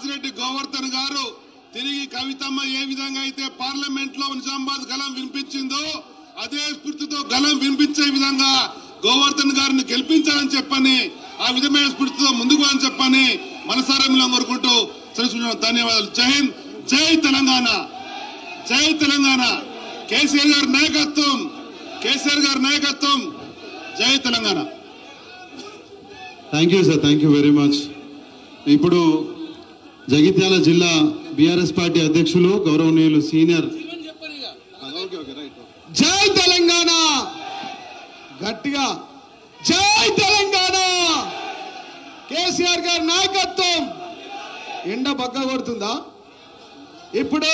బాజిరెడ్డి గోవర్ధన్ గారు తిరిగి కవితమ్మ ఏ విధంగా అయితే పార్లమెంట్ లో నిజామాబాద్ గలం వినిపించిందో అదే స్ఫూర్తితో గలం వినిపించే విధంగా గోవర్ధన్ గారిని గెలిపించాలని చెప్పని ఆ విధమైన స్ఫూర్తితో ముందుకు అని చెప్పని మనసారా కోరుకుంటూ ధన్యవాదాలు. జై హింద్, జై తెలంగాణ, జై తెలంగాణ. కేసీఆర్ గారి నాయకత్వం, కేసీఆర్ గారి నాయకత్వం. జై Telangana. Thank you sir, thank you very much. ఇప్పుడు జగిత్యాల జిల్లా బీఆర్ఎస్ పార్టీ అధ్యక్షులు గౌరవనీయులు సీనియర్ జై తెలంగాణ గట్టిగా జై తెలంగాణ. కేసీఆర్ గారి నాయకత్వం. ఎండ బగ్గ కొడుతుందా? ఇప్పుడు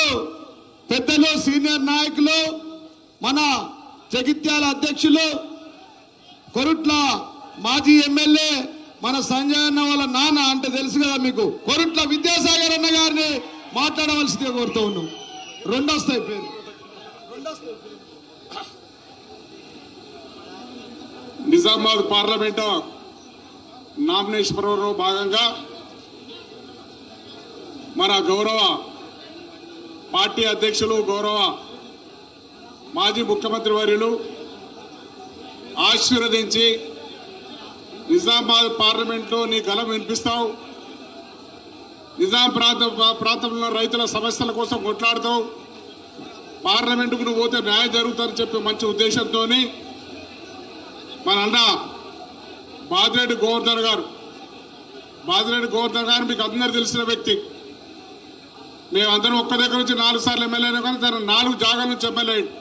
పెద్దలు సీనియర్ నాయకులు మన జగిత్యాల అధ్యక్షులు కొరుట్ల మాజీ ఎమ్మెల్యే మన సంజయ్ అన్న వాళ్ళ నాన్న అంటే తెలుసు కదా మీకు, కొరుట్ల విద్యాసాగర్ అన్న గారిని మాట్లాడవలసిందిగా కోరుతూ ఉన్నాం. రెండొస్తాయి పేరు. నిజామాబాద్ పార్లమెంటు నామినేషన్ పర్వంలో భాగంగా మన గౌరవ పార్టీ అధ్యక్షులు గౌరవ మాజీ ముఖ్యమంత్రి వర్యులు ఆశీర్వదించి నిజామాబాద్ పార్లమెంట్లో నీ గలం వినిపిస్తావు, నిజాం ప్రాంతంలో రైతుల సమస్యల కోసం కొట్లాడుతావు, పార్లమెంటుకు నువ్వు పోతే న్యాయం జరుగుతుందని చెప్పి మంచి ఉద్దేశంతో మన అన్న బాజిరెడ్డి గోవర్ధన్ గారు మీకు అందరు తెలిసిన వ్యక్తి. మేమందరం ఒక్క దగ్గర నుంచి 4 సార్లు ఎమ్మెల్యే అయినా కానీ తను 4 జాగాల నుంచి ఎమ్మెల్యే అయ్యాడు.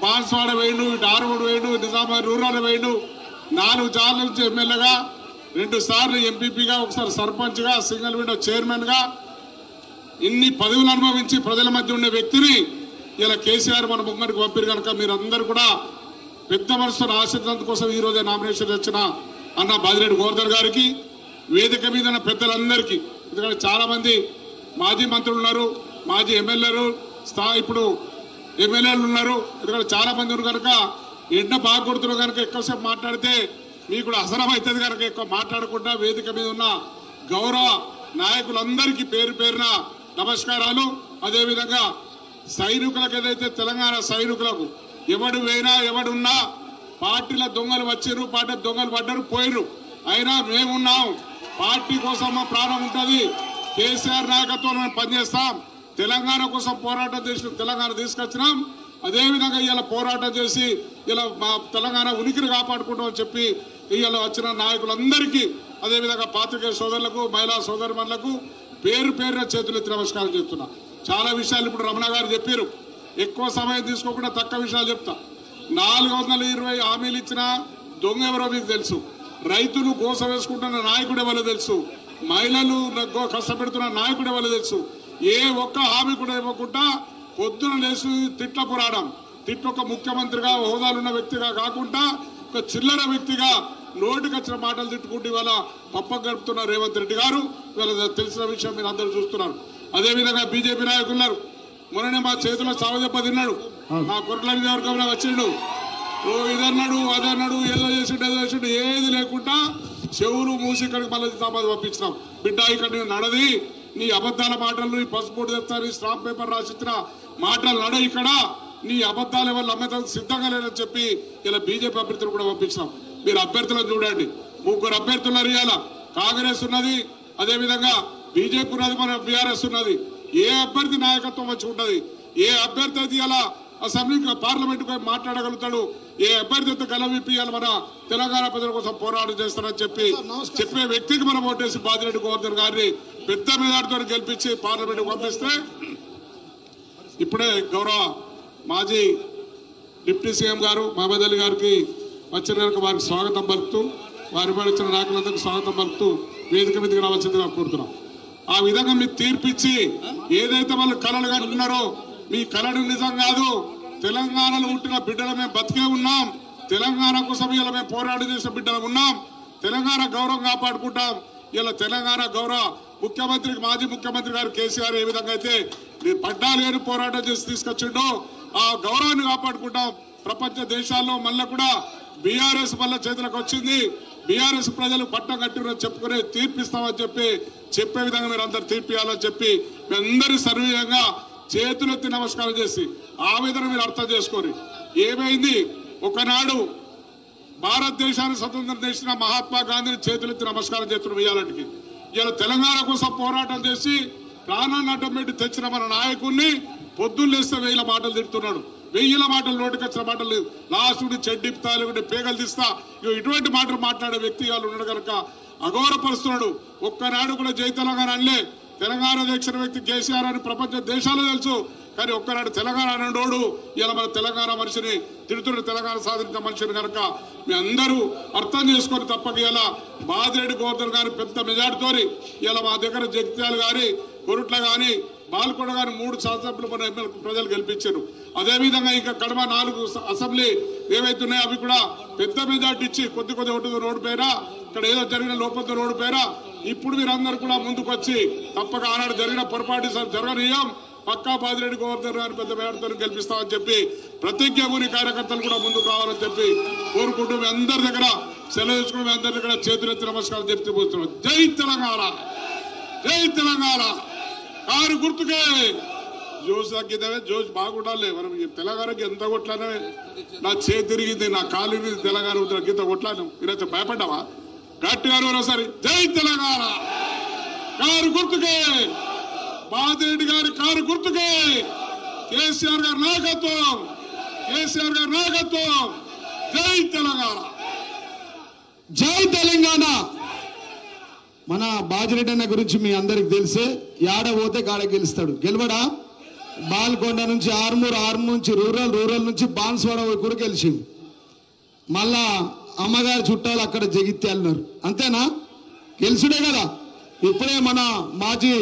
బాన్స్వాడ వేయండు, ఇటు ఆరుమూడు వేయండు, నిజామాబాద్ రూరల్ వేయండు. 4 జాగాల నుంచి ఎమ్మెల్యేగా, 2 సార్లు ఎంపీపీగా, ఒకసారి సర్పంచ్గా, సింగిల్ విండో చైర్మన్గా ఇన్ని పదవులు అనుభవించి ప్రజల మధ్య ఉండే వ్యక్తిని ఇలా కేసీఆర్ మన ముంగడికి పంపిరు కనుక మీరందరూ కూడా పెద్ద మనసుతో ఆశీర్వాదం కోసం ఈ రోజే నామినేషన్ వచ్చిన అన్న బాజిరెడ్డి గోవర్ధన్ గారికి, వేదిక మీద ఉన్న పెద్దలందరికీ, ఎందుకంటే చాలా మంది మాజీ మంత్రులు ఉన్నారు, మాజీ ఎమ్మెల్యేలు, ఇప్పుడు ఎమ్మెల్యేలు ఉన్నారు, ఎందుకంటే చాలా మంది ఉన్నారు కనుక ఎండ బాగా కొడుతున్నారు కనుక ఎక్కువసేపు మాట్లాడితే మీకు కూడా అసరం అవుతుంది కనుక ఎక్కువ మాట్లాడకుండా వేదిక మీద ఉన్న గౌరవ నాయకులందరికీ పేరు పేరున నమస్కారాలు. అదేవిధంగా సైనికులకు, ఏదైతే తెలంగాణ సైనికులకు ఎవడు వేయినా ఎవడున్నా పార్టీల దొంగలు వచ్చిర్రు, పార్టీ దొంగలు పడ్డారు పోయిర్రు, అయినా మేమున్నాం. పార్టీ కోసం మా ప్రాణం ఉంటుంది. కేసీఆర్ నాయకత్వంలో మేము పనిచేస్తాం. తెలంగాణ కోసం పోరాటం చేసి తెలంగాణ తీసుకొచ్చినాం. అదేవిధంగా ఇలా పోరాటం చేసి ఇలా మా తెలంగాణ ఉనికిని కాపాడుకుంటామని చెప్పి ఇవాళ వచ్చిన నాయకులందరికీ, అదేవిధంగా పాత్రికేయ సోదరులకు, మహిళా సోదరుమణులకు పేరు పేరున చేతులెత్తి నమస్కారం చేస్తున్నా. చాలా విషయాలు ఇప్పుడు రమణ గారు చెప్పారు. ఎక్కువ సమయం తీసుకోకుండా తక్కువ విషయాలు చెప్తా. 420 హామీలు ఇచ్చిన దొంగ ఎవరో మీకు తెలుసు. రైతులు గోస వేసుకుంటున్న నాయకుడు ఎవరో తెలుసు. మహిళలు కష్టపెడుతున్న నాయకుడు ఎవరో తెలుసు. ఏ ఒక్క హామీ కూడా ఇవ్వకుండా పొద్దున లేచి తిట్ల పురాణం, ఒక ముఖ్యమంత్రిగా హోదాలున్న వ్యక్తిగా కాకుండా ఒక చిల్లర వ్యక్తిగా నోటికి వచ్చిన మాటలు తిట్టుకుంటూ ఇవాళ పప్ప గడుపుతున్న రేవంత్ రెడ్డి గారు ఇవాళ తెలిసిన విషయం మీరు అందరూ చూస్తున్నారు. అదేవిధంగా బీజేపీ నాయకులు ఉన్నారు. మొన్ననే మా చేతిలో చావదెబ్బ తిన్నాడు. మా కొరట్ల నియోజకవర్గంలో వచ్చిండు, ఇదన్నాడు అదన్నాడు, ఏదో చేసిండు, ఏది లేకుండా చెవులు మూసి ఇక్కడికి మళ్ళీ నిజామాబాద్ పంపించినాం. బిడ్డ ఇక్కడ నడది, నీ అబద్ధాల మాటలు, నీ పసుపోటు తెస్తారు, స్టాంప్ పేపర్ రాసిచ్చిన మాటలు నడ, ఇక్కడ నీ అబద్ధాలు ఎవరు నమ్మేందుకు సిద్ధంగా లేదని చెప్పి ఇలా బీజేపీ అభ్యర్థులు కూడా పంపించినాం. మీరు అభ్యర్థులను చూడండి, 3 అభ్యర్థులు ఇవాళ కాంగ్రెస్ ఉన్నది, అదేవిధంగా బీజేపీ ఉన్నది, మన బీఆర్ఎస్ ఉన్నది. ఏ అభ్యర్థి నాయకత్వం వచ్చి ఉంటుంది? ఏ అభ్యర్థి అయితే ఇలా అసెంబ్లీ పార్లమెంట్ మాట్లాడగలుగుతాడు? ఏ అభ్యర్థి అయితే గలం విప్పియాలి మన తెలంగాణ ప్రజల కోసం పోరాటం చేస్తారని చెప్పే వ్యక్తికి మనం ఓటేసి బాజిరెడ్డి గోవర్ధన్ గారిని పెద్ద మెజార్టీతో గెలిపించి పార్లమెంట్ పంపిస్తే, ఇప్పుడే గౌరవ మాజీ డిప్యూటీ సీఎం గారు మహమ్మద్ అలీ గారికి వచ్చిన కనుక వారికి స్వాగతం పలుకుతూ, వారి వచ్చిన నాయకులందరికీ స్వాగతం పలుకుతూ వేదిక మీదకి రావాల్సిందిగా కోరుతున్నాం. ఆ విధంగా మీరు తీర్పిచ్చి ఏదైతే వాళ్ళు కళలు కంటున్నారో మీ కళలు నిజం కాదు. తెలంగాణలో పుట్టిన బిడ్డలు మేము బతికే ఉన్నాం. తెలంగాణ కోసం ఇలా మేము పోరాటం చేసిన బిడ్డలు ఉన్నాం. తెలంగాణ గౌరవం కాపాడుకుంటాం. ఇలా తెలంగాణ గౌరవ ముఖ్యమంత్రికి, మాజీ ముఖ్యమంత్రి గారు కేసీఆర్ ఏ విధంగా అయితే పడ్డాలేని పోరాటం చేసి తీసుకొచ్చిండో ఆ గౌరవాన్ని కాపాడుకుంటాం. ప్రపంచ దేశాల్లో మళ్ళీ కూడా బీఆర్ఎస్ మళ్ళీ చేతులకు వచ్చింది. బీఆర్ఎస్ ప్రజలు పట్టం కట్టిరని చెప్పుకునే తీర్పిస్తామని చెప్పే విధంగా మీరు అందరు తీర్పియాలని చెప్పి మీ అందరి సర్వీయంగా చేతులెత్తి నమస్కారం చేసి ఆ విధంగా మీరు అర్థం చేసుకోరు. ఏమైంది, ఒకనాడు భారతదేశాన్ని స్వతంత్రం చేసిన మహాత్మా గాంధీని చేతులెత్తి నమస్కారం చేస్తున్నాం ఇవాళకి. ఇలా తెలంగాణ కోసం పోరాటం చేసి ప్రాణాన్ని అడ్డం పెట్టి తెచ్చిన మన నాయకుడిని పొద్దున్న లేస్తే 1000 మాటలు తిడుతున్నాడు. 1000 మాటలు నోటికి వచ్చిన మాటలు లాస్ట్ చెడ్డిప్తా లేకుంటే పేగలు తీస్తా ఇటువంటి మాటలు మాట్లాడే వ్యక్తి వాళ్ళు ఉన్నాడు కనుక అగౌరవపరుస్తున్నాడు. ఒక్కనాడు కూడా జై తెలంగాణ అనలే. తెలంగాణ తెచ్చిన వ్యక్తి కేసీఆర్ అని ప్రపంచ దేశాలు తెలుసు, కానీ ఒక్కనాడు తెలంగాణ అనేటోడు ఇలా మన తెలంగాణ మనిషిని తిడుతున్న తెలంగాణ సాధించిన మనిషిని కనుక మీ అందరూ అర్థం చేసుకొని తప్పక ఇలా బాదిరెడ్డి గోవర్ధన్ గారి పెద్ద మెజార్టీతో ఇలా మా దగ్గర జగిత్యాల గారి కొరుట్ల కానీ బాల్కొండ గారి 3 శాసనసభ్యులు మన ఎమ్మెల్యే ప్రజలు గెలిపించారు. అదేవిధంగా ఇంకా కడమ 4 అసెంబ్లీ ఏవైతున్నాయో అవి కూడా పెద్ద మెజార్టీ ఇచ్చి కొద్ది ఒకటి రోడ్డు పేరా ఇక్కడ ఏదో జరిగిన లోపంతో రోడ్డు పేరా ఇప్పుడు మీరందరూ కూడా ముందుకు వచ్చి తప్పక ఆనాడు జరిగిన పొరపాటు జరగనీయం పక్కా బాదిరెడ్డి గోవర్ధన్ గారిని పెద్ద మేడతో గెలిపిస్తామని చెప్పి ప్రతిజ్ఞ భూమి కార్యకర్తలు కూడా ముందుకు రావాలని చెప్పి కోరుకుంటూ మీ అందరి దగ్గర సెలవు తీసుకుని మీ అందరి దగ్గర చేతులెత్తి నమస్కారం చెప్తూ పోతున్నాం. జై తెలంగాణ, జై తెలంగాణ. కారు గుర్తుకే జోష్ తగ్గితే జోష్ బాగుండాలి. మనం తెలంగాణకి ఎంత కొట్లానే నా చేతి తిరిగింది, నా కాలు తెలంగాణ గీత కొట్లాను. మీరైతే భయపడ్డావా? గట్టిగా ఒకసారి జై తెలంగాణ. కారు గుర్తుకే, బాదిరెడ్డి గారి కారు గుర్తుకే, కేసీఆర్ గారి నాయకత్వం, కేసీఆర్ గారి నాయకత్వం. జై తెలంగాణ, జై తెలంగాణ. మన బాజిరెడ్డి అన్న గురించి మీ అందరికి తెలిసే, యాడ పోతే కాడ గెలుస్తాడు. గెలవడా? బాల్కొండ నుంచి ఆర్మూర్ నుంచి రూరల్ నుంచి బాన్స్వాడ కూడా గెలిచింది. మళ్ళా అమ్మగారి చుట్టాలు అక్కడ జగిత్యాలున్నారు, అంతేనా? గెలుసుడే కదా. ఇప్పుడే మన మాజీ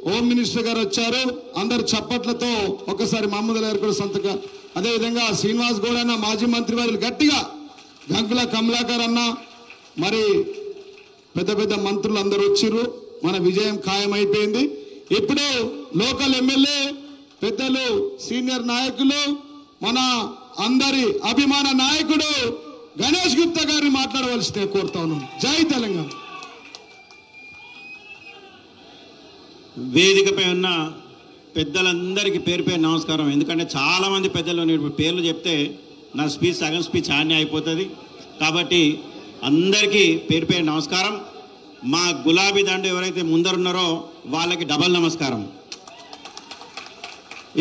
హోమ్ మినిస్టర్ గారు వచ్చారు, అందరు చప్పట్లతో ఒకసారి మహమ్మద్ గారు కూడా సంతకం. అదేవిధంగా శ్రీనివాస్ గౌడ్ అన్న మాజీ మంత్రి వారు గట్టిగా, గంగుల కమలాకర్ అన్న, మరి పెద్ద పెద్ద మంత్రులు అందరూ వచ్చిర్రు. మన విజయం ఖాయమైపోయింది. ఇప్పుడు లోకల్ ఎమ్మెల్యే పెద్దలు, సీనియర్ నాయకులు, మన అందరి అభిమాన నాయకుడు గణేష్ గుప్తా గారిని మాట్లాడవలసిందే కోరుతా ఉన్నాం. జై తెలంగాణ. వేదికపై ఉన్న పెద్దలందరికీ పేరు పేరు నమస్కారం. ఎందుకంటే చాలామంది పెద్దలు నేను పేర్లు చెప్తే నా సగం స్పీచ్ ఆన్య అయిపోతుంది. కాబట్టి అందరికీ పేరు పేరు నమస్కారం. మా గులాబీ దండు ఎవరైతే ముందరున్నారో వాళ్ళకి డబల్ నమస్కారం.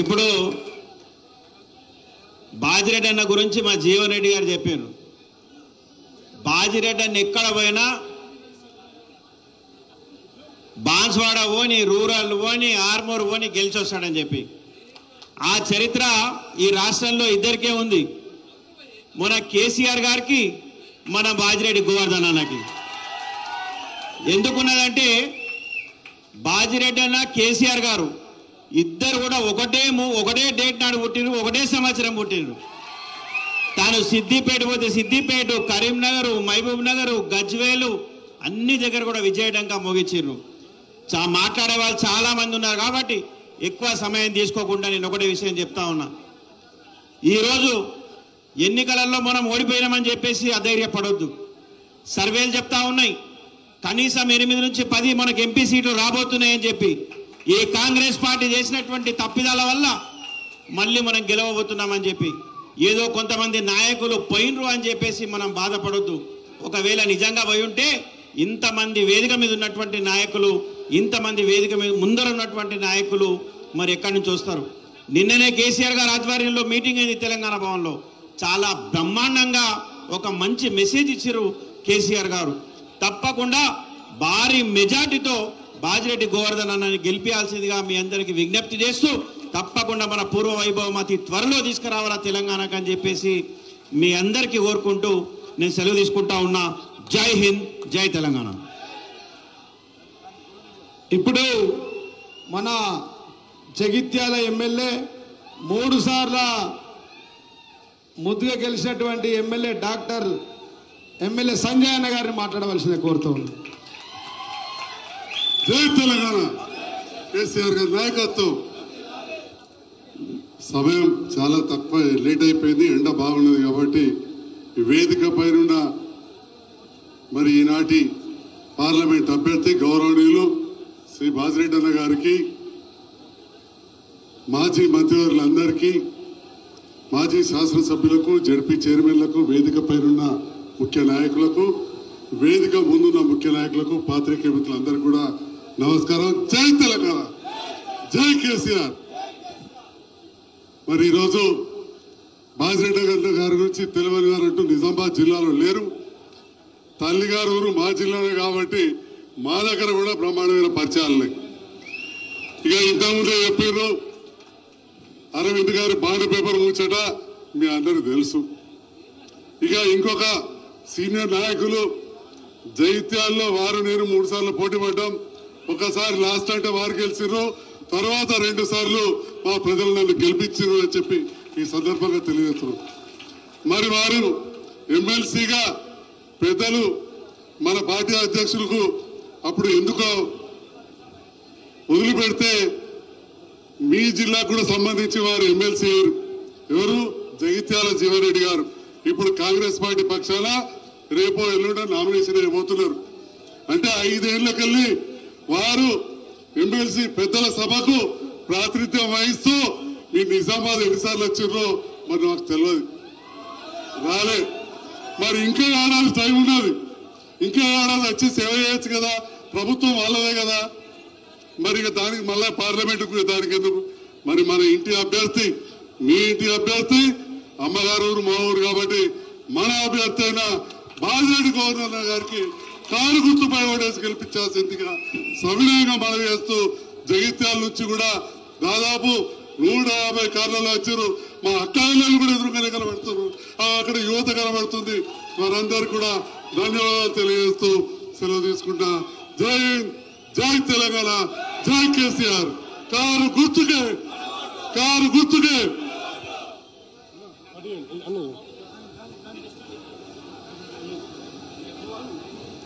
ఇప్పుడు బాజిరెడ్డి అన్న గురించి మా జీవన్ రెడ్డి గారు చెప్పారు. బాజిరెడ్డి అన్న ఎక్కడ పోయినా బాన్స్వాడ పోని, రూరల్ పోని, ఆర్మూర్ పోని గెలిచి వస్తాడని చెప్పి ఆ చరిత్ర ఈ రాష్ట్రంలో ఇద్దరికే ఉంది. మన కేసీఆర్ గారికి, మన బాజిరెడ్డి గోవర్ధన్ అన్నకి. ఎందుకున్నదంటే బాజిరెడ్డి అన్న, కేసీఆర్ గారు ఇద్దరు కూడా ఒకటే డేట్ నాడు పుట్టిరు, ఒకటే సంవత్సరం పుట్టిరు. తాను సిద్దిపేట పోతే సిద్దిపేట, కరీంనగర్, మహబూబ్ నగర్, గజ్వేలు అన్ని దగ్గర కూడా విజయడంగా మోగించారు. మాట్లాడే వాళ్ళు చాలా మంది ఉన్నారు కాబట్టి ఎక్కువ సమయం తీసుకోకుండా నేను ఒకటే విషయం చెప్తా ఉన్నా. ఈరోజు ఎన్నికలలో మనం ఓడిపోయినామని చెప్పేసి అధైర్యపడొద్దు. సర్వేలు చెప్తా ఉన్నాయి కనీసం 8 నుంచి 10 మనకు ఎంపీ సీట్లు రాబోతున్నాయని చెప్పి. ఈ కాంగ్రెస్ పార్టీ చేసినటువంటి తప్పిదాల వల్ల మళ్ళీ మనం గెలవబోతున్నామని చెప్పి ఏదో కొంతమంది నాయకులు పోయినరు అని చెప్పేసి మనం బాధపడొద్దు. ఒకవేళ నిజంగా పోయి ఉంటే ఇంతమంది వేదిక మీద ఉన్నటువంటి నాయకులు, ఇంతమంది వేదిక మీద ముందర ఉన్నటువంటి నాయకులు మరి ఎక్కడి నుంచి వస్తారు? నిన్ననే కేసీఆర్ గారి ఆధ్వర్యంలో మీటింగ్ అయింది తెలంగాణ భవన్లో. చాలా బ్రహ్మాండంగా ఒక మంచి మెసేజ్ ఇచ్చారు కేసీఆర్ గారు. తప్పకుండా భారీ మెజార్టీతో బాజిరెడ్డి గోవర్ధన్ అన్నని గెలిపించాల్సిందిగా మీ అందరికీ విజ్ఞప్తి చేస్తూ, తప్పకుండా మన పూర్వ వైభవం అతి త్వరలో తీసుకురావాలా తెలంగాణకు అని చెప్పేసి మీ అందరికీ కోరుకుంటూ నేను సెలవు తీసుకుంటా ఉన్నా. జై హింద్, జై తెలంగాణ. ఇప్పుడు మన జగిత్యాల ఎమ్మెల్యే 3 సార్ల ముద్దుగా గెలిచినటువంటి ఎమ్మెల్యే ఎమ్మెల్యే సంజయ్ అన్న గారిని మాట్లాడవలసిందే కోరుతూ ఉన్నాం. జై తెలంగాణ. కేసీఆర్ గారి నాయకత్వం. సమయం చాలా తక్కువ, లేట్ అయిపోయింది, ఎండ బాగున్నది కాబట్టి ఈ వేదిక పైన మరి ఈనాటి పార్లమెంట్ అభ్యర్థి గౌరవనీయులు శ్రీ బాజిరెడ్డి అన్న గారికి, మాజీ మంత్రివర్యులందరికీ, మాజీ శాసనసభ్యులకు, జడ్పీ చైర్మన్లకు, వేదిక పైనున్న ముఖ్య నాయకులకు, వేదిక ముందున్న ముఖ్య నాయకులకు, పాత్రికేయ మిత్రులందరికీ కూడా నమస్కారం. జై తెలంగాణ, జై కేసీఆర్. మరి ఈరోజు బాజిరెడ్డి గారి గురించి తెలియని గారు అంటూ నిజామాబాద్ జిల్లాలో లేరు. తల్లిగారు ఊరు మా జిల్లానే కాబట్టి మా దగ్గర కూడా బ్రహ్మాండమైన పరిచయాలున్నాయి. ఇక ఇంతకుముందే చెప్పారు అరవింద్ గారి బాండ్ పేపర్ ముచ్చట మీ అందరూ తెలుసు. ఇక ఇంకొక సీనియర్ నాయకులు జైత్యాల్లో వారు నేను 3 సార్లు పోటీ పడ్డాం. ఒకసారి లాస్ట్ అంటే వారు గెలిచిర్రు, తర్వాత 2 సార్లు మా ప్రజలు నన్ను గెలిపించారు అని చెప్పి ఈ సందర్భంగా తెలియజేస్తున్నారు. మరి వారు ఎమ్మెల్సీగా పెద్దలు మన పార్టీ అధ్యక్షులకు అప్పుడు ఎందుకో వదిలిపెడితే మీ జిల్లా కూడా సంబంధించి వారు ఎమ్మెల్సీ ఎవరు జగిత్యాల జీవన్రెడ్డి గారు ఇప్పుడు కాంగ్రెస్ పార్టీ పక్షాన రేపో ఎల్లుండో నామినేషన్ అయిపోతున్నారు. అంటే 5 ఏళ్లకెళ్ళి వారు ఎమ్మెల్సీ పెద్దల సభకు ప్రాతినిధ్యం వహిస్తూ మీ నిజామాబాద్ ఎన్నిసార్లు వచ్చిర్రో మరి నాకు తెలియదు, రాలే. మరి ఇంకా ఏడాది టైం ఉన్నది, ఇంకా ఏడాది వచ్చి సేవ చేయొచ్చు కదా, ప్రభుత్వం వాళ్ళదే కదా. మరి ఇక దానికి మళ్ళా పార్లమెంటుకు దానికి ఎందుకు? మరి మన ఇంటి అభ్యర్థి, మీ ఇంటి అభ్యర్థి, అమ్మగారు ఊరు మా ఊరు కాబట్టి మన అభ్యర్థి అయిన బాజిరెడ్డి గవర్నర్ గారికి కారు గుర్తుపై ఓటేసి గెలిపించాల్సిందిగా సవినయంగా మనవి చేస్తూ, జగిత్యాల నుంచి కూడా దాదాపు 150 కార్లలో వచ్చారు. మా అక్కాయిలు కూడా ఎదురుగానే కనబడుతున్నారు, అక్కడ యువత కనబడుతుంది. వారందరూ కూడా ధన్యవాదాలు తెలియజేస్తూ సెలవు తీసుకుంటా. జై హింద్, జై తెలంగాణ, జై కేసీఆర్. కారు గుర్తుకే, కారు గుర్తుకే.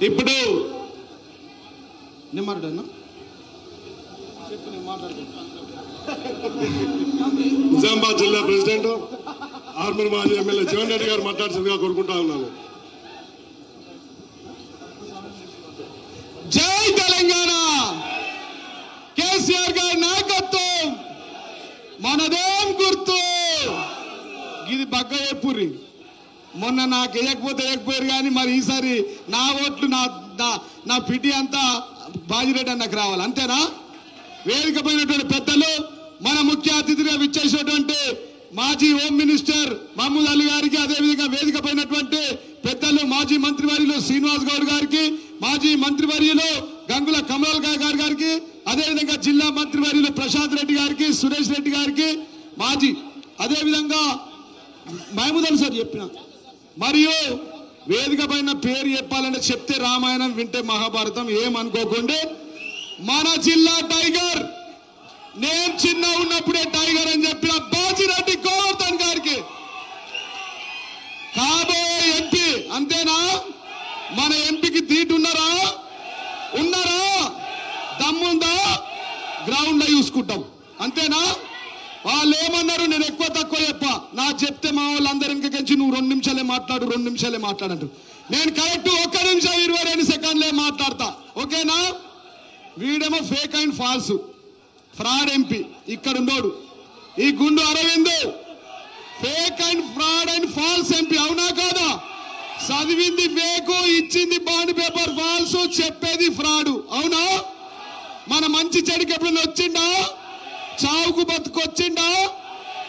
ఇప్పుడు నేను మాట్లాడన్నా నిజామాబాద్ జిల్లా ప్రెసిడెంట్ ఆర్మూర్ మాజీ ఎమ్మెల్యే జీవన్ రెడ్డి గారు మాట్లాడుతుందిగా కోరుకుంటా ఉన్నాను. జై తెలంగాణ, కేసీఆర్ గారి నాయకత్వం, మనదేం గుర్తు. ఇది బగ్గ చెప్పుర్రి. మొన్న నాకు వేయకపోయారు కానీ మరి ఈసారి నా ఓట్లు నా పిటి అంతా బాజిరెడ్డి అన్నకు రావాలి, అంతేనా? వేదిక పైనటువంటి పెద్దలు, మన ముఖ్య అతిథిగా విచ్చేసినటువంటి మాజీ హోమ్ మినిస్టర్ మహమూద్ అలీ గారికి, అదేవిధంగా వేదిక పైనటువంటి పెద్దలు మాజీ మంత్రివర్యులు శ్రీనివాస్ గౌడ్ గారికి, మాజీ మంత్రివర్యులు గంగుల కమలాల్ గారికి, అదేవిధంగా జిల్లా మంత్రివర్యులు ప్రశాంత్ రెడ్డి గారికి, సురేష్ రెడ్డి గారికి, మాజీ అదేవిధంగా మహమూద్ అలీ సార్ చెప్పిన, మరియు వేదిక పైన పేరు చెప్పాలంటే చెప్తే రామాయణం, వింటే మహాభారతం, ఏమనుకోకుండా మన జిల్లా టైగర్, నేను చిన్న ఉన్నప్పుడే టైగర్ అని చెప్పిన బాజిరెడ్డి గోవర్ధన్ గారికి కాబోయే ఎంపీ, అంతేనా? మన ఎంపీకి ధీటు ఉన్నారా? దమ్ముందా? గ్రౌండ్ లో చూసుకుంటాం, అంతేనా? వాళ్ళు ఏమన్నారు, నేను ఎక్కువ తక్కువ చెప్పా, నాకు చెప్తే మా వాళ్ళందరూ ఇంకొంచి నువ్వు 2 నిమిషాలే మాట్లాడంటారు. నేను కరెక్ట్ 1 నిమిషం 22 సెకండ్లే మాట్లాడతా, ఓకేనా? వీడేమో fake and false fraud MP ఇక్కడ ఉన్నాడు. ఈ గుండు Arvind fake and fraud and false MP, అవునా కాదా? చదివింది ఫేకు, ఇచ్చింది బాండ్ పేపర్ ఫాల్స్, చెప్పేది ఫ్రాడ్, అవునా? మన మంచి చెడుకి ఎప్పుడైనా వచ్చిండా? చావుకు బతుకొచ్చిండా?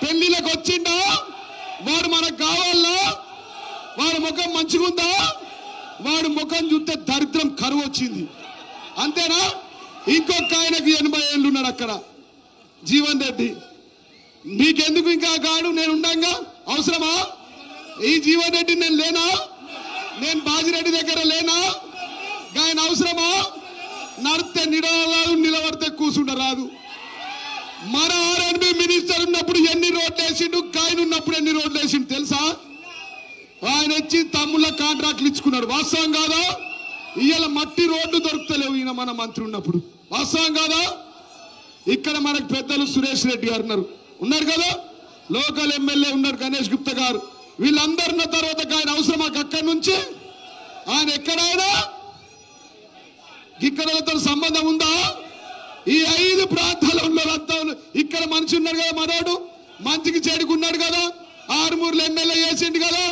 పెళ్లిలకు వచ్చిండా? వాడు మనకు కావాలా? వాడు ముఖం మంచిగుందా? వాడు ముఖం చూస్తే దరిద్రం కరువు వచ్చింది, అంతేనా? ఇంకొక ఆయనకు 80 ఏళ్ళు ఉన్నాడు అక్కడ, జీవన్ రెడ్డి. మీకెందుకు ఇంకా గాడు? నేను ఉండంగా అవసరమా? ఈ జీవన్ రెడ్డి నేను లేనా? నేను బాజిరెడ్డి దగ్గర లేనా? ఆయన అవసరమా? నడితే నిలబడితే కూర్చుండరాదు. మన ఆర్ఎండ్బి మినిస్టర్ ఉన్నప్పుడు ఎన్ని రోడ్లు వేసిండు, ఆయన ఉన్నప్పుడు ఎన్ని రోడ్లు వేసిండు తెలుసా? ఆయన వచ్చి తమ్ముళ్ళ కాంట్రాక్ట్లు ఇచ్చుకున్నాడు, వాస్తవం కాదా? ఇవాళ మట్టి రోడ్డు దొరుకుతలేవు ఈయన మన మంత్రి ఉన్నప్పుడు, వాస్తవం కాదా? ఇక్కడ మనకు పెద్దలు సురేష్ రెడ్డి గారు ఉన్నారు కదా, లోకల్ ఎమ్మెల్యే ఉన్నారు గణేష్ గుప్తా గారు, వీళ్ళందరున్న తర్వాత ఆయన అవసరం మాకు అక్కడి నుంచి ఆయన ఎక్కడైనా ఇక్కడతో సంబంధం ఉందా? ఈ 5 ప్రాంతాలలో ఇక్కడ మనిషి ఉన్నాడు కదా, మనోడు మంచికి చెడుకున్నాడు కదా, 6 ఎమ్మెల్యే చేసిండు కదా,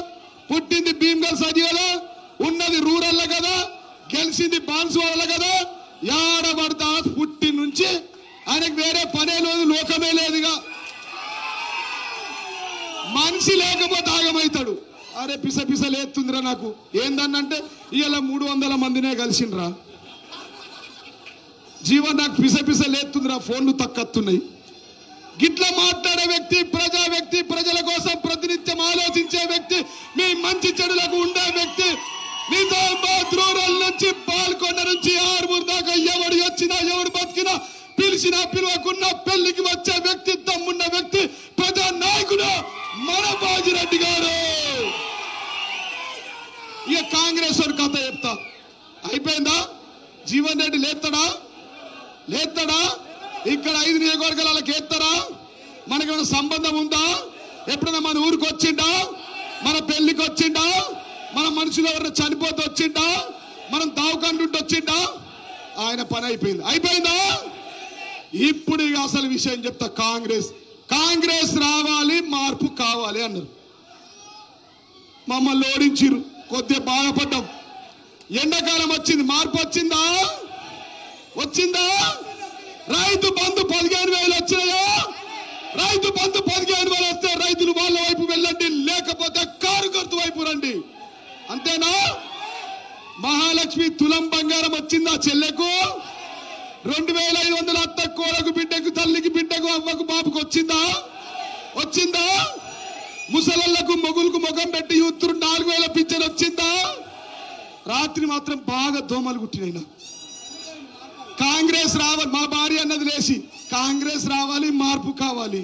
పుట్టింది భీమ్గల్ సజీ కదా, ఉన్నది రూరల్ కదా, గెలిచింది బాన్సువాడ కదా, యాడబడతా పుట్టి నుంచి ఆయనకు వేరే పనే లేదు, లోకమే లేదుగా. మనిషి లేకపోతే ఆగమవుతాడు. అరే పిస పిస లేస్తుందిరా నాకు ఏందన్నంటే ఇవాళ 300 మందినే కలిసిండ్రా జీవన్, నాకు పిస పిస లేస్తుందిరా, ఫోన్లు తక్కత్తున్నాయి. గిట్లా మాట్లాడే వ్యక్తి ప్రజా వ్యక్తి, ప్రజల కోసం ప్రతినిత్యం ఆలోచించే వ్యక్తి, మీ మంచి చెడులకు ఉండే వ్యక్తి, నిజామాబాద్ రూరల్ నుంచి పాల్కొండ నుంచి 6 దాకా ఎవడు వచ్చినా ఎవడు బతికినా పిలిచినా పిలవకున్నా పెళ్లికి వచ్చే వ్యక్తి, దమ్మున్న వ్యక్తి, ప్రజా నాయకుడు మన బాజిరెడ్డి గారు. ఇక కాంగ్రెస్ వాడి కథ చెప్తా. అయిపోయిందా? జీవన్ రెడ్డి లేస్తాడా? ఇక్కడ 5 నియోజకవర్గాలకు ఎత్తారా? మనకేమైనా సంబంధం ఉందా? ఎప్పుడైనా మన ఊరికి వచ్చిండా? మన పెళ్లికి వచ్చిండా? మన మనుషులు ఎవరైనా చనిపోతే వచ్చిండా? మనం దావకంటుంటే వచ్చిండా? ఆయన పని అయిపోయిందా? ఇప్పుడు ఇక అసలు విషయం చెప్తా. కాంగ్రెస్ రావాలి, మార్పు కావాలి అన్నారు. మమ్మల్ని ఓడించిరు, కొద్దిగా బాధపడ్డాం. ఎండాకాలం వచ్చింది, మార్పు వచ్చిందా? రైతు బంధు 15,000 వచ్చినాయా? రైతు బంధు 15,000 వస్తే రైతులు వాళ్ళ వైపు వెళ్ళండి, లేకపోతే కారు గుర్తు వైపు రండి. అంతేనా? మహాలక్ష్మి తులం బంగారం వచ్చిందా చెల్లెకు? 2,500 అత్త కోడకు బిడ్డకు తల్లికి బిడ్డకు అవ్వకు బాబుకు వచ్చిందా? ముసలళ్లకు మొగులకు ముఖం పెట్టి యూత్తురు 4,000 పింఛన్ వచ్చిందా? రాత్రి మాత్రం బాగా దోమలు కుట్టినైనా. కాంగ్రెస్ రావాలి, మా భార్య అన్నది లేచి కాంగ్రెస్ రావాలి, మార్పు కావాలి.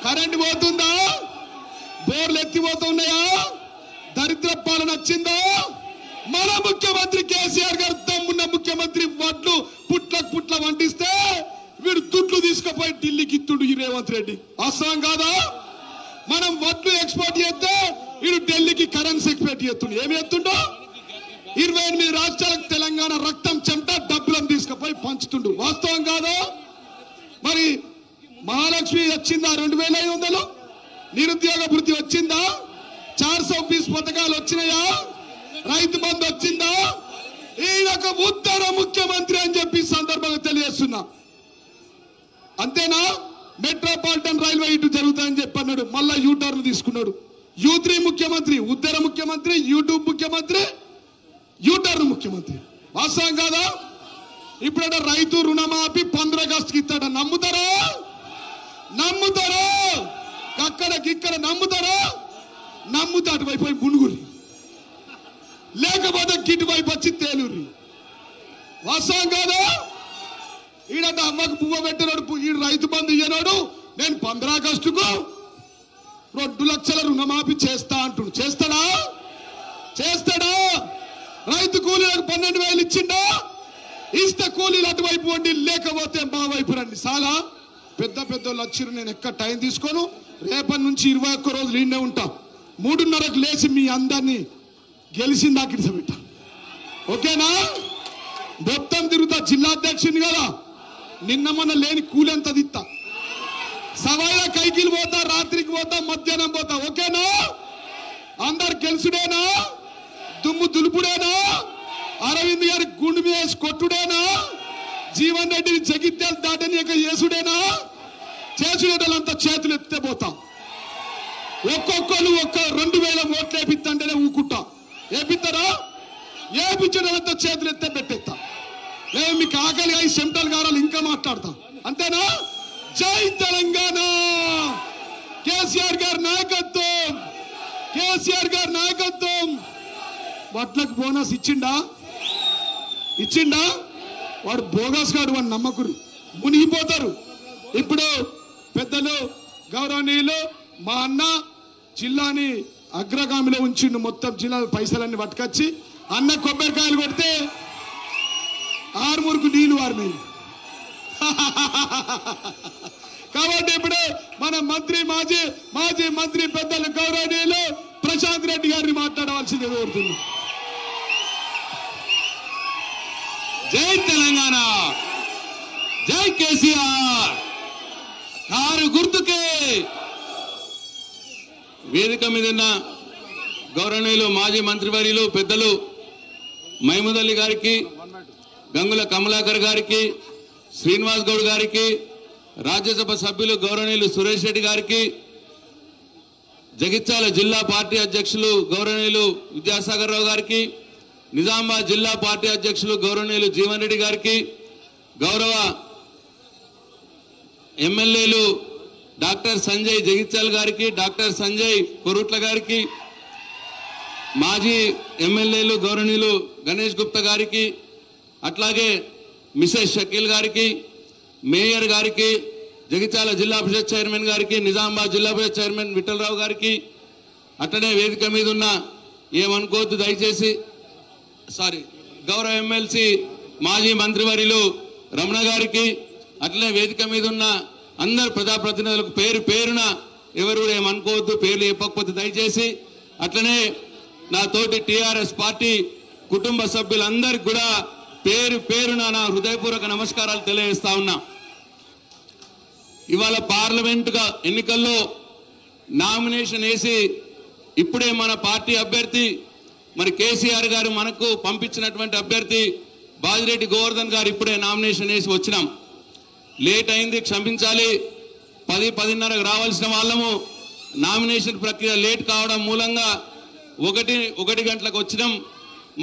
కరెంట్ పోతుందా? బోర్లు ఎత్తిపోతున్నాయా? దరిద్ర పాలన వచ్చిందా? మన ముఖ్యమంత్రి కేసీఆర్ గారు దమ్మున్న ముఖ్యమంత్రి వడ్లు పుట్ల వంటిస్తే వీడు దుడ్లు తీసుకుపోయి ఢిల్లీకి ఇత్తుడు ఈ రేవంత్ రెడ్డి. అవసరం కాదా? మనం వడ్లు ఎక్స్పోర్ట్ చేస్తే వీడు ఢిల్లీకి కరెన్సీ ఎక్స్పోర్ట్ చేస్తుండు. ఏమి ఎత్తుండో 28 రాష్ట్రాలకు తెలంగాణ రక్తం చెమట డబ్బులను తీసుకుపోయి పంచుతుండు. వాస్తవం కాదా? మరి మహాలక్ష్మి వచ్చిందా? 2,500 నిరుద్యోగ భృతి వచ్చిందా? 420 పథకాలు వచ్చినాయా? రైతు బంధు వచ్చిందా? ఈయనొక ఉత్తర ముఖ్యమంత్రి అని చెప్పి సందర్భంగా తెలియజేస్తున్నా. అంతేనా? మెట్రోపాలిటన్ రైల్వే ఇటు జరుగుతాయని చెప్పి అన్నాడు, మళ్ళా యూటర్న్ తీసుకున్నాడు. U3 ముఖ్యమంత్రి, ఉత్తర ముఖ్యమంత్రి, యూట్యూబ్ ముఖ్యమంత్రి, యూటర్న్ ముఖ్యమంత్రి. వాస్తవం కాదా? ఇప్పుడు రైతు రుణమాఫీ 15 ఆగస్టుకి ఇస్తాడ. నమ్ముతారా? అక్కడికిక్కడ నమ్ముతారా? నమ్ముతా అటువైపు గుణుగురి, లేకపోతే గిటు వైపు వచ్చి తేలూరి. వాస్తవం కాదా? ఈడట అమ్మకు పువ్వ పెట్టినాడు, ఈ రైతు బంధు ఇయ్యనాడు. నేను 15 ఆగస్టుకు 2 లక్షల రుణమాఫీ చేస్తా అంటుడు. చేస్తాడా? రైతు కూలీలకు 12,000 ఇచ్చిండా? ఇస్తే కూలీలు అటువైపు వండి, లేకపోతే మా వైపు రండి. చాలా పెద్ద వాళ్ళు వచ్చిరు. నేను ఎక్కడ టైం తీసుకోను. రేపటి నుంచి 21 రోజులు ఈయనే ఉంటా. 3:30కు లేచి మీ అందరినీ గెలిచిందా కిడిసబెట్టా. ఓకేనా? మొత్తం తిరుగుతా. జిల్లా అధ్యక్షుని కదా, నిన్న మొన్న లేని కూలి అంత దిత్తా. సవాళ్ళ కైకిలు పోతా, రాత్రికి పోతా, మధ్యాహ్నం పోతా. ఓకేనా? అందరు గెలుసుడేనా? దుమ్ము దులుపుడేనా? అరవింద్ గారి గుండు మీద కొట్టుడేనా? జీవన్ రెడ్డిని జగిత్యాలు దాటని యేసుడేనా? చేసుడేటంతా చేతులు ఎత్తే పోతాం. ఒక్కొక్కరు 2,000 ఓట్లు వేపిస్తంటేనే ఊకుంటా. వేపిస్తారా? వేపించడంతా చేతులు ఎత్తే పెట్టేస్తా. లేదు మీకు ఆకలి అయి సెంట్రల్ గారాలు ఇంకా మాట్లాడతాం. అంతేనా? జై తెలంగాణ! కేసీఆర్ గారి నాయకత్వం. వడ్లకు బోనస్ ఇచ్చిండా? వాడు బోగస్ గాడు, వాడు నమ్మకురు, మునిగిపోతారు. ఇప్పుడు పెద్దలు గౌరవనీయులు మా అన్న జిల్లాని అగ్రగామిలో ఉంచిండు. మొత్తం జిల్లా పైసలన్నీ పట్టుకొచ్చి అన్న కొబ్బరికాయలు కొడితే 6 నీళ్లు వారినాయి. కాబట్టి ఇప్పుడు మన మాజీ మంత్రి పెద్దలు గౌరవనీయులు ప్రశాంత్ రెడ్డి గారిని మాట్లాడవలసింది కోరుతున్నాం. జై తెలంగాణ, జై కేసీఆర్, కారు గుర్తుకే. వేదిక మీద ఉన్న గౌరవనీయులు మాజీ మంత్రివర్యులు పెద్దలు మహమూద్ అలీ గారికి, గంగుల కమలాకర్ గారికి, శ్రీనివాస్ గౌడ్ గారికి, రాజ్యసభ సభ్యులు గౌరవనీయులు సురేష్ రెడ్డి గారికి, జగిత్యాల జిల్లా పార్టీ అధ్యక్షులు గౌరవనీయులు విద్యాసాగర్ రావు గారికి, నిజామాబాద్ జిల్లా పార్టీ అధ్యక్షులు గౌరవనీయులు జీవన్ రెడ్డి గారికి, గౌరవ ఎమ్మెల్యేలు డాక్టర్ సంజయ్ జగిత్యాల గారికి, డాక్టర్ సంజయ్ కొరుట్ల గారికి, మాజీ ఎమ్మెల్యేలు గౌరవనీయులు గణేష్ గుప్తా గారికి, అట్లాగే మిసెస్ షకీల్ గారికి, మేయర్ గారికి, జగిత్యాల జిల్లా పరిషత్ చైర్మన్ గారికి, నిజామాబాద్ జిల్లా పరిషత్ చైర్మన్ విఠలరావు గారికి, అట్లనే వేదిక మీద ఉన్న ఏమనుకోవద్దు దయచేసి గౌరవ ఎమ్మెల్సీ మాజీ మంత్రివర్యులు రమణ గారికి, అట్లనే వేదిక మీద ఉన్న అందరు ప్రజాప్రతినిధులకు పేరు పేరున ఎవరు ఏమనుకోవద్దు, పేర్లు చెప్పకపోతే దయచేసి. అట్లనే నా తోటి టిఆర్ఎస్ పార్టీ కుటుంబ సభ్యులందరికీ కూడా పేరు పేరున నా హృదయపూర్వక నమస్కారాలు తెలియజేస్తా ఉన్నా. ఇవాళ పార్లమెంటుగా ఎన్నికల్లో నామినేషన్ వేసి ఇప్పుడే మన పార్టీ అభ్యర్థి మరి కేసీఆర్ గారు మనకు పంపించినటువంటి అభ్యర్థి బాజిరెడ్డి గోవర్ధన్ గారు ఇప్పుడే నామినేషన్ వేసి వచ్చినాం. లేట్ అయింది, క్షమించాలి. 10-10:30 రావాల్సిన వాళ్ళము నామినేషన్ ప్రక్రియ లేట్ కావడం మూలంగా 1 గంటలకు వచ్చినాం.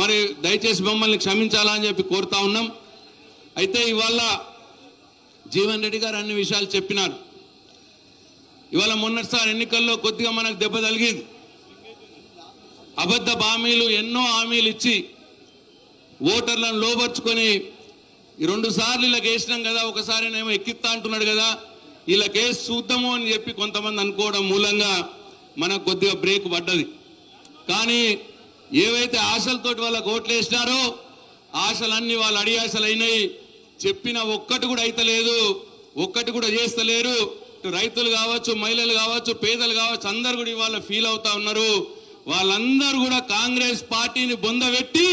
మరి దయచేసి మమ్మల్ని క్షమించాలని చెప్పి కోరుతా ఉన్నాం. అయితే ఇవాళ జీవన్ రెడ్డి గారు అన్ని విషయాలు చెప్పినారు. ఇవాళ మొన్నటిసారి ఎన్నికల్లో కొద్దిగా మనకు దెబ్బ తగిలింది. అబద్ధ హామీలు ఎన్నో హామీలు ఇచ్చి ఓటర్లను లోబర్చుకొని 2 సార్లు ఇలా వేసినాం కదా, ఒకసారి ఏమో ఎక్కిస్తా అంటున్నాడు కదా, ఇలా కేసు చూద్దాము అని చెప్పి కొంతమంది అనుకోవడం మూలంగా మనకు కొద్దిగా బ్రేక్ పడ్డది. కానీ ఏవైతే ఆశలతోటి వాళ్ళకు ఓట్లు వేసినారో ఆశలన్నీ వాళ్ళు అడి ఆశలు అయినాయి. చెప్పిన ఒక్కటి కూడా అయితలేదు, ఒక్కటి కూడా చేస్తలేరు. రైతులు కావచ్చు, మహిళలు కావచ్చు, పేదలు కావచ్చు, అందరు కూడా ఇవాళ ఫీల్ అవుతా ఉన్నారు. వాళ్ళందరూ కూడా కాంగ్రెస్ పార్టీని బొందబెట్టి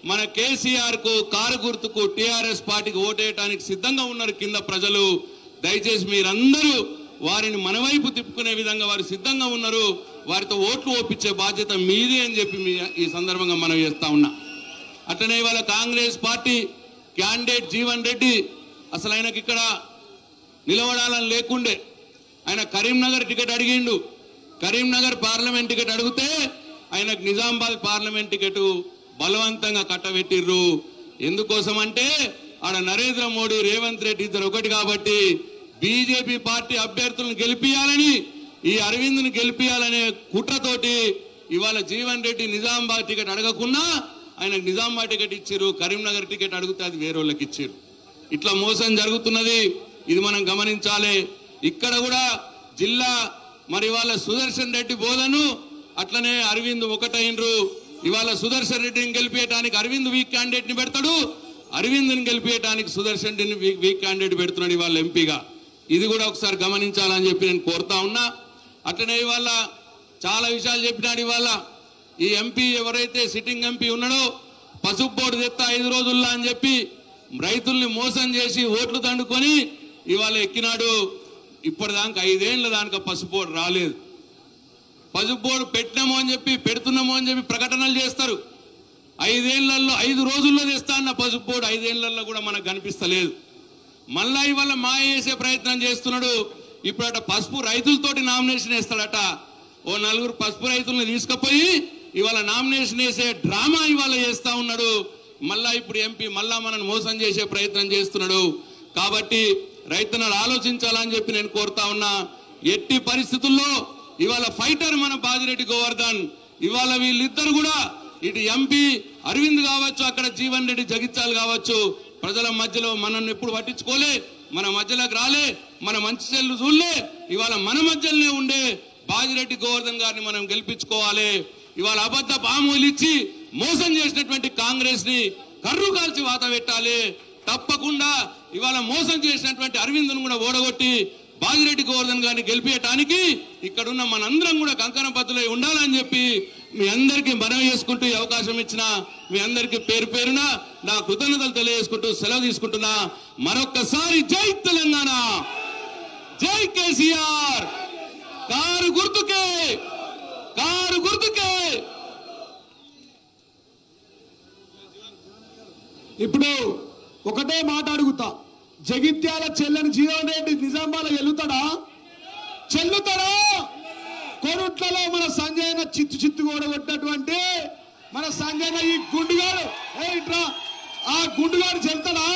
మన కేసీఆర్ కు, కారు గుర్తుకు, టిఆర్ఎస్ పార్టీకి ఓటేయడానికి సిద్ధంగా ఉన్నారు కింద ప్రజలు. దయచేసి మీరందరూ వారిని మన వైపు తిప్పుకునే విధంగా వారు సిద్ధంగా ఉన్నారు. వారితో ఓట్లు ఓపించే బాధ్యత మీదే అని చెప్పి ఈ సందర్భంగా మనం చేస్తా ఉన్నా. అట్లనే ఇవాళ కాంగ్రెస్ పార్టీ క్యాండిడేట్ జీవన్ రెడ్డి అసలు ఆయనకి ఇక్కడ నిలబడాలని లేకుండే. ఆయన కరీంనగర్ టికెట్ అడిగిండు. కరీంనగర్ పార్లమెంట్ టికెట్ అడిగితే ఆయనకు నిజామాబాద్ పార్లమెంట్ టికెట్ బలవంతంగా కట్టబెట్టిర్రు. ఎందుకోసం అంటే ఆడ నరేంద్ర మోడీ, రేవంత్ రెడ్డి ఇద్దరు ఒకటి కాబట్టి బీజేపీ పార్టీ అభ్యర్థులను గెలిపియాలని, ఈ అరవింద్ను గెలిపియాలనే కుట్రతోటి ఇవాళ జీవన్ రెడ్డి నిజామాబాద్ టికెట్ అడగకున్నా ఆయనకు నిజామాబాద్ టికెట్ ఇచ్చారు. కరీంనగర్ టికెట్ అడిగితే అది వేరే వాళ్ళకి ఇచ్చారు. ఇట్లా మోసం జరుగుతున్నది. ఇది మనం గమనించాలి. ఇక్కడ కూడా జిల్లా మరి ఇవాళ సుదర్శన్ రెడ్డి బోధను అట్లనే అరవింద్ ఒకటైనరు. ఇవాళ సుదర్శన్ రెడ్డిని గెలిపేయడానికి అరవింద్ వీక్ క్యాండిడేట్ ని పెడతాడు, అరవింద్ని గెలిపేయడానికి సుదర్శన్ రెడ్డిని వీక్ క్యాండిడేట్ పెడుతున్నాడు ఇవాళ ఎంపీగా. ఇది కూడా ఒకసారి గమనించాలని చెప్పి నేను కోరుతా ఉన్నా. అట్లనే ఇవాళ చాలా విషయాలు చెప్పినాడు. ఇవాళ ఈ ఎంపీ ఎవరైతే సిట్టింగ్ ఎంపీ ఉన్నాడో పసుపు బోర్డు తెస్తా 5 రోజుల్లో అని చెప్పి రైతుల్ని మోసం చేసి ఓట్లు దండుకొని ఇవాళ ఎక్కినాడు. ఇప్పటిదాకా 5 ఏళ్ల దానికి పసుపు బోర్డు రాలేదు. పసుపు బోర్డు పెట్టినామో అని చెప్పి, పెడుతున్నామో అని చెప్పి ప్రకటనలు చేస్తారు. 5 ఏళ్లలో 5 రోజుల్లో తెస్తా అన్న పసుపు బోర్డు 5 ఏళ్లలో కూడా మనకు కనిపిస్తలేదు. మళ్ళా ఇవాళ మాయ చేసే ప్రయత్నం చేస్తున్నాడు. ఇప్పుడు అట పసుపు రైతులతోటి నామినేషన్ వేస్తాడట. ఓ 4 పసుపు రైతులను తీసుకుపోయి ఇవాళ నామినేషన్ వేసే డ్రామా ఇవాళ చేస్తా ఉన్నాడు. మళ్ళా ఇప్పుడు ఎంపీ మళ్ళా మనల్ని మోసం చేసే ప్రయత్నం చేస్తున్నాడు. కాబట్టి రైతులను ఆలోచించాలని చెప్పి నేను కోరుతా ఉన్నా. ఎట్టి పరిస్థితుల్లో ఇవాళ ఫైటర్ మన బాజిరెడ్డి గోవర్ధన్. ఇవాళ వీళ్ళిద్దరు కూడా ఇటు ఎంపీ అరవింద్ కావచ్చు, అక్కడ జీవన్ రెడ్డి జగిత్యాల కావచ్చు, ప్రజల మధ్యలో మనల్ని ఎప్పుడు పట్టించుకోలే, మన మధ్యలోకి రాలే, మన మంచి చెల్లు చూడలే. ఇవాళ మన మధ్యలోనే ఉండే బాజిరెడ్డి గోవర్ధన్ గారిని మనం గెలిపించుకోవాలి. ఇవాళ అబద్ధ పాములు ఇచ్చి మోసం చేసినటువంటి కాంగ్రెస్ ని కర్రు కాల్చి వాత పెట్టాలి. తప్పకుండా ఇవాళ మోసం చేసినటువంటి అరవింద్ను కూడా ఓడగొట్టి బాజిరెడ్డి గోవర్ధన్ గారిని గెలిపించడానికి ఇక్కడున్న మనందరం కూడా కంకణం బద్దులై ఉండాలని చెప్పి మీ అందరికీ మనవి చేసుకుంటూ ఈ అవకాశం ఇచ్చిన మీ అందరికీ పేరు పేరున నా కృతజ్ఞతలు తెలియజేసుకుంటూ సెలవు తీసుకుంటున్నా. మరొక్కసారి జై తెలంగాణ, జై కేసీఆర్, కారు గుర్తుకే, కారు గుర్తుకే. ఇప్పుడు ఒకటే మాట అడుగుతా, జగిత్యాల చెల్లని జీవన్ రెడ్డి నిజామాబాద్ చెల్లుతాడా? కోరుట్లలో మన సంజయన చిత్తు కూడా కొట్టినటువంటి మన సంజయన ఈ గుండుగాడు ఆ గుండుగాడు చెల్తాడా?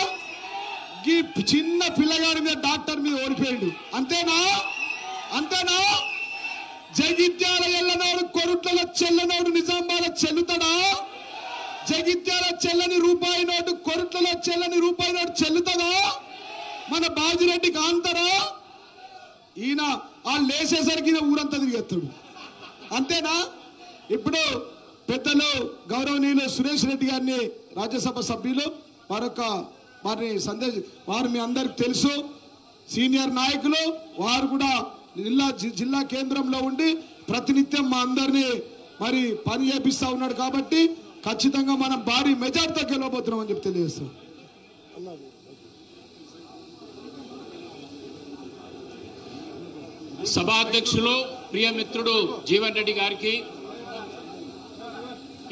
ఈ చిన్న పిల్లగాడి మీద డాక్టర్ మీద ఓడిపోయాడు, అంతేనా? జగిత్యాల ఎల్లనోడు కొరుట్లలో చెల్లనోడు నిజామాబాద్ చెల్లుతాడా? జగిత్యాల చెల్లని రూపాయి నోటు కొరుట్లలో చెల్లని రూపాయి నోటు చెల్లుతుందా? మన బాజిరెడ్డి కాంతారా? ఈయన వాళ్ళు లేచేసరికి ఊరంతా తిరిగేస్తాడు, అంతేనా? ఇప్పుడు పెద్దలు గౌరవనీయులు సురేష్ రెడ్డి గారిని రాజ్యసభ సభ్యులు వారు మీ అందరికి తెలుసు, సీనియర్ నాయకులు. వారు కూడా జిల్లా కేంద్రంలో ఉండి ప్రతినిత్యం మా అందరినీ మరి పని చేపిస్తా ఉన్నాడు. కాబట్టి ఖచ్చితంగా మనం భారీ మెజార్టీతో గెలవబోతున్నాం అని చెప్పి తెలియజేస్తాం. సభాధ్యక్షులు ప్రియమిత్రుడు జీవన్ రెడ్డి గారికి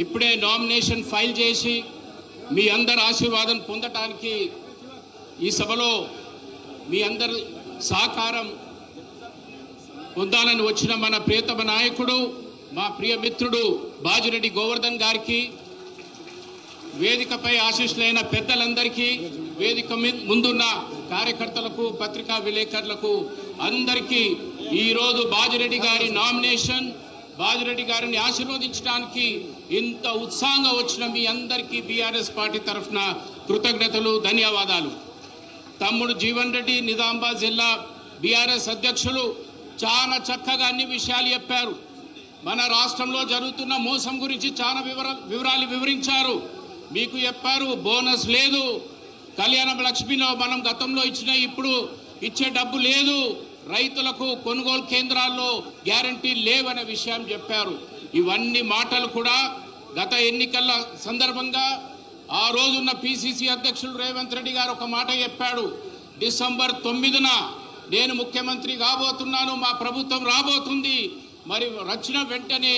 ఇప్పుడే నామినేషన్ ఫైల్ చేసి మీ అందరి ఆశీర్వాదం పొందటానికి ఈ సభలో మీ అందరి సహకారం పొందాలని వచ్చిన మన ప్రియతమ నాయకుడు మా ప్రియమిత్రుడు బాజిరెడ్డి గోవర్ధన్ గారికి, వేదికపై ఆశీస్సులైన పెద్దలందరికీ, వేదిక ముందున్న కార్యకర్తలకు, పత్రికా విలేకరులకు అందరికీ ఈరోజు బాజిరెడ్డి గారి నామినేషన్, బాజిరెడ్డి గారిని ఆశీర్వదించడానికి ఇంత ఉత్సాహంగా వచ్చిన మీ అందరికీ బీఆర్ఎస్ పార్టీ తరఫున కృతజ్ఞతలు, ధన్యవాదాలు. తమ్ముడు జీవన్ రెడ్డి నిజామాబాద్ జిల్లా బీఆర్ఎస్ అధ్యక్షులు చాలా చక్కగా అన్ని విషయాలు చెప్పారు. మన రాష్ట్రంలో జరుగుతున్న మోసం గురించి చాలా వివరాలు వివరించారు. మీకు చెప్పారు బోనస్ లేదు, కళ్యాణ లక్ష్మిలో మనం గతంలో ఇచ్చిన ఇప్పుడు ఇచ్చే డబ్బు లేదు, రైతులకు కొనుగోలు కేంద్రాల్లో గ్యారంటీ లేవనే విషయం చెప్పారు. ఇవన్నీ మాటలు కూడా గత ఎన్నికల సందర్భంగా ఆ రోజున్న పిసిసి అధ్యక్షులు రేవంత్ రెడ్డి గారు ఒక మాట చెప్పాడు, డిసెంబర్ 9న నేను ముఖ్యమంత్రి కాబోతున్నాను, మా ప్రభుత్వం రాబోతుంది, మరి వచ్చిన వెంటనే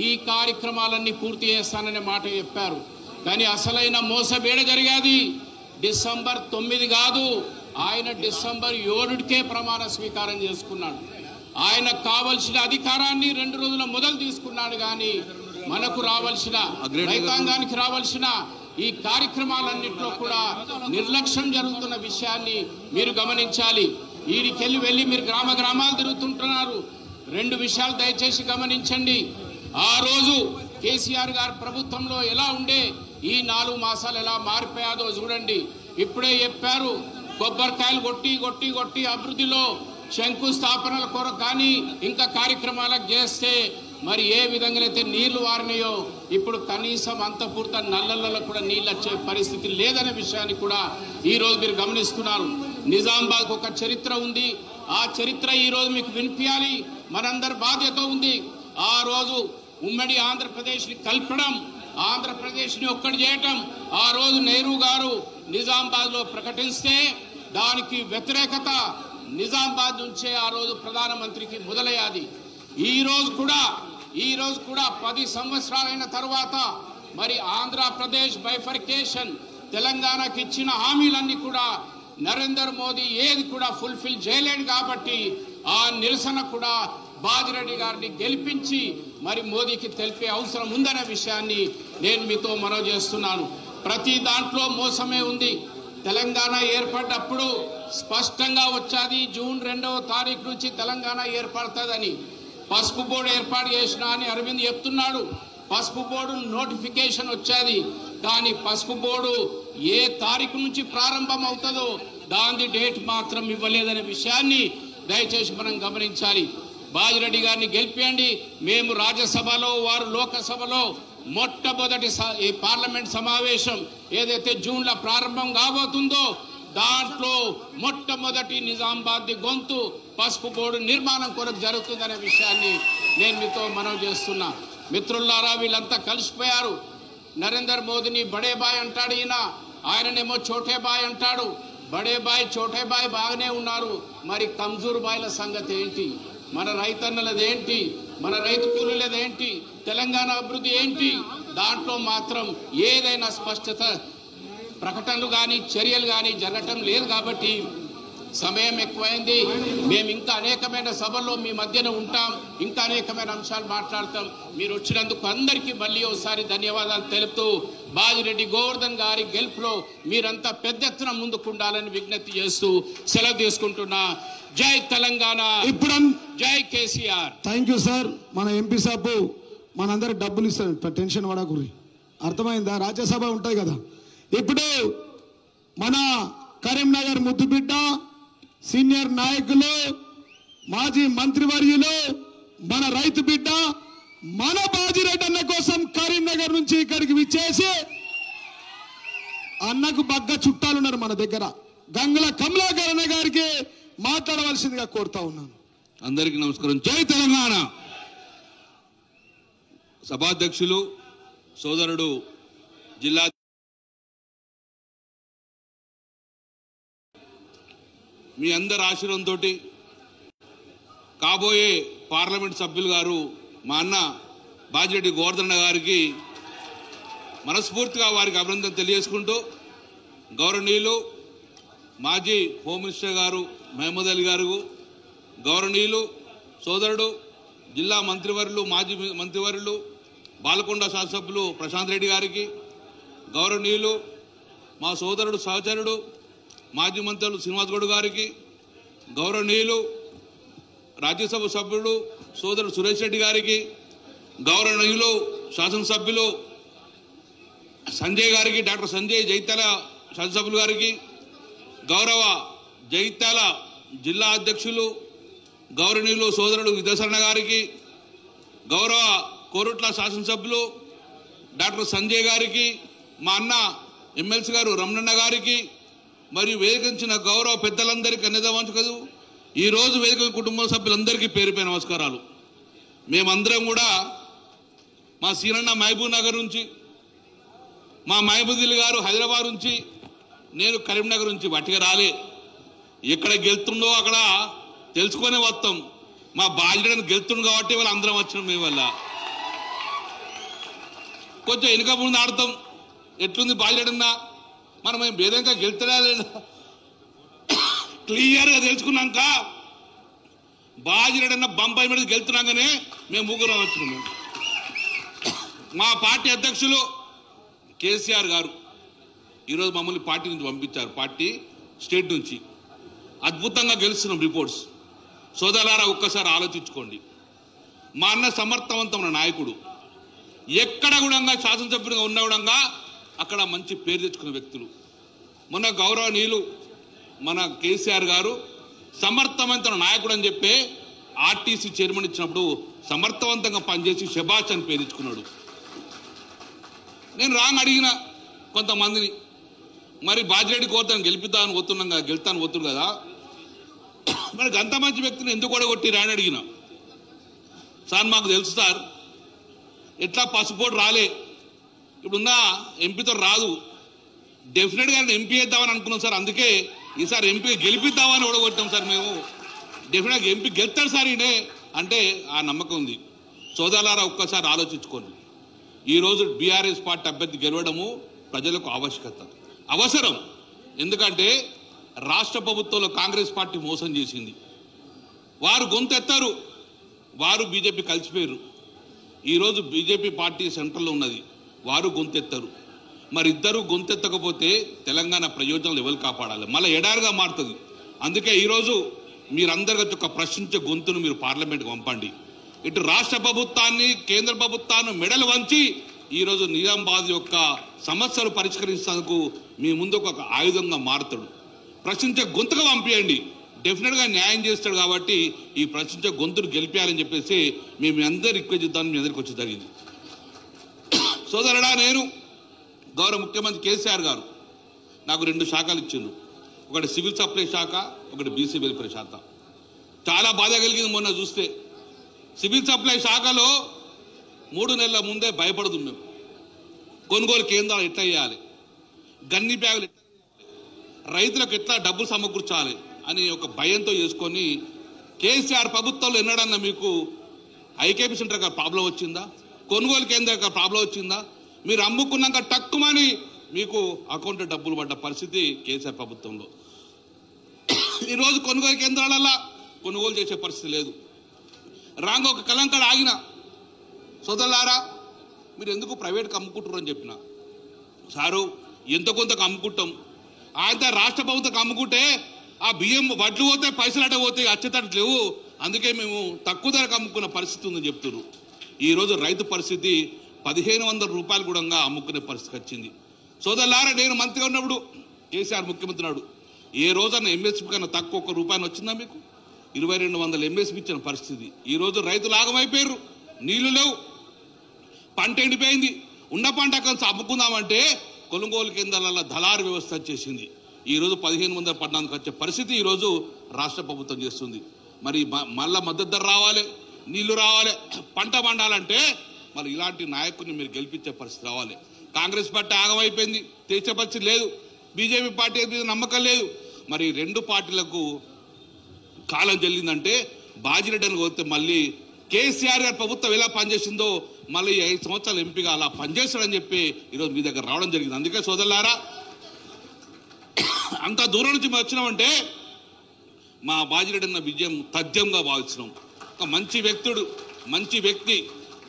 ఈ కార్యక్రమాలన్నీ పూర్తి చేస్తాననే మాట చెప్పారు. కానీ అసలైన మోసబేడ జరిగేది డిసెంబర్ 9 కాదు, ఆయన డిసెంబర్ 7కే ప్రమాణ స్వీకారం చేసుకున్నాడు. ఆయనకు కావలసిన అధికారాన్ని 2 రోజుల మొదలు తీసుకున్నాడు. కానీ మనకు రావాల్సిన, రైతాంగానికి రావాల్సిన ఈ కార్యక్రమాలన్నింటిలో కూడా నిర్లక్ష్యం జరుగుతున్న విషయాన్ని మీరు గమనించాలి. ఈడికెళ్ళి వెళ్ళి మీరు గ్రామాలు తిరుగుతుంటున్నారు. 2 విషయాలు దయచేసి గమనించండి. ఆ రోజు కేసీఆర్ గారి ప్రభుత్వంలో ఎలా ఉండే, ఈ 4 మాసాలు ఎలా మారిపోయాదో చూడండి. ఇప్పుడే చెప్పారు, కొబ్బరికాయలు కొట్టి అభివృద్ధిలో శంకుస్థాపనల కొరకు కానీ ఇంకా కార్యక్రమాలకు చేస్తే మరి ఏ విధంగానైతే నీళ్లు వారినాయో ఇప్పుడు కనీసం అంతపూర్త నల్లలలో కూడా నీళ్ళు వచ్చే పరిస్థితి లేదనే విషయాన్ని కూడా ఈరోజు మీరు గమనిస్తున్నారు. నిజామాబాద్కు ఒక చరిత్ర ఉంది, ఆ చరిత్ర ఈరోజు మీకు వినిపించాలి, మనందరి బాధ్యత ఉంది. ఆ రోజు ఉమ్మడి ఆంధ్రప్రదేశ్ని కల్పడం, ఆంధ్రప్రదేశ్ని ఒక్కటి చేయటం ఆ రోజు నెహ్రూ గారు నిజామాబాద్లో ప్రకటిస్తే దానికి వ్యతిరేకత నిజామాబాద్ నుంచే ఆ రోజు ప్రధానమంత్రికి మొదలయ్యాది. ఈ రోజు కూడా 10 సంవత్సరాలైన తర్వాత మరి ఆంధ్రప్రదేశ్ బైఫర్కేషన్, తెలంగాణకి ఇచ్చిన హామీలన్నీ కూడా నరేంద్ర మోదీ ఏది కూడా ఫుల్ఫిల్ చేయలేడు. కాబట్టి ఆ నిరసన కూడా బాజిరెడ్డి గారిని గెలిపించి మరి మోదీకి తెలిపే అవసరం ఉందనే విషయాన్ని నేను మీతో మనవి చేస్తున్నాను. ప్రతి దాంట్లో మోసమే ఉంది. తెలంగాణ ఏర్పడ్డప్పుడు స్పష్టంగా వచ్చాది, జూన్ 2వ తారీఖు నుంచి తెలంగాణ ఏర్పడుతుందని. పసుపు బోర్డు ఏర్పాటు చేసినా అని అరవింద్ చెప్తున్నాడు. పసుపు బోర్డు నోటిఫికేషన్ వచ్చేది, కానీ పసుపు బోర్డు ఏ తారీఖు నుంచి ప్రారంభం అవుతుందో దాని డేట్ మాత్రం ఇవ్వలేదనే విషయాన్ని దయచేసి మనం గమనించాలి. బాజిరెడ్డి గారిని గెలిపియండి. మేము రాజ్యసభలో, వారు లోకసభలో మొట్టమొదటి ఈ పార్లమెంట్ సమావేశం ఏదైతే జూన్లో ప్రారంభం కాబోతుందో దాంట్లో మొట్టమొదటి నిజామాబాద్ గొంతు పసుపు బోర్డు నిర్మాణం కొరకు జరుగుతుందనే విషయాన్ని నేను మీతో మనవి చేస్తున్నా. మిత్రులారా, వీళ్ళంతా కలిసిపోయారు. నరేంద్ర మోదీని బడే బాయ్ అంటాడు ఈయన, ఆయననేమో చోటే బాయ్ అంటాడు. బడే బాయ్ చోటే బాయ్ బాగానే ఉన్నారు, మరి కమ్జూర్ బాయ్ల సంగతి ఏంటి? మన రైతన్నలదేంటి? మన రైతు కూలీలదేంటి? తెలంగాణ అభివృద్ధి ఏంటి? దాంట్లో మాత్రం ఏదైనా స్పష్టత ప్రకటనలు కానీ చర్యలు కానీ జరగటం లేదు. కాబట్టి సమయం ఎక్కువైంది. మేము ఇంకా అనేకమైన సభల్లో మీ మధ్యన ఉంటాం, ఇంకా అనేకమైన అంశాలు మాట్లాడతాం. మీరు వచ్చినందుకు అందరికీ మళ్ళీ ఒకసారి ధన్యవాదాలు తెలుపుతూ బాజిరెడ్డి గోవర్ధన్ గారి గెలుపులో మీరంతా పెద్ద ఎత్తున ముందుకుండాలని విజ్ఞప్తి చేస్తూ సెలవు తీసుకుంటున్నా. జై తెలంగాణ, ఇప్పుడు జై కేసీఆర్. Thank you sir. మన ఎంపీ సాబు మనందరికి డబ్బులు ఇస్తారు, టెన్షన్ పడకూరి. అర్థమైందా? రాజ్యసభ ఉంటాయి కదా. ఇప్పుడు మన కరీంనగర్ ముద్దుబిడ్డ, సీనియర్ నాయకులు, మాజీ మంత్రివర్యులు, మన రైతు బిడ్డ, మన బాజిరెడ్డి అన్న కోసం కరీంనగర్ నుంచి ఇక్కడికి విచ్చేసి అన్నకు బగ్గ చుట్టాలున్నారు మన దగ్గర. గంగుల కమలాకర్ అన్న గారికి మాట్లాడవలసిందిగా కోరుతా ఉన్నాను. అందరికీ నమస్కారం. జై తెలంగాణ. సభాధ్యక్షులు సోదరుడు జిల్లా మీ అందరి ఆశీర్వాదంతో కాబోయే పార్లమెంట్ సభ్యులు గారు మా అన్న బాజిరెడ్డి గోవర్ధన్ గారికి మనస్ఫూర్తిగా వారికి అభినందన తెలియజేసుకుంటూ, గౌరవనీయులు మాజీ హోమ్ మినిస్టర్ గారు మహమూద్ అలీ గారు, గౌరవనీయులు సోదరుడు జిల్లా మంత్రివర్యులు, మాజీ మంత్రివర్యులు బాలకొండ శాసనసభ్యులు ప్రశాంత్ రెడ్డి గారికి, గౌరవనీయులు మా సోదరుడు సహచరుడు మాజీ మంత్రులు శ్రీనివాస్ గౌడ్ గారికి, గౌరవనీయులు రాజ్యసభ సభ్యుడు సోదరుడు సురేష్ రెడ్డి గారికి, గౌరవనీయులు శాసనసభ్యులు సంజయ్ గారికి, డాక్టర్ సంజయ్ జైత్యాల శాసనసభ్యులు గారికి, గౌరవ జైత్యాల జిల్లా అధ్యక్షులు గౌరవనీయులు సోదరుడు విద్యాశరణ గారికి, గౌరవ కోరుట్ల శాసనసభ్యులు డాక్టర్ సంజయ్ గారికి, మా అన్న ఎమ్మెల్సీ గారు రమణన్న గారికి, మరియు వేదికించిన గౌరవ పెద్దలందరికీ అన్యదావంచకదు ఈరోజు వేదిక కుటుంబ సభ్యులందరికీ పేరు పేరు నమస్కారాలు. మేమందరం కూడా మా సీనన్న మహబూబ్ నగర్ నుంచి, మా మహబూబుల్ గారు హైదరాబాద్ నుంచి, నేను కరీంనగర్ నుంచి బట్టిగా రాలే. ఎక్కడ గెలుతుండో అక్కడ తెలుసుకొని వస్తాం. మా బాధ్యతను గెలుతుండు కాబట్టి వాళ్ళు అందరం వచ్చినాం. మీ వల్ల కొంచెం వెనుక ముందు ఆడతాం. ఎట్లుంది బాధ్యతన్నా మనం భేదంగా గెలుతున్నా లేదా క్లియర్గా తెలుసుకున్నాక బాజిరెడ్డి బంపాయి మీద గెలుతున్నాగానే మేము ముగ్గురం వచ్చినాము. మా పార్టీ అధ్యక్షులు కేసీఆర్ గారు ఈరోజు మమ్మల్ని పార్టీ నుంచి పంపించారు. పార్టీ స్టేట్ నుంచి అద్భుతంగా గెలుస్తున్నాం. రిపోర్ట్స్ సోదరులారా ఒక్కసారి ఆలోచించుకోండి. మా అన్న సమర్థవంతమైన నాయకుడు. ఎక్కడ కూడా శాసనసభ్యుడిగా ఉన్న కూడా అక్కడ మంచి పేరు తెచ్చుకున్న వ్యక్తులు. మొన్న గౌరవనీయులు మన కేసీఆర్ గారు సమర్థవంతమైన నాయకుడు అని చెప్పి ఆర్టీసీ చైర్మన్ ఇచ్చినప్పుడు సమర్థవంతంగా పనిచేసి శబాష్ అని పేరు తెచ్చుకున్నాడు. నేను రాంగ్ అడిగిన కొంతమందిని, మరి బాజిరెడ్డి గోవర్ధన్ గెలిపిద్దామని పోతున్నాం కదా, గెలుతాను పోతున్నారు కదా, మరి అంత మంచి వ్యక్తిని ఎందుకు కూడా కొట్టిరా అని అడిగిన. సార్ మాకు తెలుసు సార్, ఎట్లా పసుపోటు రాలే, ఇప్పుడున్న ఎంపీతో రాదు, డెఫినెట్గా ఎంపీ వేద్దామని అనుకున్నాం సార్. అందుకే ఈసారి ఎంపీ గెలిపిద్దామని ఓడగొట్టాం సార్. మేము డెఫినెట్గా ఎంపీ గెలుతాడు సార్ ఈయనే అంటే ఆ నమ్మకం ఉంది. సోదరులారా ఒక్కసారి ఆలోచించుకోండి. ఈరోజు బీఆర్ఎస్ పార్టీ అభ్యర్థి గెలవడము ప్రజలకు అవసరం. ఎందుకంటే రాష్ట్ర ప్రభుత్వంలో కాంగ్రెస్ పార్టీ మోసం చేసింది. వారు గొంతెత్తారు, వారు బీజేపీ కలిసిపోయారు. ఈరోజు బీజేపీ పార్టీ సెంట్రల్లో ఉన్నది, వారు గొంతెత్తారు. మరి ఇద్దరు గొంతెత్తకపోతే తెలంగాణ ప్రయోజనాలు ఎవరు కాపాడాలి? మళ్ళీ ఎడారుగా మారుతుంది. అందుకే ఈరోజు మీరందరికీ ఒక ప్రశ్నించే గొంతును మీరు పార్లమెంట్కి పంపండి. ఇటు రాష్ట్ర ప్రభుత్వాన్ని కేంద్ర ప్రభుత్వాన్ని మెడలు వంచి ఈరోజు నిజామాబాద్ యొక్క సమస్యలు పరిష్కరించేందుకు మీ ముందు ఒక ఆయుధంగా మారుతాడు. ప్రశ్నించే గొంతుగా పంపించండి, డెఫినెట్గా న్యాయం చేస్తాడు. కాబట్టి ఈ ప్రశ్నించే గొంతును గెలిపేయాలని చెప్పేసి మేము అందరు రిక్వెస్ట్ చేద్దామని మీ అందరికి వచ్చి జరిగింది. సోదరుడా, నేను గౌరవ ముఖ్యమంత్రి కేసీఆర్ గారు నాకు 2 శాఖలు ఇచ్చిండ్రు. ఒకటి సివిల్ సప్లై శాఖ, ఒకటి బీసీ వెల్ఫేర్ శాఖ. చాలా బాధ కలిగింది మొన్న చూస్తే. సివిల్ సప్లై శాఖలో 3 నెలల ముందే భయపడదు మేము. కొనుగోలు కేంద్రాలు ఎట్లా చేయాలి, గన్ని బ్యాగులు ఎట్లా, రైతులకు ఎట్లా డబ్బులు సమకూర్చాలి అని ఒక భయంతో చేసుకొని కేసీఆర్ ప్రభుత్వంలో ఎన్నడన్నా మీకు ఐకేపీ సెంటర్ ప్రాబ్లం వచ్చిందా, కొనుగోలు కేంద్రం ప్రాబ్లం వచ్చిందా? మీరు అమ్ముకున్నాక టక్కుమని మీకు అకౌంట్ డబ్బులు పడ్డ పరిస్థితి కేసీఆర్ ప్రభుత్వంలో. ఈరోజు కొనుగోలు కేంద్రాలల్లో కొనుగోలు చేసే పరిస్థితి లేదు. రాంగ ఒక కలంకాడ ఆగిన సోదరులారా, మీరు ఎందుకు ప్రైవేట్కి అమ్ముకుంటారు అని చెప్పిన. సారు ఎంత కొంతకు అమ్ముకుంటాం, ఆయన రాష్ట్ర ప్రభుత్వం అమ్ముకుంటే ఆ బియ్యం వడ్లు పోతే పైసలు అట పోతే అచ్చేతట్లు లేవు, అందుకే మేము తక్కువ ధరకు అమ్ముకున్న పరిస్థితి ఉందని చెప్తున్నారు. ఈరోజు రైతు పరిస్థితి 1500 రూపాయలు కూడా అమ్ముకునే పరిస్థితి వచ్చింది. సోదరులారా, నేను మంత్రిగా ఉన్నప్పుడు కేసీఆర్ ముఖ్యమంత్రి నాడు ఏ రోజన్నా ఎంఎస్పీ కన్నా తక్కువ ₹1 వచ్చిందా మీకు? 2200 ఎంఎస్పీ ఇచ్చిన పరిస్థితి. ఈరోజు రైతులు ఆగమైపోయారు, నీళ్లు లేవు, పంట ఎండిపోయింది. ఉన్న పంట కలిసి అమ్ముకుందామంటే కొనుగోలు కేంద్రాల దళారు వ్యవస్థ వచ్చేసింది. ఈరోజు 1514 వచ్చే పరిస్థితి ఈరోజు రాష్ట్ర ప్రభుత్వం చేస్తుంది. మరి మళ్ళా మద్దతు ధర రావాలి, నీళ్లు రావాలి, పంట పండాలంటే మరి ఇలాంటి నాయకుడిని మీరు గెలిపించే పరిస్థితి రావాలి. కాంగ్రెస్ పార్టీ ఆగమైపోయింది, తెచ్చే పరిస్థితి లేదు. బీజేపీ పార్టీ మీద నమ్మకం లేదు. మరి 2 పార్టీలకు కాలం చెల్లిందంటే బాజిరెడ్డి అని కోరితే మళ్ళీ కేసీఆర్ గారి ప్రభుత్వం ఎలా పనిచేసిందో మళ్ళీ 5 సంవత్సరాలు ఎంపీగా అలా పనిచేస్తాడని చెప్పి ఈరోజు మీ దగ్గర రావడం జరిగింది. అందుకే సోదరులారా, అంత దూరం నుంచి మేము వచ్చినామంటే మా బాజిరెడ్డి అన్న విజయం తథ్యంగా భావిస్తున్నాం. ఒక మంచి వ్యక్తుడు, మంచి వ్యక్తి.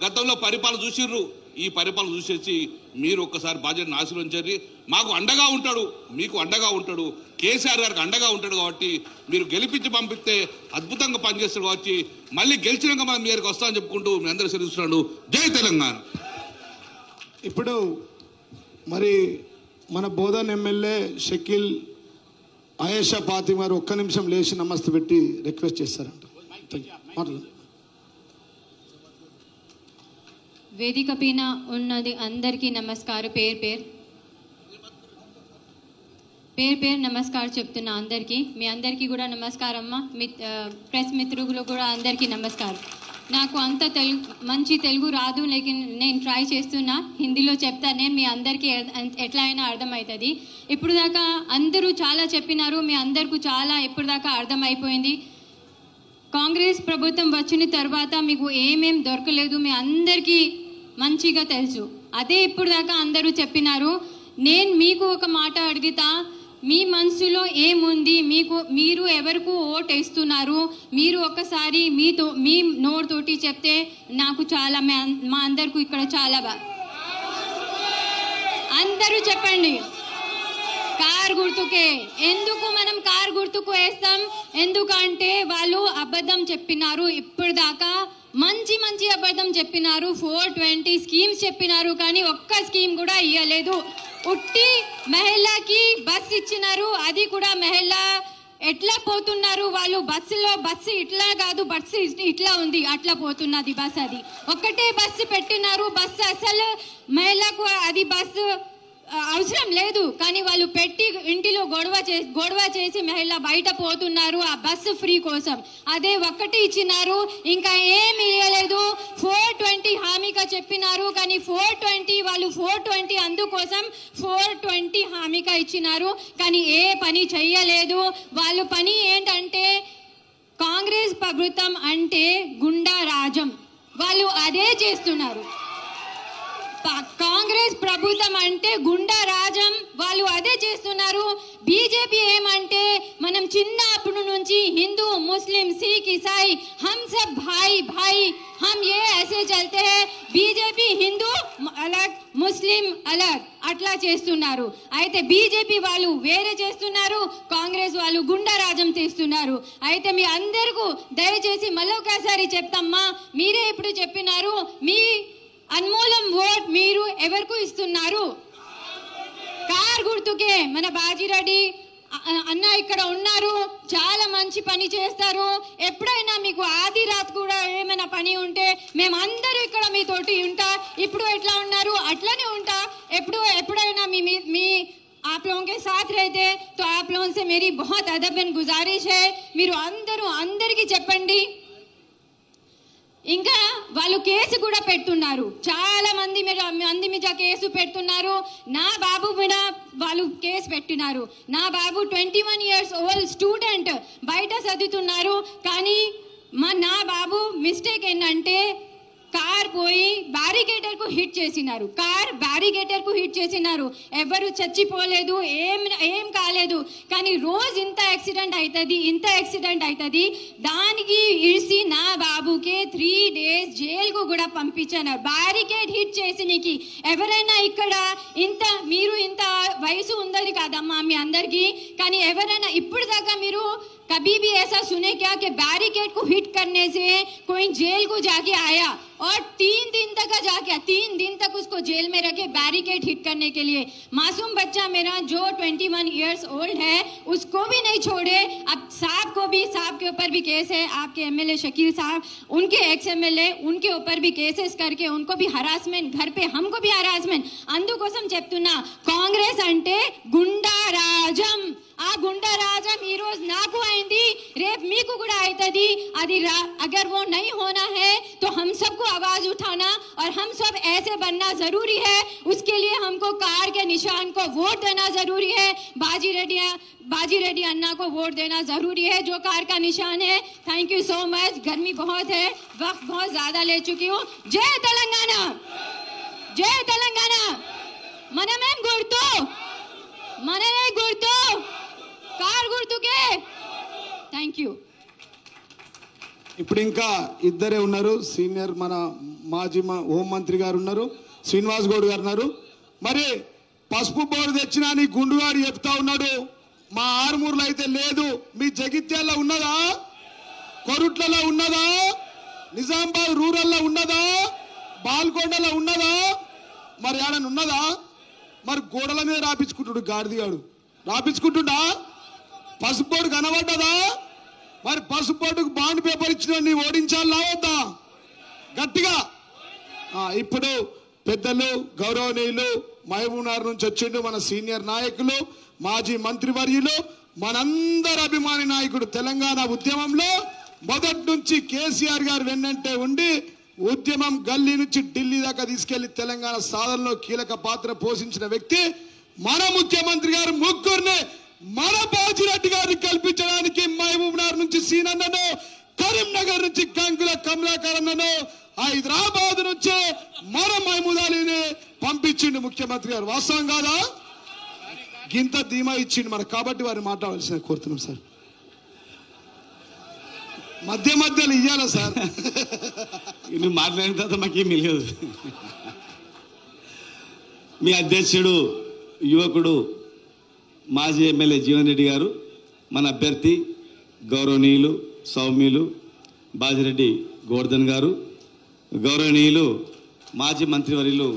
గతంలో పరిపాలన చూసిర్రు, ఈ పరిపాలన చూసేసి మీరు ఒక్కసారి బాజిరెడ్డిని ఆశీర్వదించండి. మాకు అండగా ఉంటాడు, మీకు అండగా ఉంటాడు, కేసీఆర్ గారికి అండగా ఉంటాడు. కాబట్టి మీరు గెలిపించి పంపిస్తే అద్భుతంగా పనిచేస్తాడు. కాబట్టి మళ్ళీ గెలిచినాక మనం మీ దగ్గరికి వస్తామని చెప్పుకుంటూ మీ అందరూ సెలవుస్తున్నాడు. జై తెలంగాణ. ఇప్పుడు మరి మన బోధన్ ఎమ్మెల్యే షకీల్ ఆయేషా ఫాతిమా 1 నిమిషం లేచి నమస్తే పెట్టి రిక్వెస్ట్ చేస్తారంట. వేదిక పైన ఉన్నది అందరికీ నమస్కారం. పేరు నమస్కారం చెప్తున్నా అందరికీ. మీ అందరికీ కూడా నమస్కారం అమ్మా. ప్రెస్ మిత్రులు కూడా అందరికీ నమస్కారం. నాకు అంత మంచి తెలుగు రాదు, నేను ట్రై చేస్తున్నా, హిందీలో చెప్తా. నేను మీ అందరికీ ఎట్లా అయినా అర్థమవుతుంది. ఇప్పుడు దాకా అందరూ చాలా చెప్పినారు, మీ అందరికీ చాలా ఇప్పుడు దాకా అర్థమైపోయింది. కాంగ్రెస్ ప్రభుత్వం వచ్చిన తర్వాత మీకు ఏమేం దొరకలేదు మీ అందరికీ మంచిగా తెలుసు. అదే ఇప్పుడు దాకా అందరూ చెప్పినారు. నేను మీకు ఒక మాట అడుగుతా, మీ మనసులో ఏముంది, మీరు ఎవరికి ఓట్ వేస్తున్నారు, మీరు ఒకసారి మీ నోరుతోటి చెప్తే నాకు చాలా, మా అందరికీ ఇక్కడ చాలా అందరూ చెప్పండి. కార్ గుర్తుకే. ఎందుకు మనం కార్ గుర్తుకు వేస్తాం? ఎందుకంటే వాళ్ళు అబద్ధం చెప్పినారు. ఇప్పుడు దాకా మంచి అబద్ధం చెప్పినారు. 420 స్కీమ్స్ చెప్పినారు, కానీ ఒక్క స్కీమ్ కూడా ఇవ్వలేదు. ఉట్టి మహిళకి బస్ ఇచ్చినారు, అది కూడా మహిళ ఎట్లా పోతున్నారు వాళ్ళు బస్సు ఇట్లా కాదు, బస్సు ఇట్లా ఉంది, అట్లా పోతున్నది బస్. అది ఒక్కటే బస్సు పెట్టినారు. బస్సు అసలు మహిళకు అది బస్సు అవసరం లేదు, కానీ వాళ్ళు పెట్టి ఇంటిలో గొడవ చేసి మహిళ బయట పోతున్నారు ఆ బస్సు ఫ్రీ కోసం. అదే ఒక్కటి ఇచ్చినారు, ఇంకా ఏమి ఇవ్వలేదు. 420 హామీగా చెప్పినారు, కానీ 420 వాళ్ళు 420 అందుకోసం 420 హామీగా ఇచ్చినారు, కానీ ఏ పని చెయ్యలేదు. వాళ్ళు పని ఏంటంటే కాంగ్రెస్ ప్రభుత్వం అంటే గుండా రాజం, వాళ్ళు అదే చేస్తున్నారు. కాంగ్రెస్ ప్రభుత్వం అంటే గుండా రాజం, వాళ్ళు అదే చేస్తున్నారు. బీజేపీ ఏమంటే మనం చిన్నప్పటి నుంచి హిందూ ముస్లిం సిక్ ఇసాయి हम सब भाई हम ये ऐसे चलते हैं. బీజేపీ హిందూ अलग ముస్లిం अलग అట్లా చేస్తున్నారు. అయితే బీజేపీ వాళ్ళు వేరే చేస్తున్నారు, కాంగ్రెస్ వాళ్ళు గుండా రాజం చేస్తున్నారు. అయితే మీ అందరికీ దయచేసి మళ్ళొకసారి చెప్తామ్మా, మీరే ఇప్పుడు చెప్పినారు మీ అన్మూలం ఓట్ మీరు ఎవరికి ఇస్తున్నారు? కార్ గుర్తుకే. మన బాజిరెడ్డి అన్న ఇక్కడ ఉన్నారు, చాలా మంచి పని చేస్తారు. ఎప్పుడైనా మీకు ఆది రాత్ కూడా ఏమైనా పని ఉంటే మేమందరూ ఇక్కడ మీతోటి ఉంటా. ఇప్పుడు ఎట్లా ఉన్నారు అట్లనే ఉంటా. ఎప్పుడైనా మీ आप लोगों के साथ रहते तो आप लोगों से मेरी बहुत अदबन गुजारिश है మీరు అందరికీ చెప్పండి ఇంకా వాళ్ళు కేసు కూడా పెడుతున్నారు చాలా మంది మీద కేసు పెడుతున్నారు నా బాబు మీద వాళ్ళు కేసు పెట్టినారు నా బాబు 21 ఇయర్స్ ఓల్డ్ స్టూడెంట్ బయట చదువుతున్నారు కానీ నా బాబు మిస్టేక్ ఏంటంటే కార్ పోయి బ్యారికేడర్కు హిట్ చేసినారు ఎవరు చచ్చిపోలేదు ఏం కాలేదు కానీ రోజు ఇంత యాక్సిడెంట్ అవుతుంది దానికి ఇడిసి నా బాబుకి 3 days జైలుకు కూడా పంపించారు బ్యారికేడ్ హిట్ చేసినకి ఎవరైనా ఇక్కడ ఇంత వయసు ఉందని కాదమ్మా మీ అందరికీ కానీ ఎవరైనా ఇప్పుడు దాకా మీరు कभी भी ऐसा सुने क्या कि बैरिकेड को हिट करने से कोई जेल को जाके आया और 3 दिन तक उसको जेल में रखे बैरिकेड हिट करने के लिए मासूम बच्चा मेरा जो 21 इयर्स ओल्ड है उसको भी नहीं छोड़े अब साहब के ऊपर भी केस है आपके एमएलए शकील साहब उनके एक्स एमएलए उनके ऊपर भी केसेस करके उनको भी हरासमेंट घर पे हमको भी हरासमेंट అందుకోసం చెప్తున్నా కాంగ్రెస్ అంటే గుండా రాజం आ गुंडा राजम ई रोज नाकू आएंदी रेप मीकू गुड़ा आयतदी आदि अगर वो नहीं होना है तो हम सबको आवाज उठाना और हम सब ऐसे बनना जरूरी है उसके लिए हमको कार के निशान को वोट देना जरूरी है बाजी रेड्डी अन्ना को वोट देना जरूरी है जो कार का निशान है थैंक यू सो मच गर्मी बहुत है वक्त बहुत ज्यादा ले चुकी हूँ जय तेलंगाना మనమేం గుర్తు కార్ గుర్తుకే థ్యాంక్ యూ ఇప్పుడు ఇంకా ఇద్దరే ఉన్నారు సీనియర్ మన మాజీ హోం మంత్రి గారు ఉన్నారు శ్రీనివాస్ గౌడ్ గారు ఉన్నారు మరి పసుపు బోర్డు తెచ్చినా నీ గుండుగాడు చెప్తా ఉన్నాడు మా ఆర్మూర్లో అయితే లేదు మీ జగిత్యాల్లో ఉన్నదా కొరుట్లలో ఉన్నదా నిజామాబాద్ రూరల్లో ఉన్నదా బాల్కొండలో ఉన్నదా మరి ఆడని ఉన్నదా మరి గోడల మీద రాపించుకుంటుడు గాడిదిగాడు రాపించుకుంటుడా పసుపు బోర్డు కనబడ్డదా మరి పసుపు బోర్డుకు బాండ్ పేపర్ ఇచ్చిన నీ ఓడించాలా వద్దా గట్టిగా ఇప్పుడు పెద్దలు గౌరవనీయులు మహబూబ్నగర్ నుంచి వచ్చిండు మన సీనియర్ నాయకులు మాజీ మంత్రివర్యులు మనందరి అభిమాని నాయకుడు తెలంగాణ ఉద్యమంలో మొదటి నుంచి కేసీఆర్ గారు వెన్నంటే ఉండి ఉద్యమం గల్లీ నుంచి ఢిల్లీ దాకా తీసుకెళ్లి తెలంగాణ సాధనలో కీలక పాత్ర పోషించిన వ్యక్తి మన ముఖ్యమంత్రి గారు ముగ్గురిని మన బాజిరెడ్డి గారిని కల్పించడానికి మహబూబ్నగర్ నుంచి సీనన్నను కరీంనగర్ నుంచి గంగుల కమలాకర్ అన్నను హైదరాబాద్ నుంచి మన మహమూద్ అలీని పంపించిండు ముఖ్యమంత్రి గారు వాస్తవం కాదా గింత ధీమా ఇచ్చిండు మనకు కాబట్టి వారిని మాట్లాడాల్సిన కోరుతున్నాం సార్ మధ్యలో ఇయ్యాలా సార్ నువ్వు మాట్లాడిన తర్వాత మాకేం తెలియదు మీ అధ్యక్షుడు యువకుడు మాజీ ఎమ్మెల్యే జీవన్ రెడ్డి గారు మన అభ్యర్థి గౌరవనీయులు సౌమ్యులు బాజిరెడ్డి గోవర్ధన్ గారు గౌరవనీయులు మాజీ మంత్రివర్యులు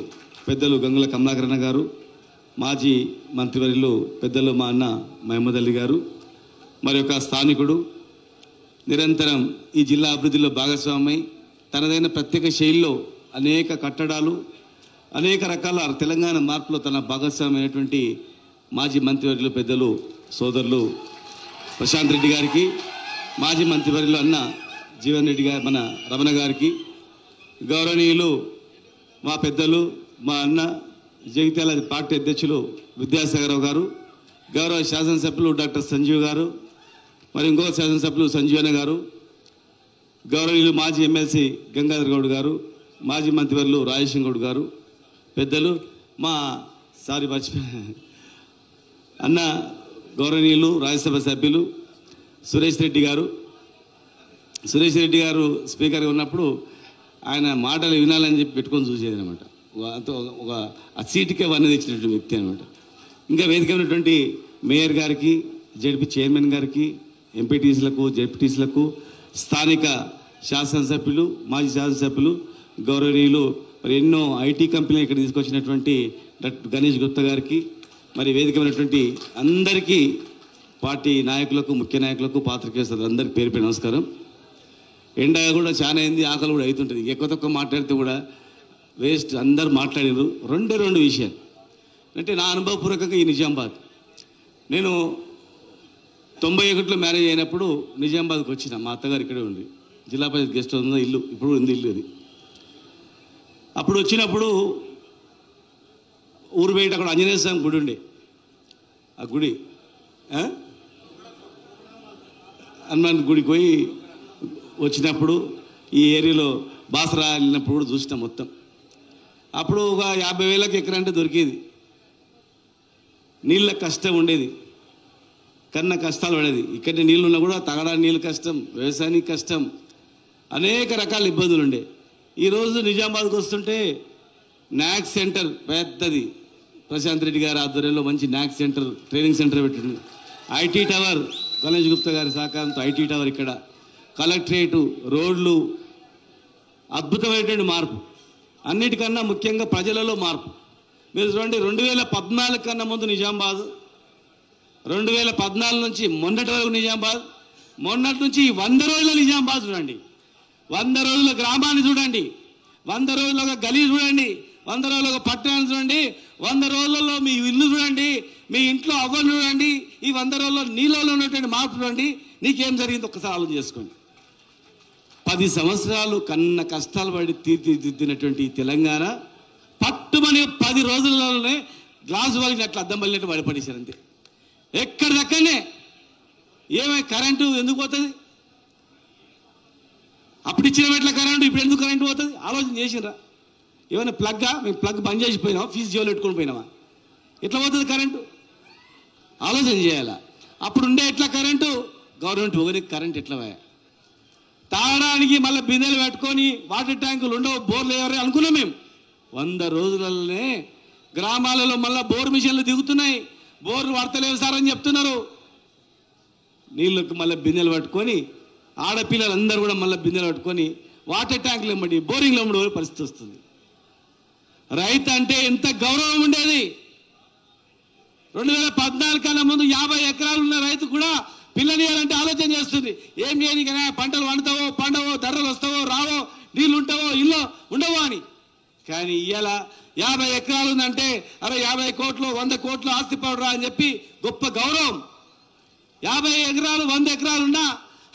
పెద్దలు గంగుల కమలాకరణ గారు మాజీ మంత్రివర్యులు పెద్దలు మా అన్న మహమూద్ అలీ గారు మరి ఒక స్థానికుడు నిరంతరం ఈ జిల్లా అభివృద్ధిలో భాగస్వామై తనదైన ప్రత్యేక శైలిలో అనేక కట్టడాలు అనేక రకాల తెలంగాణ మార్పులో తన భాగస్వామైనటువంటి మాజీ మంత్రివర్యులు పెద్దలు సోదరులు ప్రశాంత్ రెడ్డి గారికి మాజీ మంత్రివర్యులు అన్న జీవన్ రెడ్డి గారు మన రమణ గారికి గౌరవనీయులు మా పెద్దలు మా అన్న జగిత్యాల పార్టీ అధ్యక్షులు విద్యాసాగరరావు గారు గౌరవ శాసనసభ్యులు డాక్టర్ సంజీవ్ గారు మరి ఇంకొక శాసనసభ్యులు సంజీవన గారు గౌరవనీయులు మాజీ ఎమ్మెల్సీ గంగాధర్ గౌడ్ గారు మాజీ మంత్రివర్యులు రాజేశం గౌడ్ గారు పెద్దలు మా అన్న గౌరవనీయులు రాజ్యసభ సభ్యులు సురేష్ రెడ్డి గారు స్పీకర్గా ఉన్నప్పుడు ఆయన మాటలు వినాలని చెప్పి పెట్టుకొని చూసేది అనమాట ఒక ఆ సీటుకే వన్నది ఇచ్చినటువంటి వ్యక్తి అనమాట ఇంకా వేదిక ఉన్నటువంటి మేయర్ గారికి జడ్పీ చైర్మన్ గారికి ఎంపీటీసీలకు జడ్పీటీసీలకు స్థానిక శాసనసభ్యులు మాజీ శాసనసభ్యులు గౌరవనీయులు మరి ఎన్నో ఐటీ కంపెనీలు ఇక్కడ తీసుకొచ్చినటువంటి డాక్టర్ గణేష్ గుప్తా గారికి మరి వేదిక ఉన్నటువంటి అందరికీ పార్టీ నాయకులకు ముఖ్య నాయకులకు పాత్రికేయులకు అందరికీ పేరు పేరు నమస్కారం. ఎండ కూడా చాలా అయింది, ఆకలి కూడా అవుతుంటుంది. ఎక్కువ తక్కువ మాట్లాడితే కూడా వేస్ట్. అందరు మాట్లాడారు. రెండు విషయాలు అంటే నా అనుభవపూర్వకంగా ఈ నిజామాబాద్ నేను 91లో మ్యారేజ్ అయినప్పుడు నిజామాబాద్కి వచ్చిన. మా అత్తగారు ఇక్కడే ఉంది, జిల్లా పరిషత్ గెస్ట్ హౌస్ ఉన్న ఇల్లు, ఇప్పుడు ఉంది ఇల్లు అది. అప్పుడు వచ్చినప్పుడు ఊరు బయట అక్కడ ఆంజనేయ స్వామి గుడి ఉండే, ఆ గుడి హనుమాన్ గుడికి పోయి వచ్చినప్పుడు ఈ ఏరియాలో బాసరా వెళ్ళినప్పుడు కూడా చూసినాం మొత్తం. అప్పుడు ఒక 50,000కి ఎకరంటే దొరికేది. నీళ్ళ కష్టం ఉండేది, కన్నా కష్టాలు పడేది. ఇక్కడ నీళ్ళు ఉన్నా కూడా తాగడానికి నీళ్ళు కష్టం, వ్యవసాయానికి కష్టం, అనేక రకాల ఇబ్బందులు ఉండే. ఈరోజు నిజామాబాద్కి వస్తుంటే నాక్ సెంటర్ పెద్దది, ప్రశాంత్ రెడ్డి గారి ఆధ్వర్యంలో మంచి నాక్ సెంటర్, ట్రైనింగ్ సెంటర్ పెట్టింది. ఐటీ టవర్, గణేష్ గుప్తా గారి సహకారంతో ఐటీ టవర్, ఇక్కడ కలెక్టరేటు, రోడ్లు, అద్భుతమైనటువంటి మార్పు. అన్నిటికన్నా ముఖ్యంగా ప్రజలలో మార్పు. మీరు చూడండి, 2014 కన్నా ముందు నిజామాబాద్, 2014 నుంచి మొన్నటి వరకు నిజామాబాద్, మొన్నటి నుంచి 100 రోజుల నిజామాబాద్ చూడండి, 100 రోజుల గ్రామాన్ని చూడండి, 100 రోజుల ఒక గలీ చూడండి, 100 రోజుల ఒక పట్టణాన్ని చూడండి, 100 రోజులలో మీ ఇల్లు చూడండి, మీ ఇంట్లో అవ్వలు చూడండి, ఈ 100 రోజుల్లో నీళ్ళలో ఉన్నటువంటి మార్పు చూడండి. నీకేం జరిగింది ఒక్కసారి ఆలోచన చేసుకోండి. 10 సంవత్సరాలు కన్న కష్టాలు పడి తీర్చిదిద్దినటువంటి తెలంగాణ పట్టుమని 10 రోజులలోనే గ్లాసు వలిగినట్లు అద్దం వలిగినట్టు పడిపడేశారు అంతే. ఎక్కడిదక్కడనే. ఏమై కరెంటు ఎందుకు పోతుంది? అప్పుడు ఇచ్చిన ఎట్లా కరెంటు, ఇప్పుడు ఎందుకు కరెంటు పోతుంది? ఆలోచన చేసినరా? ఏమైనా ప్లగ్గా? మేము ప్లగ్ బంద్ చేసిపోయినావా? ఫీజు జోలు పెట్టుకొని పోయినావా? ఎట్లా పోతుంది కరెంటు? ఆలోచన చేయాలా? అప్పుడు ఉండే ఎట్లా కరెంటు? గవర్నమెంట్ ఒకరికి కరెంట్ ఎట్లా పోయా? తాగడానికి మళ్ళీ బిందెలు పెట్టుకొని వాటర్ ట్యాంకులు ఉండవు, బోర్లు ఎవరు అనుకున్నాం మేము. 100 రోజులలోనే గ్రామాలలో మళ్ళీ బోర్ మిషన్లు దిగుతున్నాయి, బోర్లు పడతలేవు సార్ అని చెప్తున్నారు. నీళ్ళకి మళ్ళీ బిందెలు పట్టుకొని ఆడపిల్లలందరూ కూడా మళ్ళీ బిందెలు పట్టుకొని వాటర్ ట్యాంకులు ఇవ్వండి, బోరింగ్లో ఉండే పరిస్థితి వస్తుంది. రైతు అంటే ఎంత గౌరవం ఉండేది. 2014 కన్నా ముందు 50 ఎకరాలు ఉన్న రైతు కూడా పిల్లనియాలంటే ఆలోచన చేస్తుంది. ఏం చేయని కదా, పంటలు వండుతావో పండవో, ధరలు వస్తావో రావో, నీళ్ళు ఉంటావో ఇల్లు ఉండవో అని. కానీ ఇవాళ 50 ఎకరాలు ఉందంటే అరే 50 కోట్లు 100 కోట్లు ఆస్తి పడరా అని చెప్పి గొప్ప గౌరవం. 50 ఎకరాలు 100 ఎకరాలు ఉన్నా,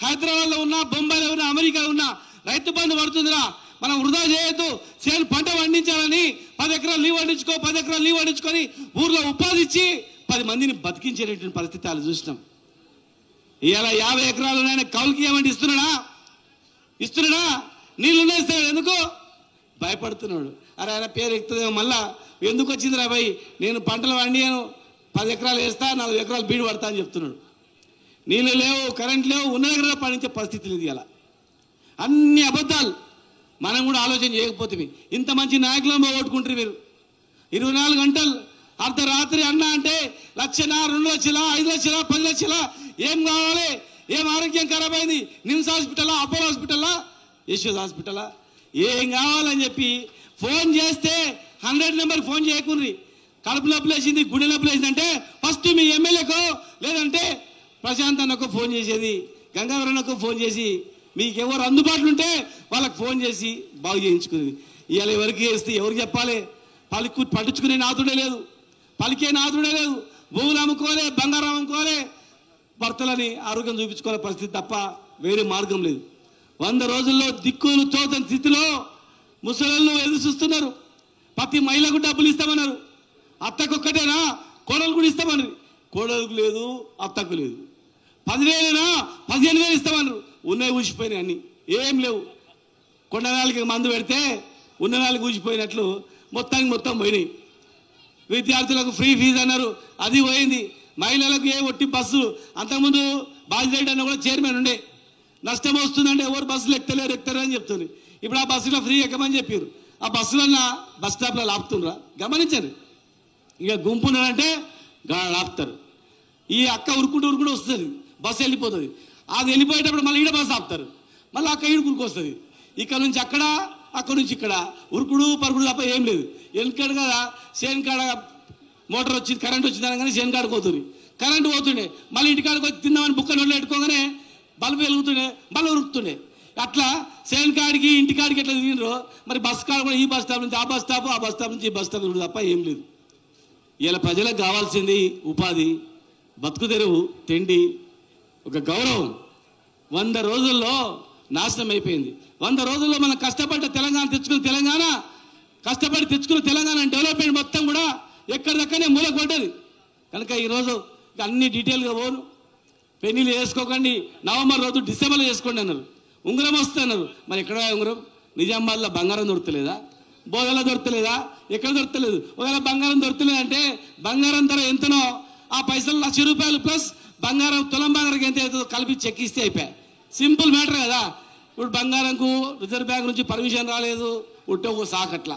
హైదరాబాద్లో ఉన్నా, బొంబాయిలో ఉన్నా, అమెరికాలో ఉన్నా రైతు బంధు పడుతుందిరా. మనం వృధా చేయొద్దు, చేను పంట పండించాలని 10 ఎకరాలు లీవ్ పండించుకో, 10 ఎకరాలు లీవ్ పండించుకొని ఊర్లో ఉపాధి ఇచ్చి 10 మందిని బతికించేటటువంటి పరిస్థితి వాళ్ళు చూసినాం. ఇవాళ 50 ఎకరాలు ఆయన కౌలుకి ఏమంటే ఇస్తున్నాడా? నీళ్ళున్నా ఇస్తాడు. ఎందుకు భయపడుతున్నాడు? అరే ఆయన పేరు ఎక్కుతుందేమో, మళ్ళా ఎందుకు వచ్చింది రా భయ్, నేను పంటలు పండియాను, 10 ఎకరాలు వేస్తా, 4 ఎకరాలు బీడు పడతా అని చెప్తున్నాడు. నీళ్ళు లేవు, కరెంట్ లేవు, ఉన్న దగ్గర పండించే పరిస్థితి లేదు. ఇలా అన్ని అబద్ధాలు. మనం కూడా ఆలోచన చేయకపోతే ఇంత మంచి నాయకులను పోగొట్టుకుంటారు మీరు. 24 గంటలు అర్ధరాత్రి అన్నా అంటే 1,00,000, 2 లక్షల, 5 లక్షల, 10 లక్షల, ఏం కావాలి? ఏం ఆరోగ్యం ఖరాబ్ అయింది? నిమ్స్ హాస్పిటలా, అపోలో హాస్పిటలా, యశోద్ హాస్పిటలా, ఏం కావాలని చెప్పి ఫోన్ చేస్తే 100 నెంబర్ ఫోన్ చేయకుండ్రి. కడుపు నొప్పి లేచింది, గుండె నొప్పి లేచింది అంటే ఫస్ట్ మీ ఎమ్మెల్యేకో లేదంటే ప్రశాంత్ అన్నకు ఫోన్ చేసేది, గంగాధరన్నకు ఫోన్ చేసి, మీకు ఎవరు అందుబాటులో ఉంటే వాళ్ళకి ఫోన్ చేసి బాగు చేయించుకునేది. ఇవాళ ఎవరికి చేస్తే ఎవరికి చెప్పాలి? పట్టించుకునే నాతుడే లేదు, పలికే నాతుడే లేదు. భూములు అమ్ముకోవాలి, బంగారం అమ్ముకోవాలి, భర్తలని ఆరోగ్యం చూపించుకోవాలి పరిస్థితి తప్ప వేరే మార్గం లేదు. 100 రోజుల్లో దిక్కులు తోచని స్థితిలో ముసలు ఎదురు చూస్తున్నారు. ప్రతి మహిళకు డబ్బులు ఇస్తామన్నారు. అత్తకొక్కటేనా? కోడలు కూడా ఇస్తామన్నారు. కోడలకు లేదు, అత్తకు లేదు. 10,000 15,000 ఇస్తామన్నారు. ఉన్నాయి ఊసిపోయినాయి, అన్ని ఏం లేవు. కొండనాళ్ళకి మందు పెడితే ఉన్న నాళ్ళకి ఊసిపోయినట్లు మొత్తం పోయినాయి. విద్యార్థులకు ఫ్రీ ఫీజు అన్నారు, అది పోయింది. మహిళలకు ఒట్టి బస్సు. అంతకుముందు బాజిరెడ్డి అన్న కూడా చైర్మన్ ఉండే, నష్టం వస్తుందంటే ఎవరు బస్సులు ఎక్కుతారు అని చెప్తుంది. ఇప్పుడు ఆ బస్సులో ఫ్రీ ఎక్కమని చెప్పారు. ఆ బస్సులన్నా బస్ స్టాప్లో ఆపుతుండ్రా? గమనించండి. ఇక గుంపున్నారంటే ఆపుతారు. ఈ అక్క ఉరుకుంటూ వస్తుంది, బస్సు వెళ్ళిపోతుంది. అది వెళ్ళిపోయేటప్పుడు మళ్ళీ ఈడ బస్సు ఆపుతారు, మళ్ళీ అక్క ఈడుకురికి వస్తుంది. ఇక్కడ నుంచి అక్కడ, అక్కడ నుంచి ఇక్కడ, ఉరుకుడు పరుకుడు తప్ప ఏం లేదు. వెనకడు కదా సేన్ కాడ మోటార్ వచ్చింది, కరెంట్ వచ్చింది అనగానే సేన్ కాడకు పోతుంది. కరెంటు పోతుండే, మళ్ళీ ఇంటికాడకు వచ్చి తిందామని బుక్క నోళ్ళు పెట్టుకోగానే బల్బు వెలుగుతుండే, మళ్ళీ ఉరుకుతుండే. అట్లా సేన్ కాడికి ఇంటికాడికి ఎట్లా తిరిగినరో మరి బస్ కాడ కూడా ఈ బస్ స్టాప్ నుంచి ఆ బస్ స్టాప్, ఆ బస్ స్టాప్ నుంచి ఈ బస్ స్టాప్ తప్ప ఏం లేదు. ఇలా ప్రజలకు కావాల్సింది ఉపాధి, బతుకు తెరువు, తిండి, ఒక గౌరవం 100 రోజుల్లో నాశనం అయిపోయింది. 100 రోజుల్లో మనం కష్టపడి తెచ్చుకున్న తెలంగాణ డెవలప్మెంట్ మొత్తం కూడా ఎక్కడిదక్కడనే మూలకు పడ్డది. కనుక ఈరోజు అన్ని డీటెయిల్గా పోను. పెళ్లిళ్ళు చేసుకోకండి, నవంబర్ రోజు డిసెంబర్లో చేసుకోండి అన్నారు. ఉంగరం వస్తే అన్నారు. మరి ఎక్కడ ఉంగరం? నిజామాబాద్లో బంగారం దొరకలేదా? బోధలో దొరకలేదా? ఎక్కడ దొరకలేదు? ఒకవేళ బంగారం దొరకలేదంటే బంగారం ధర ఎంతనో ఆ పైసలు ₹1,00,000 ప్లస్ బంగారం తులం బంగారం ఎంత అవుతుందో కలిపి చెక్కిస్తే అయిపోయాయి. సింపుల్ మ్యాటర్ కదా. ఇప్పుడు బంగారంకు రిజర్వ్ బ్యాంక్ నుంచి పర్మిషన్ రాలేదు, ఉంటే ఒక సాకట్లా.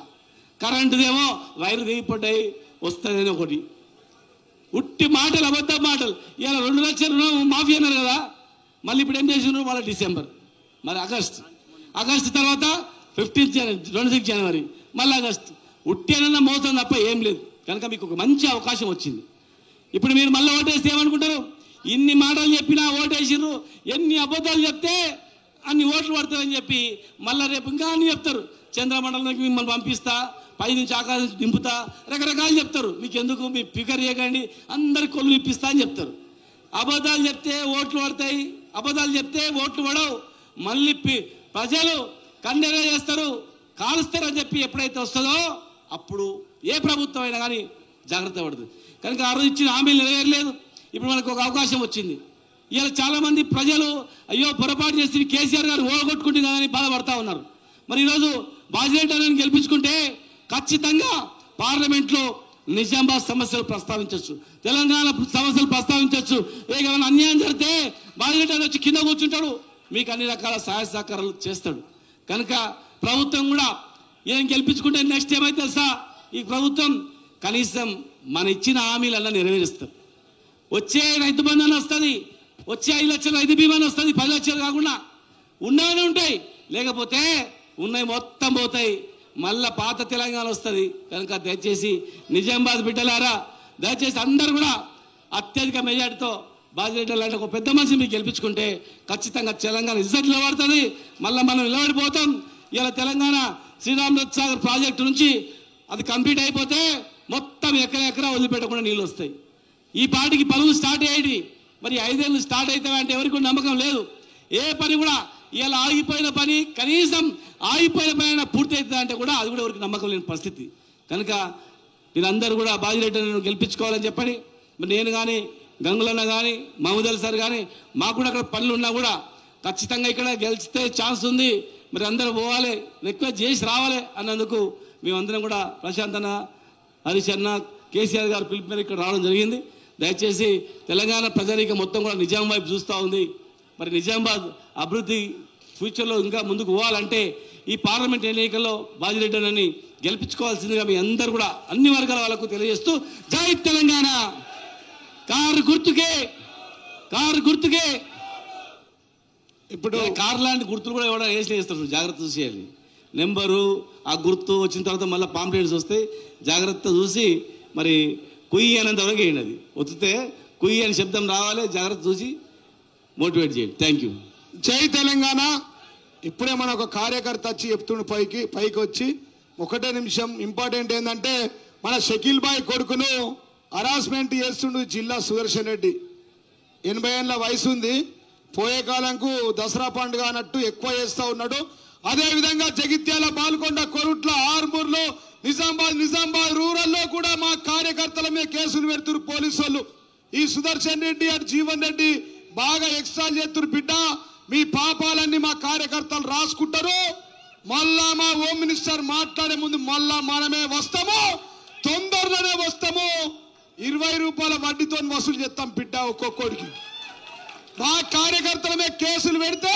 కరెంటుదేమో వైరు దిగిపడ్డాయి, వస్తుందని ఒకటి. ఉట్టి మాటలు, అబద్ధ మాటలు. ఇలా 2 లక్షల రుణం మాఫీ అన్నారు కదా. మళ్ళీ ఇప్పుడు ఏం చేసినారు? మళ్ళీ డిసెంబర్, మరి ఆగస్టు తర్వాత 26 జనవరి, మళ్ళీ ఆగస్టు. ఉట్టేనన్న మోసం తప్ప ఏం లేదు. కనుక మీకు ఒక మంచి అవకాశం వచ్చింది. ఇప్పుడు మీరు మళ్ళీ ఓటేస్తే ఏమనుకుంటారు? ఇన్ని మాటలు చెప్పినా ఓటేసిర్రు, ఎన్ని అబద్ధాలు చెప్తే అన్ని ఓట్లు పడతారని చెప్పి మళ్ళీ రేపు ఇంకా అన్ని చెప్తారు. చంద్రమండలానికి మిమ్మల్ని పంపిస్తా, పై నుంచి ఆకాశం దింపుతా, రకరకాలు చెప్తారు. మీకు ఎందుకు? మీ ఫిగర్ చేయకండి, అందరికి కొల్లు ఇప్పిస్తా అని చెప్తారు. అబద్ధాలు చెప్తే ఓట్లు పడతాయి, అబద్ధాలు చెప్తే ఓట్లు పడవు. మళ్ళీ ప్రజలు కండెర చేస్తారు, కాలుస్తారని చెప్పి ఎప్పుడైతే వస్తుందో అప్పుడు ఏ ప్రభుత్వం అయినా కానీ జాగ్రత్త పడుతుంది. కనుక ఆ రోజు ఇచ్చిన హామీలు నెరవేరలేదు. ఇప్పుడు మనకు ఒక అవకాశం వచ్చింది. ఇలా చాలామంది ప్రజలు అయ్యో పొరపాటు చేసి కేసీఆర్ గారు ఓడగొట్టుకుంటున్నారని బాధపడతా ఉన్నారు. మరి ఈరోజు బాజిరెడ్డి అన్నని గెలిపించుకుంటే ఖచ్చితంగా పార్లమెంట్లో నిజామాబాద్ సమస్యలు ప్రస్తావించవచ్చు, తెలంగాణ సమస్యలు ప్రస్తావించవచ్చు. ఏమైనా అన్యాయం జరిగితే బాజిరెడ్డి అని వచ్చి కింద కూర్చుంటాడు, మీకు అన్ని రకాల సహాయ సహకారాలు చేస్తాడు. కనుక ప్రభుత్వం కూడా ఏం గెలిపించుకుంటే నెక్స్ట్ ఏమైతే తెలుసా? ఈ ప్రభుత్వం కనీసం మన ఇచ్చిన హామీలన్నా నెరవేరుస్తారు. వచ్చే రైతు బంధు వస్తుంది, వచ్చే 5 లక్షల రైతు బీమా వస్తుంది, 10 లక్షలు కాకుండా ఉన్నవనే ఉంటాయి, లేకపోతే ఉన్నాయి మొత్తం పోతాయి. మళ్ళా పాత తెలంగాణ వస్తుంది. కనుక దయచేసి నిజామాబాద్ బిడ్డలారా, దయచేసి అందరూ కూడా అత్యధిక మెజార్టీతో బాజిరెడ్డి లాంటి ఒక పెద్ద మనిషి మీకు గెలిపించుకుంటే ఖచ్చితంగా తెలంగాణ ఇజ్జత్ నిలబడుతుంది. మళ్ళీ మనం నిలబడిపోతాం. ఇలా తెలంగాణ శ్రీరామదత్ సాగర్ ప్రాజెక్టు నుంచి అది కంప్లీట్ అయిపోతే మొత్తం ఎకరా వదిలిపెట్టకుండా నీళ్ళు వస్తాయి. ఈ పాటికి పనులు స్టార్ట్ అయ్యేది. మరి 5 ఏళ్ళు స్టార్ట్ అవుతాయంటే ఎవరికి నమ్మకం లేదు. ఏ పని కూడా ఇలా ఆగిపోయిన పని, కనీసం ఆగిపోయిన పని పూర్తి అవుతుందంటే కూడా అది కూడా ఎవరికి నమ్మకం లేని పరిస్థితి. కనుక మీరందరూ కూడా బాజిరెడ్డిని గెలిపించుకోవాలని చెప్పని, మరి నేను కానీ, గంగులన్న కానీ, మహమూద్ సార్ కానీ, మాకు కూడా అక్కడ పనులు ఉన్నా కూడా ఖచ్చితంగా ఇక్కడ గెలిస్తే ఛాన్స్ ఉంది. మరి అందరూ పోవాలి, రిక్వెస్ట్ చేసి రావాలి అన్నందుకు మేమందరం కూడా ప్రశాంత్ అన్న, హరీష్ అన్న, కేసీఆర్ గారు పిలుపు మీద ఇక్కడ రావడం జరిగింది. దయచేసి తెలంగాణ ప్రజానీకం మొత్తం కూడా నిజాం వైపు చూస్తూ ఉంది. మరి నిజామాబాద్ అభివృద్ధి ఫ్యూచర్లో ఇంకా ముందుకు పోవాలంటే ఈ పార్లమెంట్ ఎన్నికల్లో బాజిరెడ్డి అన్నని గెలిపించుకోవాల్సిందిగా మీ అందరూ కూడా అన్ని వర్గాల వాళ్ళకు తెలియజేస్తూ, జై తెలంగాణ. కారు గుర్తుకే. ఇప్పుడు కారు లాంటి గుర్తులు కూడా ఎవరైనా వేస్తారు, జాగ్రత్త చూసేయాలి. నెంబరు ఆ గుర్తు వచ్చిన తర్వాత మళ్ళీ పాంప్లెట్స్ వస్తాయి, జాగ్రత్త చూసి మరి కుయ్యి అనేంత వరకు వేయండి. అది ఒత్తితే కుయ్యి అని శబ్దం రావాలి, జాగ్రత్త చూసి మోటివేట్ చేయండి. Thank you. జై తెలంగాణ. ఇప్పుడే మన ఒక కార్యకర్త వచ్చి చెప్తుండు, పైకి వచ్చి 1 నిమిషం. ఇంపార్టెంట్ ఏంటంటే మన షకీల్ బాయ్ కొడుకును హరాస్మెంట్ చేస్తుండు జిల్లా సుదర్శన్ రెడ్డి. 80 ఏళ్ళ వయసు ఉంది. పోయే కాలంకు దసరా పండుగ అన్నట్టు ఎక్కువ చేస్తూ ఉన్నాడు. అదేవిధంగా జగిత్యాల, బాల్కొండ, కొరుట్ల, ఆర్మూర్లో, నిజామాబాద్ రూరల్లో కూడా మా కార్యకర్తల మీద కేసులు పెడుతున్నారు పోలీసు వాళ్ళు. ఈ సుదర్శన్ రెడ్డి అటు జీవన్ రెడ్డి బాగా ఎక్స్ట్రా చేస్తున్నారు. బిడ్డ, మీ పాపాలన్నీ మా కార్యకర్తలు రాసుకుంటారు. మళ్ళా మా హోమ్ మినిస్టర్ మాట్లాడే ముందు మళ్ళా మనమే వస్తాము, తొందరలోనే వస్తాము. 20 రూపాయల వడ్డీతో వసూలు చేస్తాం బిడ్డ ఒక్కొక్కడికి. మా కార్యకర్తల మీద కేసులు పెడితే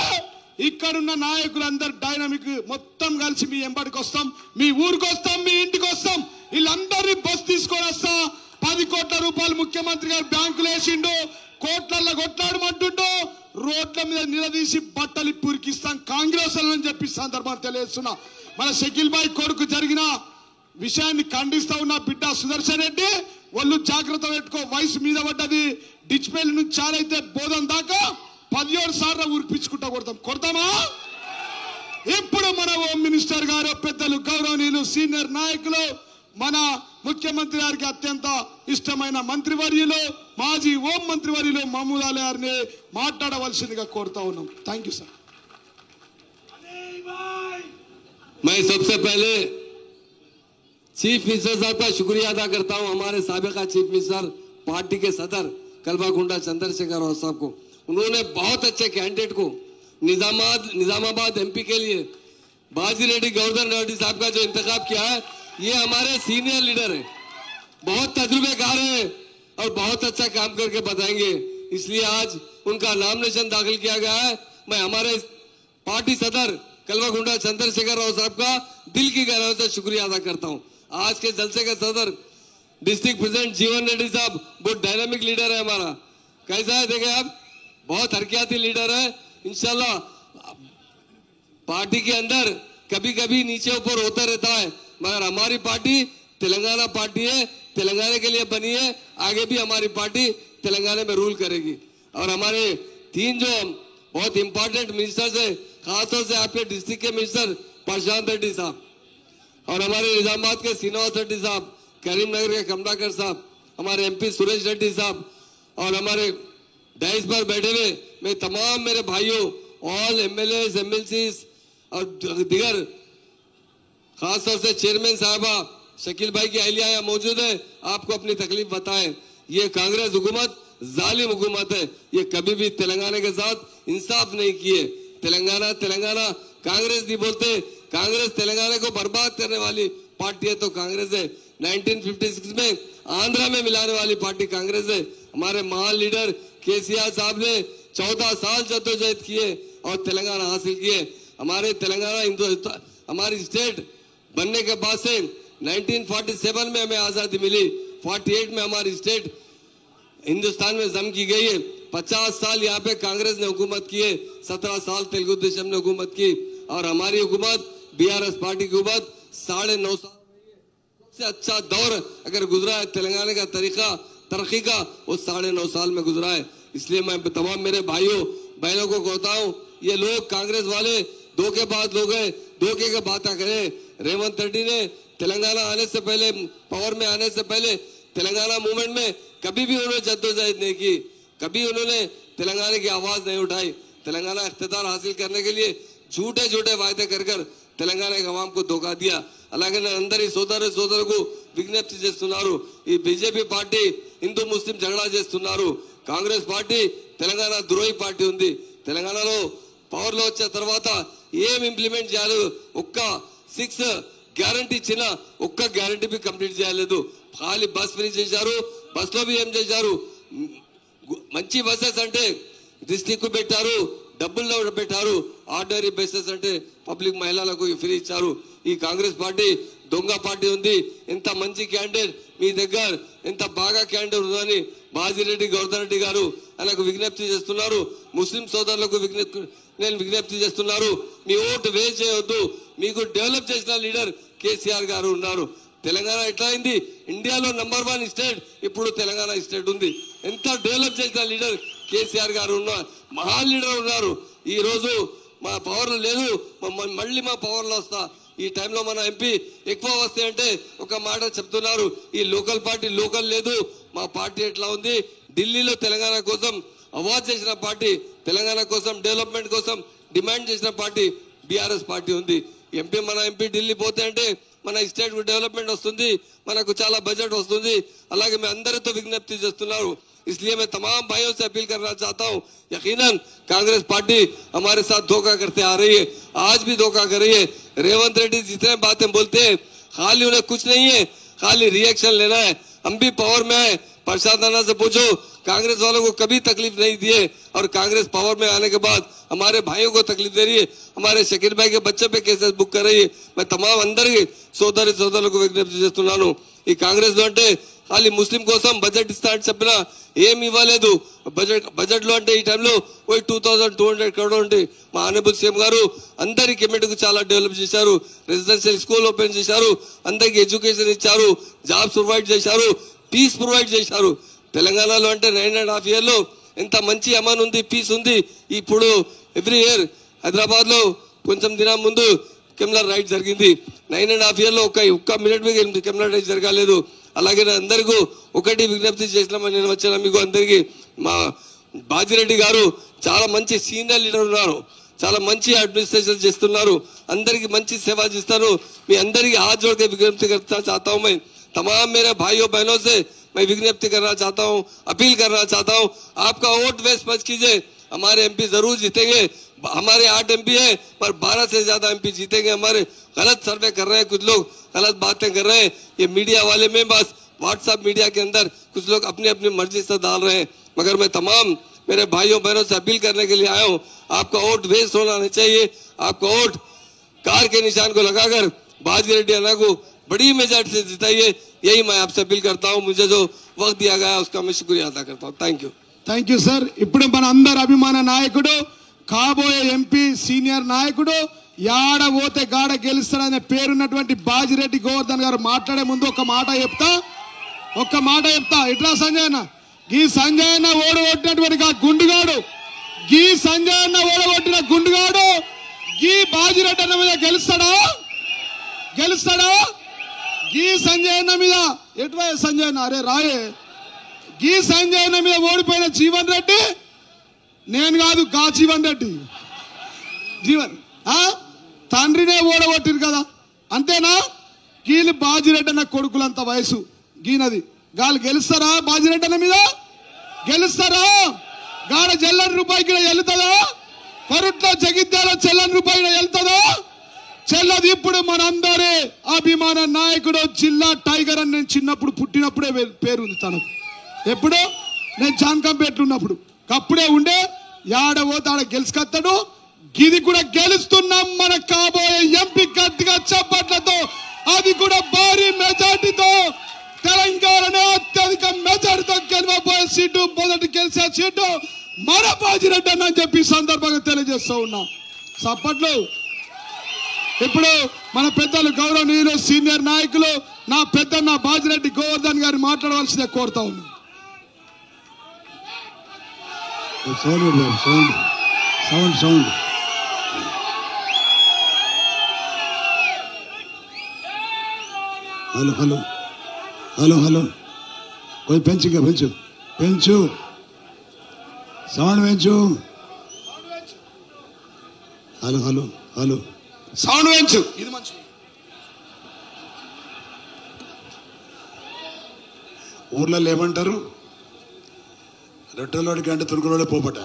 ఇక్కడున్న నాయకులందరూ డైనమిక్ మొత్తం కలిసి మీ ఎంబడికి వస్తాం, మీ ఊరికి వస్తాం, మీ ఇంటికి వస్తాం. వీళ్ళందరినీ బస్ తీసుకొని వస్తా. 10 కోట్ల రూపాయలు ముఖ్యమంత్రి గారు బ్యాంకులు వేసిండు, కోట్లల్లో కొట్లాడమంటుండో, రోడ్ల మీద నిలదీసి బట్టలు పూరికిస్తాం కాంగ్రెస్ అని చెప్పి సందర్భాన్ని తెలియజేస్తున్నా. మన షకీల్ బాయ్ కొడుకు జరిగిన విషయాన్ని ఖండిస్తా ఉన్న బిడ్డ సుదర్శన్ రెడ్డి, వాళ్ళు జాగ్రత్త పెట్టుకో. వయసు మీద పడ్డది. డిచ్పేల్ నుంచి చాలైతే బోధం దాకా 17 సార్లు ఉరిపించుకుంటా కొడతామా? ఇప్పుడు మన హోమ్ మినిస్టర్ గారు, పెద్దలు, గౌరవనీయులు, సీనియర్ నాయకులు, మన ముఖ్యమంత్రి గారికి అత్యంత ఇష్టమైన మంత్రివర్యులు మాజీ హోం మంత్రివర్యులు మహమూద్ అలీ గారిని మాట్లాడవలసిందిగా కోరుతా ఉన్నాం. Thank you sir. मैं सबसे पहले चीफ मिनिस्टर साहब का शुक्रिया अदा करता हूं, हमारे साबिका चीफ मिनिस्टर पार्टी के सदर कल्वाकुंडा चंद्रशेखर राव साहब को। उन्होंने बहुत अच्छे कैंडिडेट को निजामाबाद एमपी के लिए बाजी रेड्डी गोवर्धन रेड्डी साहब का जो इंतखाब किया है, ये हमारे सीनियर लीडर है, बहुत तजुर्बेकार है और बहुत अच्छा काम करके बताएंगे। इसलिए आज उनका नामिनेशन दाखिल किया गया है। मैं हमारे पार्टी सदर कल्वाकुंडा चंद्रशेखर राव साहब का दिल की गहराइयों से शुक्रिया अदा करता हूं। आज के जलसे के सदर डिस्ट्रिक्ट प्रेसिडेंट जीवन रेड्डी साहब बहुत डायनामिक लीडर है हमारा। कैसा है देखे आप, बहुत हरकती लीडर है। इंशाल्लाह पार्टी के अंदर कभी कभी नीचे ऊपर होता रहता है, मगर हमारी पार्टी तेलंगाना पार्टी है, तेलंगाना के लिए बनी है। आगे भी हमारी पार्टी तेलंगाना में रूल करेगी। और हमारे 3 जो बहुत इंपॉर्टेंट मिनिस्टर्स है, खासतौर से आपके डिस्ट्रिक्ट के मिनिस्टर प्रशांत रेड्डी साहब और हमारे निजामाबाद के श्रीनिवास रेड्डी साहब, करीमनगर के कमलाकर साहब, हमारे एमपी सुरेश रेड्डी साहब और हमारे डाइस पर बैठे हुए मैं तमाम मेरे भाइयों ऑल एमएलए एमएलसी और दिगर खासतौर से चेयरमैन साहबा शकील भाई की अहलिया यहाँ मौजूद है, आपको अपनी तकलीफ बताएं। ये कांग्रेस हुकूमत जालिम हुकूमत है, ये कभी भी तेलंगाना के साथ इंसाफ नहीं किए। तेलंगाना कांग्रेस नहीं बोलते, कांग्रेस तेलंगाना को बर्बाद करने वाली पार्टी है तो कांग्रेस है। 1956 में आंध्रा में मिलाने वाली पार्टी कांग्रेस है। हमारे महान लीडर केसीआर साहब ने 14 साल जद्दोजहद किए और तेलंगाना हासिल किए। हमारे तेलंगाना हमारी स्टेट बनने के बाद से 1947 में हमें आजादी मिली, 48 में हमारी स्टेट हिंदुस्तान में जम की गई है। 50 साल यहाँ पे कांग्रेस ने हुकूमत की है, 17 साल तेलुगु देशम ने हुकूमत की और हमारी हुकूमत बीआरएस पार्टी की हुकूमत 9.5 साल सबसे अच्छा दौर अगर गुजरा है तेलंगाना का तरक्की का वो 9.5 साल में गुजरा है। इसलिए मैं तमाम मेरे भाइयों बहनों को कहता हूँ, ये लोग कांग्रेस वाले धोखेबाज लोग हैं, धोखे की बातें करें। रेवंत रेड्डी ने तेलंगाना आने से पहले, पावर में आने से पहले तेलंगाना मूवमेंट में कभी भी उन्होंने जद्दोजहद नहीं की, कभी उन्होंने तेलंगाना की आवाज नहीं उठाई। तेलंगाना इख्तियार हासिल करने के लिए झूठे झूठे वायदे कर तेलंगाना के अवाम को धोखा दिया। అలాగే అందరి సోదరులకు విజ్ఞప్తి చేస్తున్నారు, ఈ బీజేపీ పార్టీ హిందూ ముస్లిం झगड़ा చేస్తున్నారు। కాంగ్రెస్ పార్టీ తెలంగాణ ద్రోహి పార్టీ ఉంది। తెలంగాణలో పవర్ లో వచ్చిన తర్వాత ఏం ఇంప్లిమెంట్ చేయాలి, ఒక్క 6 గ్యారంటీ ఇచ్చిన ఒక్క గ్యారంటీ भी కంప్లీట్ చేయలేదు। ఖాళీ బస్ ఫ్రీ చేశారు, బస్ లో भी ఏం చేశారు, మంచి బస్సెస్ అంటే డిస్ట్రిక్ట్ కు పెట్టారు, డబ్బుల్లో పెట్టారు, ఆర్డినరీ బస్సెస్ అంటే పబ్లిక్ మహిళలకు ఫ్రీ ఇచ్చారు। ఈ కాంగ్రెస్ పార్టీ దొంగ పార్టీ ఉంది। ఇంత మంచి క్యాండిడేట్ మీ దగ్గర, ఇంత బాగా క్యాండిడేట్ ఉందని బాజిరెడ్డి గోవర్ధన్ రెడ్డి గారు ఆయనకు విజ్ఞప్తి చేస్తున్నారు। ముస్లిం సోదరులకు నేను విజ్ఞప్తి చేస్తున్నారు, మీ ఓటు వేస్ట్ చేయవద్దు। మీకు డెవలప్ చేసిన లీడర్ కేసీఆర్ గారు ఉన్నారు। తెలంగాణ ఎట్లా అయింది, ఇండియాలో నంబర్ 1 స్టేట్ ఇప్పుడు తెలంగాణ స్టేట్ ఉంది। ఎంత డెవలప్ చేసిన లీడర్ కేసీఆర్ గారు ఉన్నారు, మహాన్ లీడర్ ఉన్నారు। ఈ రోజు మా పవర్లో లేదు, మళ్ళీ మా పవర్లో వస్తా। ఈ టైంలో మన ఎంపీ ఎక్కువ వస్తే అంటే ఒక మాట చెప్తున్నారు, ఈ లోకల్ పార్టీ లోకల్ లేదు, మా పార్టీ ఎట్లా ఉంది, ఢిల్లీలో తెలంగాణ కోసం అవాజ్ చేసిన పార్టీ, తెలంగాణ కోసం డెవలప్మెంట్ కోసం డిమాండ్ చేసిన పార్టీ బీఆర్ఎస్ పార్టీ ఉంది। మన ఎంపీ ఢిల్లీ పోతే అంటే మన స్టేట్ డెవలప్మెంట్ వస్తుంది, మనకు చాలా బడ్జెట్ వస్తుంది। అలాగే मैं అందరితో విజ్ఞప్తి చేస్తున్నారు। इसलिए मैं तमाम भाइयों से अपील करना चाहता हूं, यकीनन कांग्रेस पार्टी हमारे साथ धोखा करते आ रही है, आज भी धोखा कर रही है। रेवंत रेड्डी जितने बातें बोलते हैं खाली उन्हें कुछ नहीं है, खाली रिएक्शन लेना है। हम भी पावर में है, प्रसाद नाना से पूछो, कांग्रेस वालों को कभी तकलीफ नहीं दिए और कांग्रेस पावर में आने के बाद हमारे भाइयों को तकलीफ दे रही है, हमारे शकील भाई के बच्चे पे केसेस बुक कर रही है। मैं तमाम अंदर సోదరులకు విజ్ఞప్తి చేస్తున్నాను, ఈ కాంగ్రెస్ లో అంటే ఖాళీ ముస్లిం కోసం బడ్జెట్ ఇస్తా అని చెప్పినా ఏమి ఇవ్వలేదు। బడ్జెట్ లో అంటే ఈ టైంలో 2200 crore ఉంటే మా ఆనరబుల్ సీఎం గారు అందరి కమిటీకి చాలా డెవలప్ చేశారు, రెసిడెన్షియల్ స్కూల్ ఓపెన్ చేశారు, అందరికి ఎడ్యుకేషన్ ఇచ్చారు, జాబ్స్ ప్రొవైడ్ చేశారు, పీస్ ప్రొవైడ్ చేశారు। తెలంగాణలో అంటే 9.5 years లో ఎంత మంచి అమన్ ఉంది, పీస్ ఉంది। ఇప్పుడు ఎవ్రీ ఇయర్ హైదరాబాద్ లో కొంచెం దినం ముందు కెమెరా రైడ్ జరిగింది. 9.5 years ఒక్క మినిట్ కెమెరా రైడ్ జరగలేదు. అలాగే అందరికీ ఒకటి విజ్ఞప్తి చేసినామని నేను వచ్చాను మీకు అందరికీ. మా బాజిరెడ్డి గారు చాలా మంచి సీనియర్ లీడర్ ఉన్నారు, చాలా మంచి అడ్మినిస్ట్రేషన్ చేస్తున్నారు, అందరికీ మంచి సేవ చేస్తారు. మీ అందరికీ हाथ जोड़ के विज्ञप्ति करना चाहता हूँ मैं तमाम मेरे भाइयों बहनों से मैं विज्ञप्ति करना चाहता हूँ, अपील करना चाहता हूँ, आपका वोट वेस्ट मत कीजिए. हमारे एमपी जरूर जीतेंगे. हमारे 8 MP है पर 12 से ज्यादा एमपी जीतेंगे. हमारे गलत सर्वे कर रहे हैं, कुछ लोग गलत बातें कर रहे हैं. ये मीडिया वाले में बस व्हाट्सएप मीडिया के अंदर कुछ लोग अपनी अपनी मर्जी से डाल रहे हैं. मगर मैं तमाम मेरे भाइयों बहनों से अपील करने के लिए आया हूँ, आपका वोट वेस्ट होना नहीं चाहिए. आपका वोट कार के निशान को लगाकर बाजिरेड्डी अन्ना को बड़ी मेजॉरिटी से जिताइए. यही मैं आपसे अपील करता हूँ. मुझे जो वक्त दिया गया उसका मैं शुक्रिया अदा करता हूँ. Thank you sir. ఇప్పుడు మన అందరి అభిమాన నాయకుడు, కాబోయే ఎంపీ, సీనియర్ నాయకుడు, యాడ పోతే గాడ గెలుస్తాడనే పేరున్నటువంటి బాజిరెడ్డి గోవర్ధన్ గారు మాట్లాడే ముందు ఒక మాట చెప్తా. ఇట్లా సంజయ్ అన్న, ఈ సంజయ్ అన్న ఓడగొట్టినటువంటి గుండుగాడు, ఈ సంజయ్ అన్న ఓడగొట్టిన గుండుగాడు ఈ బాజిరెడ్డి అన్న మీద గెలుస్తాడా? ఈ సంజయ్ అన్న మీద ఎటువై సంజయ్ అన్న, అరే రాయే, ఈ సంజయ్ అన్న మీద ఓడిపోయిన జీవన్ రెడ్డి నేను కాదు, గా జీవన్ రెడ్డి తండ్రినే ఓడగొట్టిరు కదా, అంతేనా? గీళ్ళు బాజిరెడ్డి అన్న కొడుకులంత వయసు గీనది, గాలు గెలుస్తారా? బాజిరెడ్డి అన్న మీద గెలుస్తారా? గాడ చెల్లని రూపాయికి వెళ్తుందా? కొరుట్లో జగిత్యాల చెల్లని రూపాయికి వెళ్తుందా? చెల్లది. ఇప్పుడు మనందరి అభిమాన నాయకుడు, జిల్లా టైగర్ అని నేను చిన్నప్పుడు పుట్టినప్పుడే పేరు ఉంది తనకు. ఎప్పుడు నేను జాన్కంపేట్లు ఉన్నప్పుడు అప్పుడే ఉండే. యాడవో తాడ గెలుచుకొస్తాడు. గిది కూడా గెలుస్తున్నాం. మన కాబోయే ఎంపీ గట్టిగా చప్పట్లతో, అది కూడా భారీ మెజార్టీతో, తెలంగాణలో అత్యధిక మెజార్టీతో గెలవబోయే సీటు, మొదటి గెలిచే సీటు మన బాజిరెడ్డి అన్న అని చెప్పి సందర్భంగా తెలియజేస్తూ ఉన్నాం. చప్పట్లు. ఇప్పుడు మన పెద్దలు, గౌరవనీయులు, సీనియర్ నాయకులు, నా పెద్దన్న బాజిరెడ్డి గోవర్ధన్ గారు మాట్లాడవలసిందే కోరుతా ఉన్నాం. సౌండ్ హలో కొంచెం పెంచు సౌండ్ పెంచు. హలో సౌండ్ పెంచు. ఇది మంచి ఊర్లలో ఏమంటారు? రొట్టెలోడి కంటే తురుకులోడే పోపట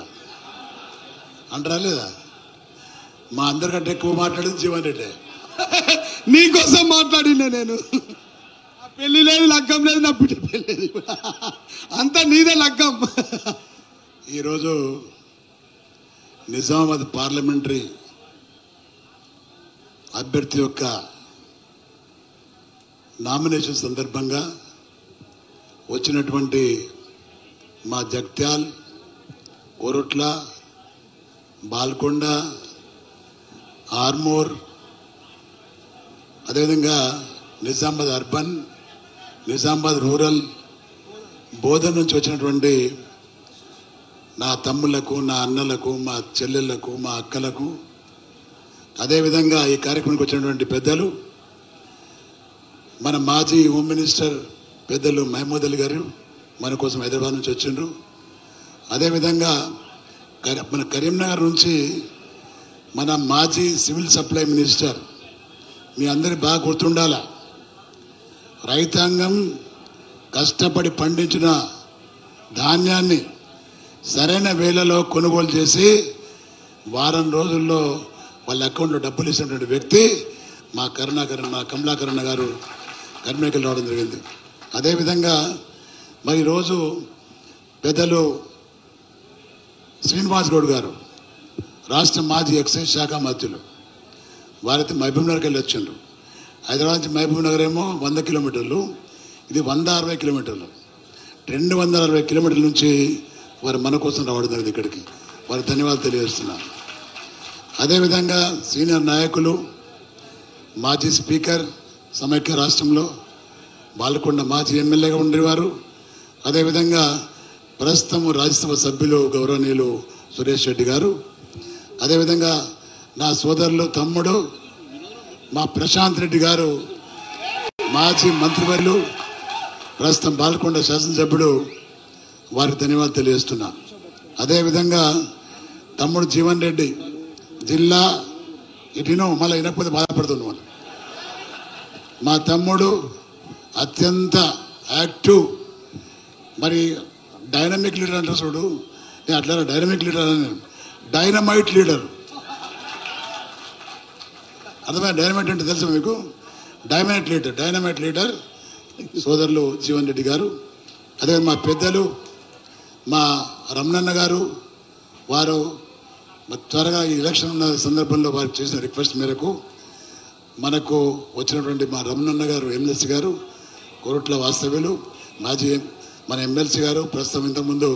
అంటారా లేదా? మా అందరికంటే ఎక్కువ మాట్లాడింది జీవన్ రెడ్డి. నీకోసం మాట్లాడినా నేను. పెళ్లి లేదు, లగ్గం లేదు, నా బిడ్డ పెళ్లి లేదు, అంతా నీదే లగ్గం. ఈరోజు నిజామాబాద్ పార్లమెంటరీ అభ్యర్థి యొక్క నామినేషన్ సందర్భంగా వచ్చినటువంటి మా జగ్త్యాల్, కోరుట్ల, బాల్కొండ, ఆర్మూర్, అదేవిధంగా నిజామాబాద్ అర్బన్, నిజామాబాద్ రూరల్, బోధన్ నుంచి వచ్చినటువంటి నా తమ్ముళ్లకు, నా అన్నలకు, మా చెల్లెళ్లకు, మా అక్కలకు, అదేవిధంగా ఈ కార్యక్రమానికి వచ్చినటువంటి పెద్దలు, మన మాజీ హోమ్ మినిస్టర్ పెద్దలు మహమూద్ అలీ గారు మన కోసం హైదరాబాద్ నుంచి వచ్చిండ్రు. అదేవిధంగా మన కరీంనగర్ నుంచి మన మాజీ సివిల్ సప్లై మినిస్టర్, మీ అందరికి బాగా గుర్తుండాల, రైతాంగం కష్టపడి పండించిన ధాన్యాన్ని సరైన వేళలో కొనుగోలు చేసి వారం రోజుల్లో వాళ్ళ అకౌంట్లో డబ్బులు ఇచ్చినటువంటి వ్యక్తి మా కమలాకరణ గారు కర్మేకలు రావడం జరిగింది. అదేవిధంగా మరి ఈరోజు పెద్దలు శ్రీనివాస్ గౌడ్ గారు, రాష్ట్ర మాజీ ఎక్సైజ్ శాఖ మంత్రులు, వారైతే మహబూబ్ నగర్కి వెళ్ళి వచ్చిండ్రు. హైదరాబాద్ నుంచి మహబూబ్ నగర్ ఏమో 100 కిలోమీటర్లు, ఇది 160 కిలోమీటర్లు, 260 కిలోమీటర్ల నుంచి వారు మన కోసం రావడం జరిగింది ఇక్కడికి. వారి ధన్యవాదాలు తెలియజేస్తున్నారు. అదేవిధంగా సీనియర్ నాయకులు, మాజీ స్పీకర్ సమైక్య రాష్ట్రంలో బాల్కొండ మాజీ ఎమ్మెల్యేగా ఉండేవారు, అదేవిధంగా ప్రస్తుతం రాజ్యసభ సభ్యులు గౌరవనీయులు సురేష్ రెడ్డి గారు, అదేవిధంగా నా సోదరులు, తమ్ముడు మా ప్రశాంత్ రెడ్డి గారు మాజీ మంత్రివర్యులు ప్రస్తుతం బాల్కొండ శాసనసభ్యుడు వారికి ధన్యవాదాలు తెలియజేస్తున్నా. అదేవిధంగా తమ్ముడు జీవన్ రెడ్డి జిల్లా ఇటును మళ్ళీ వినకపోతే బాధపడుతున్నాం వాళ్ళు. మా తమ్ముడు అత్యంత యాక్టివ్ మరి డైనమిక్ లీడర్ అంటారు చూడు, నేను అట్లా డైనమిక్ లీడర్ అని డైనమైట్ లీడర్ అర్థమైనా? డైనమైట్ అంటే తెలుసా మీకు? డైనమైట్ లీడర్ సోదరులు జీవన్ రెడ్డి గారు. అదే మా పెద్దలు మా రమణన్న గారు, వారు త్వరగా ఈ ఎలక్షన్ ఉన్న సందర్భంలో వారికి చేసిన రిక్వెస్ట్ మేరకు మనకు వచ్చినటువంటి మా రమణన్న గారు ఎమ్మెల్సీ గారు, కోరుట్ల వాస్తవ్యులు, మాజీ మన ఎమ్మెల్సీ గారు, ప్రస్తుతం ఇంతకుముందు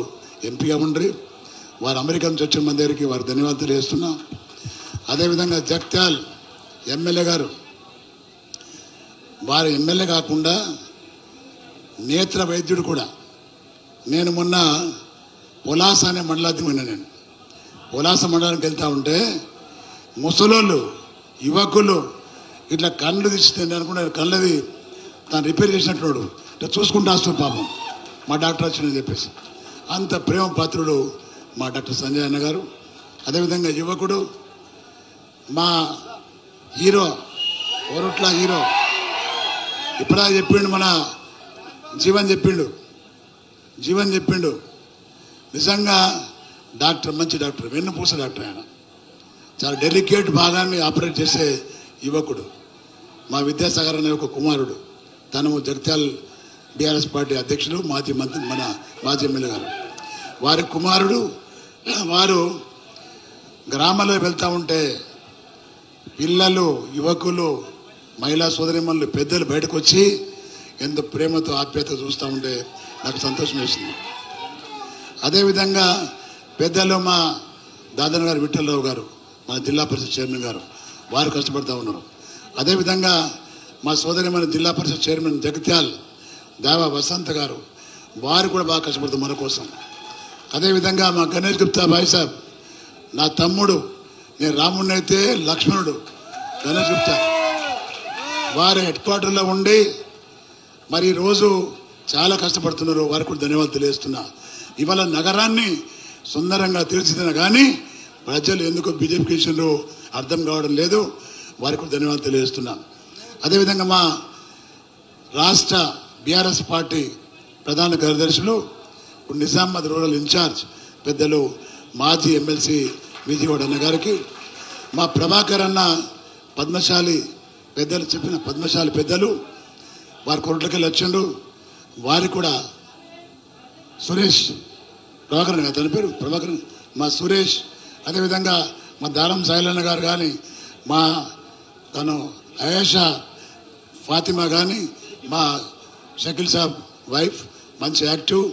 ఎంపీగా ఉండ్రి, వారు అమెరికా నుంచి వచ్చిన మన దగ్గరికి వారు ధన్యవాదాలు తెలియజేస్తున్నాం. అదేవిధంగా జగిత్యాల ఎమ్మెల్యే గారు, వారు ఎమ్మెల్యే కాకుండా నేత్ర వైద్యుడు కూడా. నేను మొన్న పొలాస అనే మండలానికి పోయినా. నేను పొలాస మండలానికి వెళ్తా ఉంటే ముసలోళ్ళు యువకులు ఇట్లా కళ్ళు తీస్తుంది అనుకుంటే కళ్ళది తను రిపేర్ చేసినట్టు ఇట్లా చూసుకుంటూ వస్తాడు పాపం. మా డాక్టర్ వచ్చిందని చెప్పేసి అంత ప్రేమ పాత్రుడు మా డాక్టర్ సంజయ్ అన్న గారు. అదేవిధంగా యువకుడు మా హీరో కోరుట్ల హీరో ఇప్పుడా చెప్పిండు, మన జీవన్ చెప్పిండు నిజంగా డాక్టర్, మంచి డాక్టర్, వెన్నుపూస డాక్టర్. ఆయన చాలా డెలికేట్ భాగాన్ని ఆపరేట్ చేసే యువకుడు. మా విద్యాసాగర్ అనే ఒక కుమారుడు, తను జగిత్యాల బీఆర్ఎస్ పార్టీ అధ్యక్షులు, మాజీ మంత్రి, మన మాజీ ఎమ్మెల్యే గారు. వారి కుమారుడు, వారు గ్రామాల్లో వెళ్తూ ఉంటే పిల్లలు, యువకులు, మహిళా సోదరిమణులు, పెద్దలు బయటకు వచ్చి ఎంత ప్రేమతో ఆప్యాయత చూస్తూ ఉంటే నాకు సంతోషం వేసింది. అదేవిధంగా పెద్దలు మా దాదన్ గారు, విఠలరావు గారు, మన జిల్లా పరిషత్ చైర్మన్ గారు, వారు కష్టపడుతూ ఉన్నారు. అదేవిధంగా మా సోదరిమణి జిల్లా పరిషత్ చైర్మన్ జగిత్యాల దేవా వసంత్ గారు, వారు కూడా బాగా కష్టపడుతారు మన కోసం. అదేవిధంగా మా గణేష్ గుప్తా భాయ్ సాబ్, నా తమ్ముడు, నేను రాముడిని అయితే లక్ష్మణుడు, గణేష్ గుప్తా, వారు హెడ్ క్వార్టర్లో ఉండి మరి ఈరోజు చాలా కష్టపడుతున్నారు. వారికి కూడా ధన్యవాదాలు తెలియజేస్తున్నా. ఇవాళ నగరాన్ని సుందరంగా తీర్చిదిన కానీ ప్రజలు ఎందుకు బీజేపీకి ఇచ్చినారో అర్థం కావడం లేదు. వారికి కూడా ధన్యవాదాలు తెలియజేస్తున్నా. అదేవిధంగా మా రాష్ట్ర బీఆర్ఎస్ పార్టీ ప్రధాన కార్యదర్శులు, నిజామాబాద్ రూరల్ ఇన్ఛార్జ్ పెద్దలు మాజీ ఎమ్మెల్సీ విజయవాడ అన్న గారికి, మా ప్రభాకర్ అన్న పద్మశాలి పెద్దలు చెప్పిన పద్మశాలి పెద్దలు, వారి కొరట్లకెళ్ళి వచ్చిండ్రు. వారికి కూడా సురేష్, ప్రభాకరన్ గారు, తన పేరు ప్రభాకరన్, మా సురేష్, అదేవిధంగా మా దారం సాయిలన్న గారు కానీ, మా తను అయేషా ఫాతిమా కానీ, మా షకీల్ సాబ్ వైఫ్ మంచి యాక్టివ్,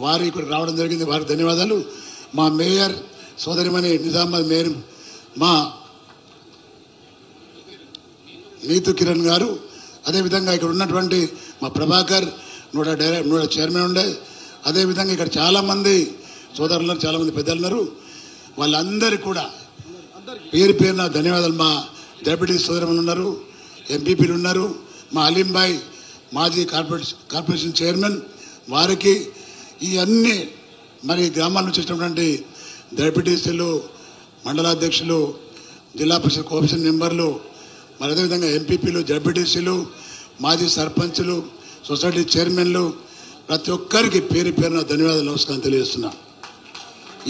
వారు ఇక్కడ రావడం జరిగింది. వారికి ధన్యవాదాలు. మా మేయర్ సోదరిమణి నిజామాబాద్ మేయర్ మా నీతు కిరణ్ గారు, అదేవిధంగా ఇక్కడ ఉన్నటువంటి మా ప్రభాకర్ నూట చైర్మన్ ఉండే, అదేవిధంగా ఇక్కడ చాలామంది సోదరులు, చాలామంది పెద్దలు ఉన్నారు. వాళ్ళందరికీ కూడా పేరు పేరున ధన్యవాదాలు. మా డెప్యూటీ సోదరులు ఉన్నారు, ఎంపీపీలు ఉన్నారు, మా అలీంబాయ్ మాజీ కార్పొరేషన్ చైర్మన్, వారికి ఈ అన్ని మరి గ్రామాల నుంచి వచ్చినటువంటి డెప్యూటీసీలు, మండలాధ్యక్షులు, జిల్లా పరిషత్ కోఆపరేషన్ మెంబర్లు, మరి అదేవిధంగా ఎంపీపీలు, డెప్యూటీసీలు, మాజీ సర్పంచులు, సొసైటీ చైర్మన్లు, ప్రతి ఒక్కరికి పేరు పేరున ధన్యవాదాలు, నమస్కారం తెలియజేస్తున్నా.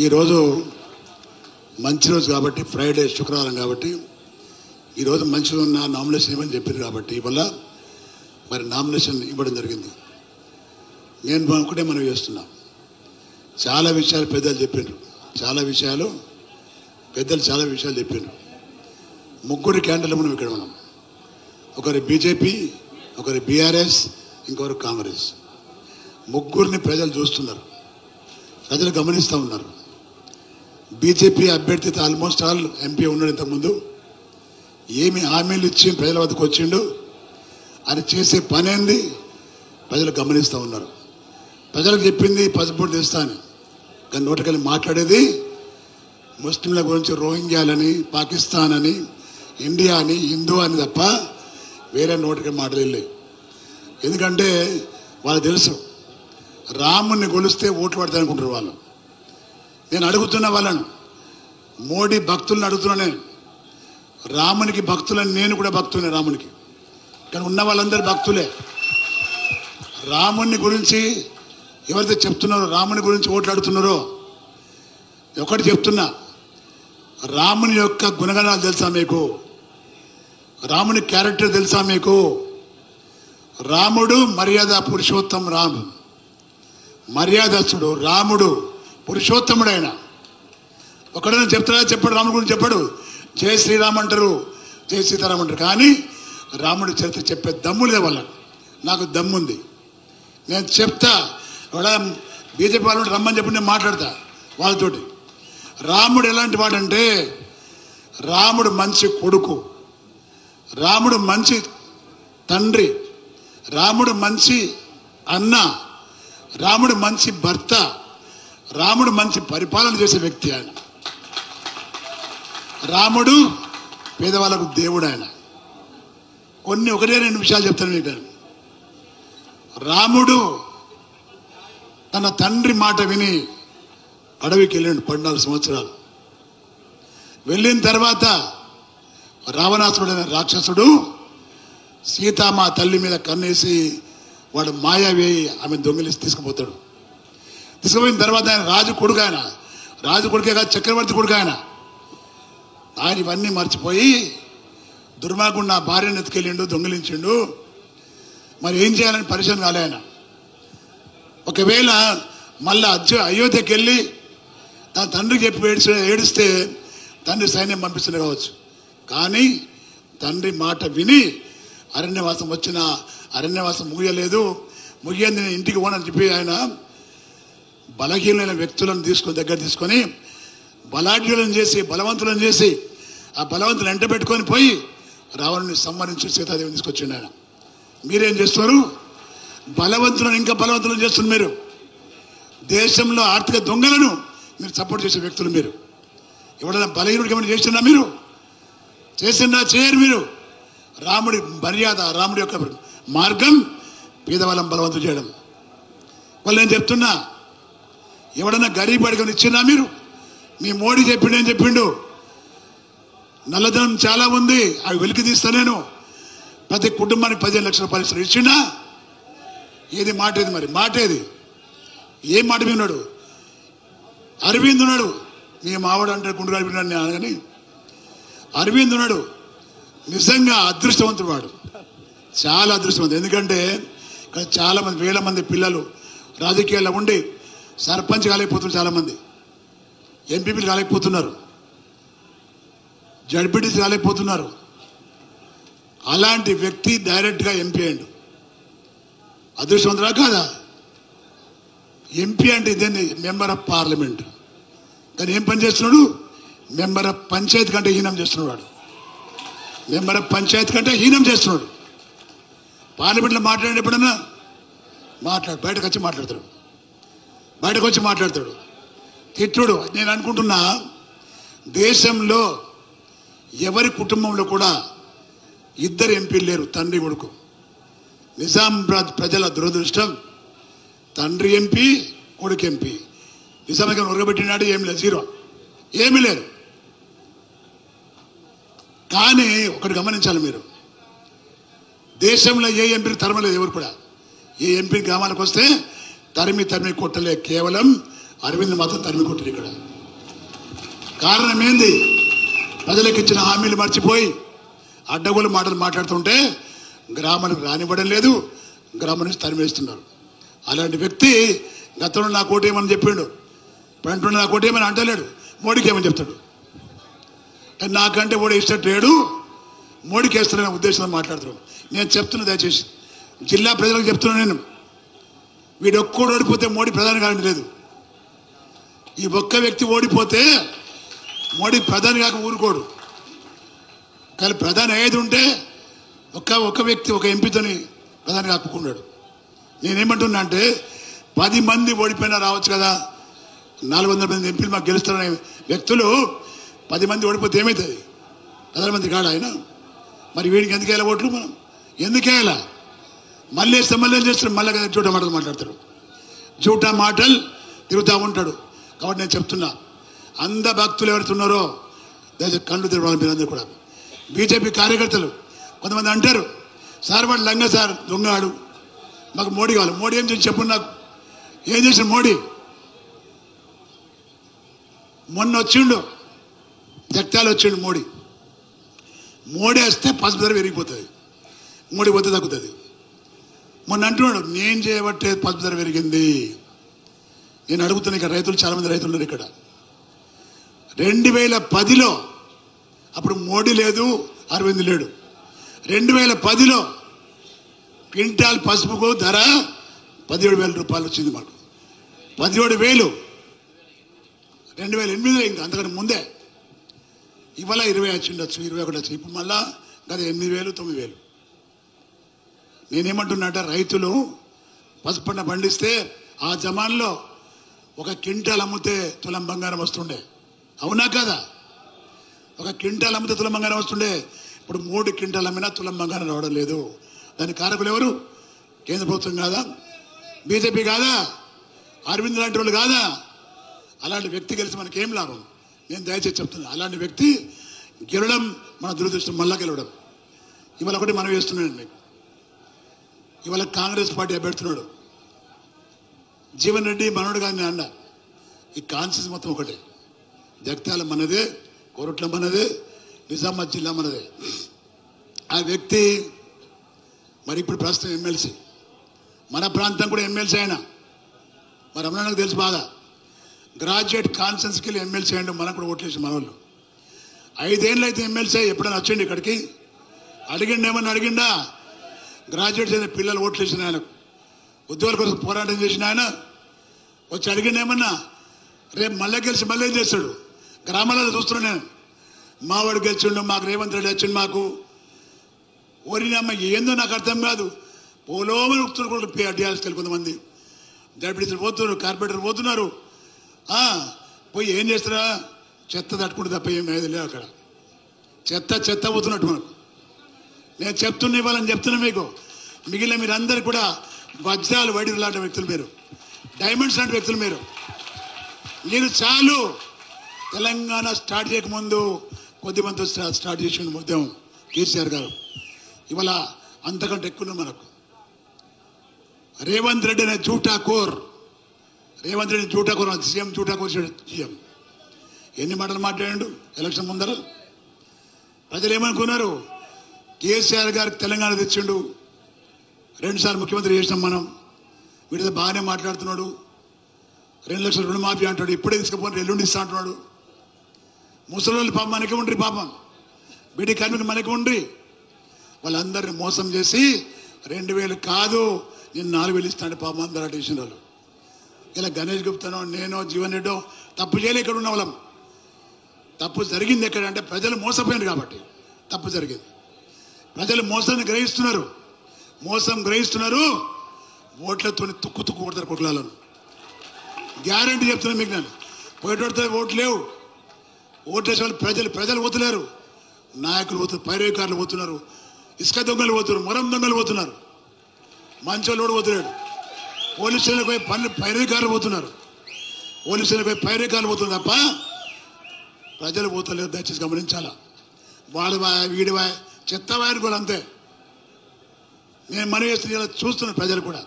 ఈరోజు మంచి రోజు కాబట్టి, ఫ్రైడే శుక్రవారం కాబట్టి, ఈరోజు మంచి రోజు నామినేషన్ ఇవ్వని చెప్పారు కాబట్టి ఇవాళ మరి నామినేషన్ ఇవ్వడం జరిగింది. నేను ఒకటే మనం చేస్తున్నా. చాలా విషయాలు పెద్దలు చెప్పారు, చాలా విషయాలు చెప్పారు. ముగ్గురు క్యాండిడేట్లు మనం ఇక్కడ మనం, ఒకరి బీజేపీ, ఒకరి బీఆర్ఎస్, ఇంకొకరు కాంగ్రెస్. ముగ్గురిని ప్రజలు చూస్తున్నారు, ప్రజలు గమనిస్తూ ఉన్నారు. బీజేపీ అభ్యర్థితో ఆల్మోస్ట్ ఆల్ ఎంపీ ఉన్నాడు ఇంతకుముందు, ఏమి హామీలు ఇచ్చి ప్రజల వద్దకు వచ్చిండు, అని చేసే పని ఏంది ప్రజలు గమనిస్తూ ఉన్నారు. ప్రజలకు చెప్పింది పసుపుడు తెస్తా అని, కానీ నోటికెళ్ళి మాట్లాడేది ముస్లింల గురించి రోహింగ్యాలని, పాకిస్తాన్ అని, ఇండియా అని హిందూ అని తప్ప వేరే నోటికి మాటలు వెళ్ళాయి. ఎందుకంటే వాళ్ళు తెలుసు రాముణ్ణి కొలిస్తే ఓట్లు పడతాయి అనుకుంటారు వాళ్ళు. నేను అడుగుతున్న వాళ్ళను, మోడీ భక్తులను అడుగుతున్నా, నేను రామునికి భక్తులని, నేను కూడా భక్తులే రామునికి, కానీ ఉన్న వాళ్ళందరూ భక్తులే. రాముని గురించి ఎవరైతే చెప్తున్నారో, రాముని గురించి ఓట్లాడుతున్నారో, ఒకటి చెప్తున్నా, రాముని యొక్క గుణగణాలు తెలుసా మీకు? రాముని క్యారెక్టర్ తెలుసా మీకు? రాముడు మర్యాద పురుషోత్తం, రాము మర్యాదస్తుడు, రాముడు పురుషోత్తముడు. ఆయన ఒకడైనా చెప్తాడా? చెప్పాడు. రాముడి గురించి చెప్పాడు. జయ శ్రీరామ్ అంటారు, జయ సీతారాం అంటారు, కానీ రాముడి చరిత్ర చెప్పే దమ్ములే వాళ్ళ. నాకు దమ్ముంది, నేను చెప్తా. ఎవడ బీజేపీ వాళ్ళు రమ్మని చెప్పి నేను మాట్లాడతా వాళ్ళతోటి. రాముడు ఎలాంటి వాడంటే, రాముడు మంచి కొడుకు, రాముడు మంచి తండ్రి, రాముడు మంచి అన్న, రాముడు మంచి భర్త, రాముడు మంచి పరిపాలన చేసే వ్యక్తి. ఆయన రాముడు పేదవాళ్ళకు దేవుడు. ఆయన కొన్ని 1-2 విషయాలు చెప్తాను మీకు. రాముడు తన తండ్రి మాట విని అడవికి వెళ్ళాడు 14 సంవత్సరాలు. వెళ్ళిన తర్వాత రావణాసుడు అనే రాక్షసుడు సీతామా తల్లి మీద కన్నేసి వాడు మాయా వేయి ఆమె దొంగిలిసి తీసుకుపోతాడు. తీసుకుపోయిన తర్వాత ఆయన రాజు కొడుకు, ఆయన రాజు కొడుకే కాదు, చక్రవర్తి కొడుకు. ఆయన ఇవన్నీ మర్చిపోయి దుర్మార్గుడు నా భార్యను ఎత్తుకెళ్ళిండు, దొంగిలించిండు, మరి ఏం చేయాలని పరిచయం కాలే ఆయన. ఒకవేళ మళ్ళా అయోధ్యకి వెళ్ళి తన తండ్రికి చెప్పి ఏడిస్తే తండ్రి సైన్యం పంపిస్తుంది కావచ్చు, కానీ తండ్రి మాట విని అరణ్యవాసం వచ్చిన అరణ్యవాసం ముగియలేదు. ముగియంది నేను ఇంటికి పోనని చెప్పి ఆయన బలహీనమైన వ్యక్తులను దగ్గర తీసుకొని బలాఢ్యులను చేసి, బలవంతులను చేసి, ఆ బలవంతులను ఎంట పెట్టుకొని పోయి రావణుని సంహరించి సీతాదేవిని తీసుకొచ్చిండు ఆయన. మీరేం చేస్తున్నారు? బలవంతులను ఇంకా బలవంతులను చేస్తున్నారు మీరు. దేశంలో ఆర్థిక దొంగలను మీరు సపోర్ట్ చేసే వ్యక్తులు మీరు. ఎవడైనా బలహీనుడికి ఏమైనా చేస్తున్నా మీరు? చేసిందా? చేయరు మీరు. రాముడి మర్యాద, రాముడి యొక్క మార్గం పేదవాళ్ళం బలవంతం చేయడం. వాళ్ళు నేను చెప్తున్నా, ఎవడన్నా గరీబ్ అడిగని ఇచ్చినా మీరు? మీ మోడీ చెప్పిండు, ఏం చెప్పిండు? నల్లధనం చాలా ఉంది, అవి వెలికి తీస్తా నేను, ప్రతి కుటుంబానికి 15 లక్షల రూపాయలు ఇచ్చిండా? ఏది మాట? ఏది మరి మాట? ఏది? ఏం మాట విన్నాడు? అరవింద్ ఉన్నాడు, మీ మావాడు అంటే గుండుగాడు విన్నాడు నేను అనగాని, అరవింద్ ఉన్నాడు, నిజంగా అదృష్టవంతుడు వాడు, చాలా అదృష్టవంతుడు. ఎందుకంటే ఇక్కడ చాలా మంది, వేల మంది పిల్లలు రాజకీయాల్లో ఉండి సర్పంచ్ కాలేకపోతున్నారు, చాలామంది ఎంపీపీలు కాలేకపోతున్నారు, జడ్పీటీసీ కాలేకపోతున్నారు. అలాంటి వ్యక్తి డైరెక్ట్గా ఎంపీ అయ్యాడు. అదృష్టవంతుడా కాదా? ఎంపీ అంటే ఇదేంటి? Member of parliament. కానీ ఏం పని చేస్తున్నాడు? మెంబర్ ఆఫ్ పంచాయతీ కంటే హీనం చేస్తున్నాడు వాడు. మెంబర్ ఆఫ్ పంచాయతీ కంటే హీనం చేస్తున్నాడు. పార్లమెంట్లో మాట్లాడేప్పుడన్నా బయటకు వచ్చి మాట్లాడతాడు, తిట్టుడు. నేను అనుకుంటున్నా, దేశంలో ఎవరి కుటుంబంలో కూడా 2 ఎంపీలు లేరు, తండ్రి కొడుకు. నిజామాబాద్ ప్రజల దురదృష్టం, తండ్రి ఎంపీ, కొడుకు ఎంపీ. నిజామాబాద్ ఉరగబెట్టినాడు, ఏం లేదు, 0, ఏమీ లేదు. కానీ ఒకటి గమనించాలి మీరు, దేశంలో ఏ ఎంపీని తరమలేదు ఎవరు కూడా. ఏ ఎంపీ గ్రామాలకు వస్తే తరిమి కొట్టలే, కేవలం అరవింద్ మాత్రం తరిమి కొట్టరు ఇక్కడ. కారణం ఏంది? ప్రజలకు ఇచ్చిన హామీలు మర్చిపోయి అడ్డగోలు మాటలు మాట్లాడుతుంటే గ్రామానికి రానివ్వడం లేదు, గ్రామం నుంచి తరిమేస్తున్నారు. అలాంటి వ్యక్తి గతంలో నాకు ఓటేయమని చెప్పిండు, ఇప్పుడు అంటుండే నాకు ఓటేయమని అంటలేడు, మోడీకి ఏమని చెప్తాడు. నాకంటే ఓడి ఇష్టట్లేడు, మోడీకి వేస్తారనే ఉద్దేశంతో మాట్లాడుతున్నాడు. నేను చెప్తున్నా, దయచేసి జిల్లా ప్రజలకు చెప్తున్నాను, నేను వీడు ఒక్కడు ఓడిపోతే మోడీ ప్రధాని కావడం లేదు. ఈ ఒక్క వ్యక్తి ఓడిపోతే మోడీ ప్రధాని కాక ఊరుకోడు. కానీ ప్రధాని అయ్యేది ఉంటే ఒక వ్యక్తి, ఒక ఎంపీతోని ప్రధాని కాకున్నాడు. నేనేమంటున్నా అంటే 10 మంది ఓడిపోయినా రావచ్చు కదా, 400 మంది ఎంపీలు మాకు గెలుస్తారనే వ్యక్తులు 10 మంది ఓడిపోతే ఏమవుతుంది? ప్రధానమంత్రి కాడు ఆయన. మరి వీడికి ఎందుకు వేయాలి ఓట్లు? మనం ఎందుకు వేయాలా? మళ్ళీ వేస్తే మళ్ళీ ఏం చేస్తారు? మళ్ళీ జూటా మాటలు మాట్లాడతారు, జూటా మాటలు తిరుగుతూ ఉంటాడు. కాబట్టి నేను చెప్తున్నా, అంధ భక్తులు ఎవరైతే ఉన్నారో దయచేసి కళ్ళు తిరగాలి మీరందరూ కూడా. బీజేపీ కార్యకర్తలు కొంతమంది అంటారు, సార్ వాడు లంగ సార్ దొంగాడు, మాకు మోడీ కావాలి. మోడీ ఏం చేసి చెప్పు నాకు, ఏం చేసిన మోడీ? మొన్న వచ్చిండు, జగ్త్యాలు వచ్చిండు మోడీ. మోడీ వస్తే పసుపు ధర పెరిగిపోతుంది, మోడీ పోతే తగ్గుతుంది. మొన్న అంటున్నాడు, నేను చేయబట్టే పసుపు ధర పెరిగింది. నేను అడుగుతున్నా, ఇక్కడ రైతులు చాలామంది రైతులు ఉన్నారు ఇక్కడ. 2010లో అప్పుడు మోడీ లేదు, అరవింద్ లేడు. 2010లో క్వింటాల్ పసుపుకు ధర 17,000 రూపాయలు వచ్చింది మాకు. 17,000 2008 ఇంకా అంతకంటే ముందే. ఇవాళ 20 వచ్చిండొచ్చు, 21 వచ్చి, ఇప్పుడు మళ్ళా గత 8,000 9,000. నేనేమంటున్నా అంటే, రైతులు పసుపు పంట పండిస్తే ఆ జమాన్లో ఒక క్వింటాల్ అమ్మితే తులం బంగారం వస్తుండే, అవునా కదా? ఒక క్వింటాల్ అమ్మితే తులం బంగారం వస్తుండే. ఇప్పుడు 3 క్వింటాల్ అమ్మినా తులం బంగారం రావడం లేదు. దాని కారకులు ఎవరు? కేంద్ర ప్రభుత్వం కాదా? బీజేపీ కాదా? అరవింద్ లాంటి వాళ్ళు కాదా? అలాంటి వ్యక్తి కలిసి మనకేం లాభం? నేను దయచేసి చెప్తున్నా, అలాంటి వ్యక్తి గెలవడం మన దురదృష్టం, మళ్ళా గెలవడం. ఇవాళ ఒకటి మనం వేస్తున్నాడు మీకు, ఇవాళ కాంగ్రెస్ పార్టీ అభ్యర్థున్నాడు జీవన్ రెడ్డి, మనోడు కానీ అన్న. ఈ కాన్సెన్స్ మొత్తం ఒకటే, జగిత్యాల మనదే, కోరుట్ల మనదే, నిజామాబాద్ జిల్లా మనదే. ఆ వ్యక్తి మరి ఇప్పుడు ప్రస్తుతం ఎమ్మెల్సీ, మన ప్రాంతం కూడా ఎమ్మెల్సీ ఆయన. మరి అమ్మడానికి తెలుసు బాగా, గ్రాడ్యుయేట్ కాన్ఫరెన్స్కి వెళ్ళి ఎమ్మెల్సీ అయ్యండి, మనకు కూడా ఓట్లేసి మన వాళ్ళు. 5 ఏళ్ళు అయితే ఎమ్మెల్సీ, ఎప్పుడైనా వచ్చండి ఇక్కడికి? అడిగిండి, ఏమన్నా అడిగిండా? గ్రాడ్యుయేట్ చేసిన పిల్లలు ఓట్లేసిన ఆయనకు, ఉద్యోగాల కోసం పోరాటం చేసిన ఆయన వచ్చి అడిగిండి ఏమన్నా? రేపు మళ్ళీ గెలిచి మళ్ళీ ఏం చేస్తాడు? గ్రామాలలో చూస్తున్నాను నేను, మావాడు గెలిచిండు, మాకు రేవంత్ రెడ్డి వచ్చిండు, మాకు ఓరినమ్మ ఏందో నాకు అర్థం కాదు. పోలోమని ఉడుతున్నారు టీఆర్ఎస్కి కొంతమంది, డెప్యూటీలు పోతున్నారు, కార్పొరేటర్లు పోతున్నారు. పోయి ఏం చేస్తారా? చెత్త తట్టుకుంటే తప్ప ఏం లేదు అక్కడ, చెత్త పోతున్నట్టు మనకు. నేను చెప్తున్నా, ఇవ్వాలని చెప్తున్నా మీకు. మిగిలిన మీరందరూ కూడా వజ్రాలు వైడూరు లాంటి వ్యక్తులు మీరు, డైమండ్స్ లాంటి వ్యక్తులు మీరు. మీరు చాలు. తెలంగాణ స్టార్ట్ చేయకముందు కొద్దిమంది స్టార్ట్ చేసిన ఉద్యమం కేసీఆర్ గారు. ఇవాళ అంతకంటే ఎక్కువ మనకు. రేవంత్ రెడ్డి అనే జూటాకోర్, రేవంత్ రెడ్డి జూటాకోర్, సీఎం జూటాకోర్ సీఎం. ఎన్ని మాటలు మాట్లాడాడు ఎలక్షన్ ముందర? ప్రజలు ఏమనుకున్నారు? కేసీఆర్ గారికి తెలంగాణ తెచ్చిండు, 2 సార్లు ముఖ్యమంత్రి చేసినాం మనం, వీటితో బాగానే మాట్లాడుతున్నాడు, 2 లక్షల రుణమాఫీ అంటాడు, ఇప్పుడే తీసుకుపోయి ఎల్లుండి ఇస్తా అంటున్నాడు. ముసలి పాపం మనకి ఉండ్రి, పాపం బీడీ కార్మికులు మనకి ఉండ్రి. వాళ్ళందరినీ మోసం చేసి 2,000 కాదు నేను 4,000 ఇస్తాను పాపం అందరూ అటేసిన వాళ్ళు. ఇలా గణేష్ గుప్తానో నేనో జీవన్ రెడ్డో తప్పు చేయలే. ఇక్కడ ఉన్న వాళ్ళం తప్పు జరిగింది ఎక్కడంటే ప్రజలు మోసపోయారు కాబట్టి తప్పు జరిగింది. ప్రజలు మోసాన్ని గ్రహిస్తున్నారు, మోసం గ్రహిస్తున్నారు. ఓట్లతో తుక్కు కొడతారు కొట్లాలను. గ్యారంటీ చెప్తున్నాను మీకు నేను. పోయేటోడితే ఓట్లు లేవు, ఓట్లు వేసే వాళ్ళు ప్రజలు పోతులేరు. నాయకులు పోతున్నారు, పైరవికారులు పోతున్నారు, ఇసుక దొంగలు పోతున్నారు, మొరం దొంగలు పోతున్నారు, మంచోళ్ళు కూడా పోతున్నాడు. పోలీస్ స్టేషన్లకు పోయి పైరవికారులు పోతున్నారు, పోలీస్ స్టేషన్లకు పోయి పైరవికారులు పోతున్నారు తప్ప ప్రజలు పోతలేరు. దయచేసి గమనించాలా. వాడు వీడి చెత్త వాయనుకోవాలి అంతే. నేను మనవి చేస్తున్న చూస్తున్న ప్రజలు కూడా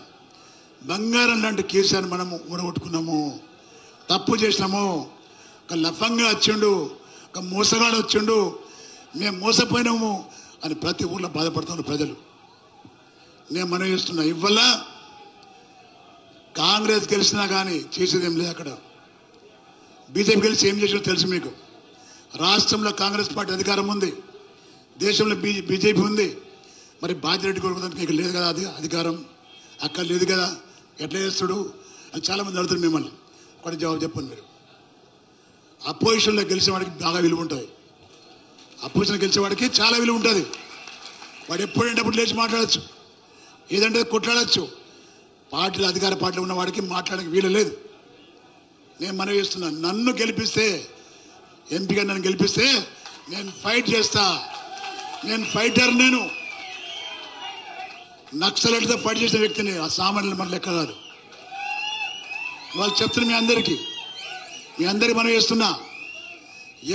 బంగారం లాంటి కేసీఆర్ మనము ఊడగొట్టుకున్నాము, తప్పు చేసినాము. ఒక లఫంగా వచ్చిండు, ఒక మోసగాడు వచ్చిండు, మేము మోసపోయినాము అని ప్రతి ఊళ్ళో బాధపడుతున్నారు ప్రజలు. నేను మనవి చేస్తున్నా, ఇవాళ కాంగ్రెస్ గెలిచినా కానీ చేసేది ఏం లేదు. అక్కడ బీజేపీ గెలిచి ఏం చేసినా తెలుసు మీకు. రాష్ట్రంలో కాంగ్రెస్ పార్టీ అధికారం ఉంది, దేశంలో బీజేపీ ఉంది. మరి బాజిరెడ్డి కొడుకుదానికి ఇక్కడ లేదు కదా అది అధికారం, అక్కడ లేదు కదా, ఎట్లా చేస్తాడు అని చాలామంది అడుగుతారు మిమ్మల్ని. ఒకటి జవాబు చెప్పండి మీరు. అపోజిషన్లో గెలిచేవాడికి బాగా విలువ ఉంటుంది, అపోజిషన్ గెలిచేవాడికి చాలా విలువ ఉంటుంది. వాడు ఎప్పుడంటే అప్పుడు లేచి మాట్లాడచ్చు, ఏదంటే కొట్లాడచ్చు. పార్టీలు అధికార పార్టీలో ఉన్న వాడికి మాట్లాడడానికి వీలు లేదు. నేను మనవి చేస్తున్నాను, నన్ను గెలిపిస్తే, ఎంపీగా నన్ను గెలిపిస్తే నేను ఫైట్ చేస్తా. నేను ఫైటర్. నేను నక్సలైట్తో ఫైట్ చేసిన వ్యక్తిని. ఆ సామాన్యులు మన లెక్క కాదు. వాళ్ళు చెప్తున్నా మీ అందరికి మనం చేస్తున్నా,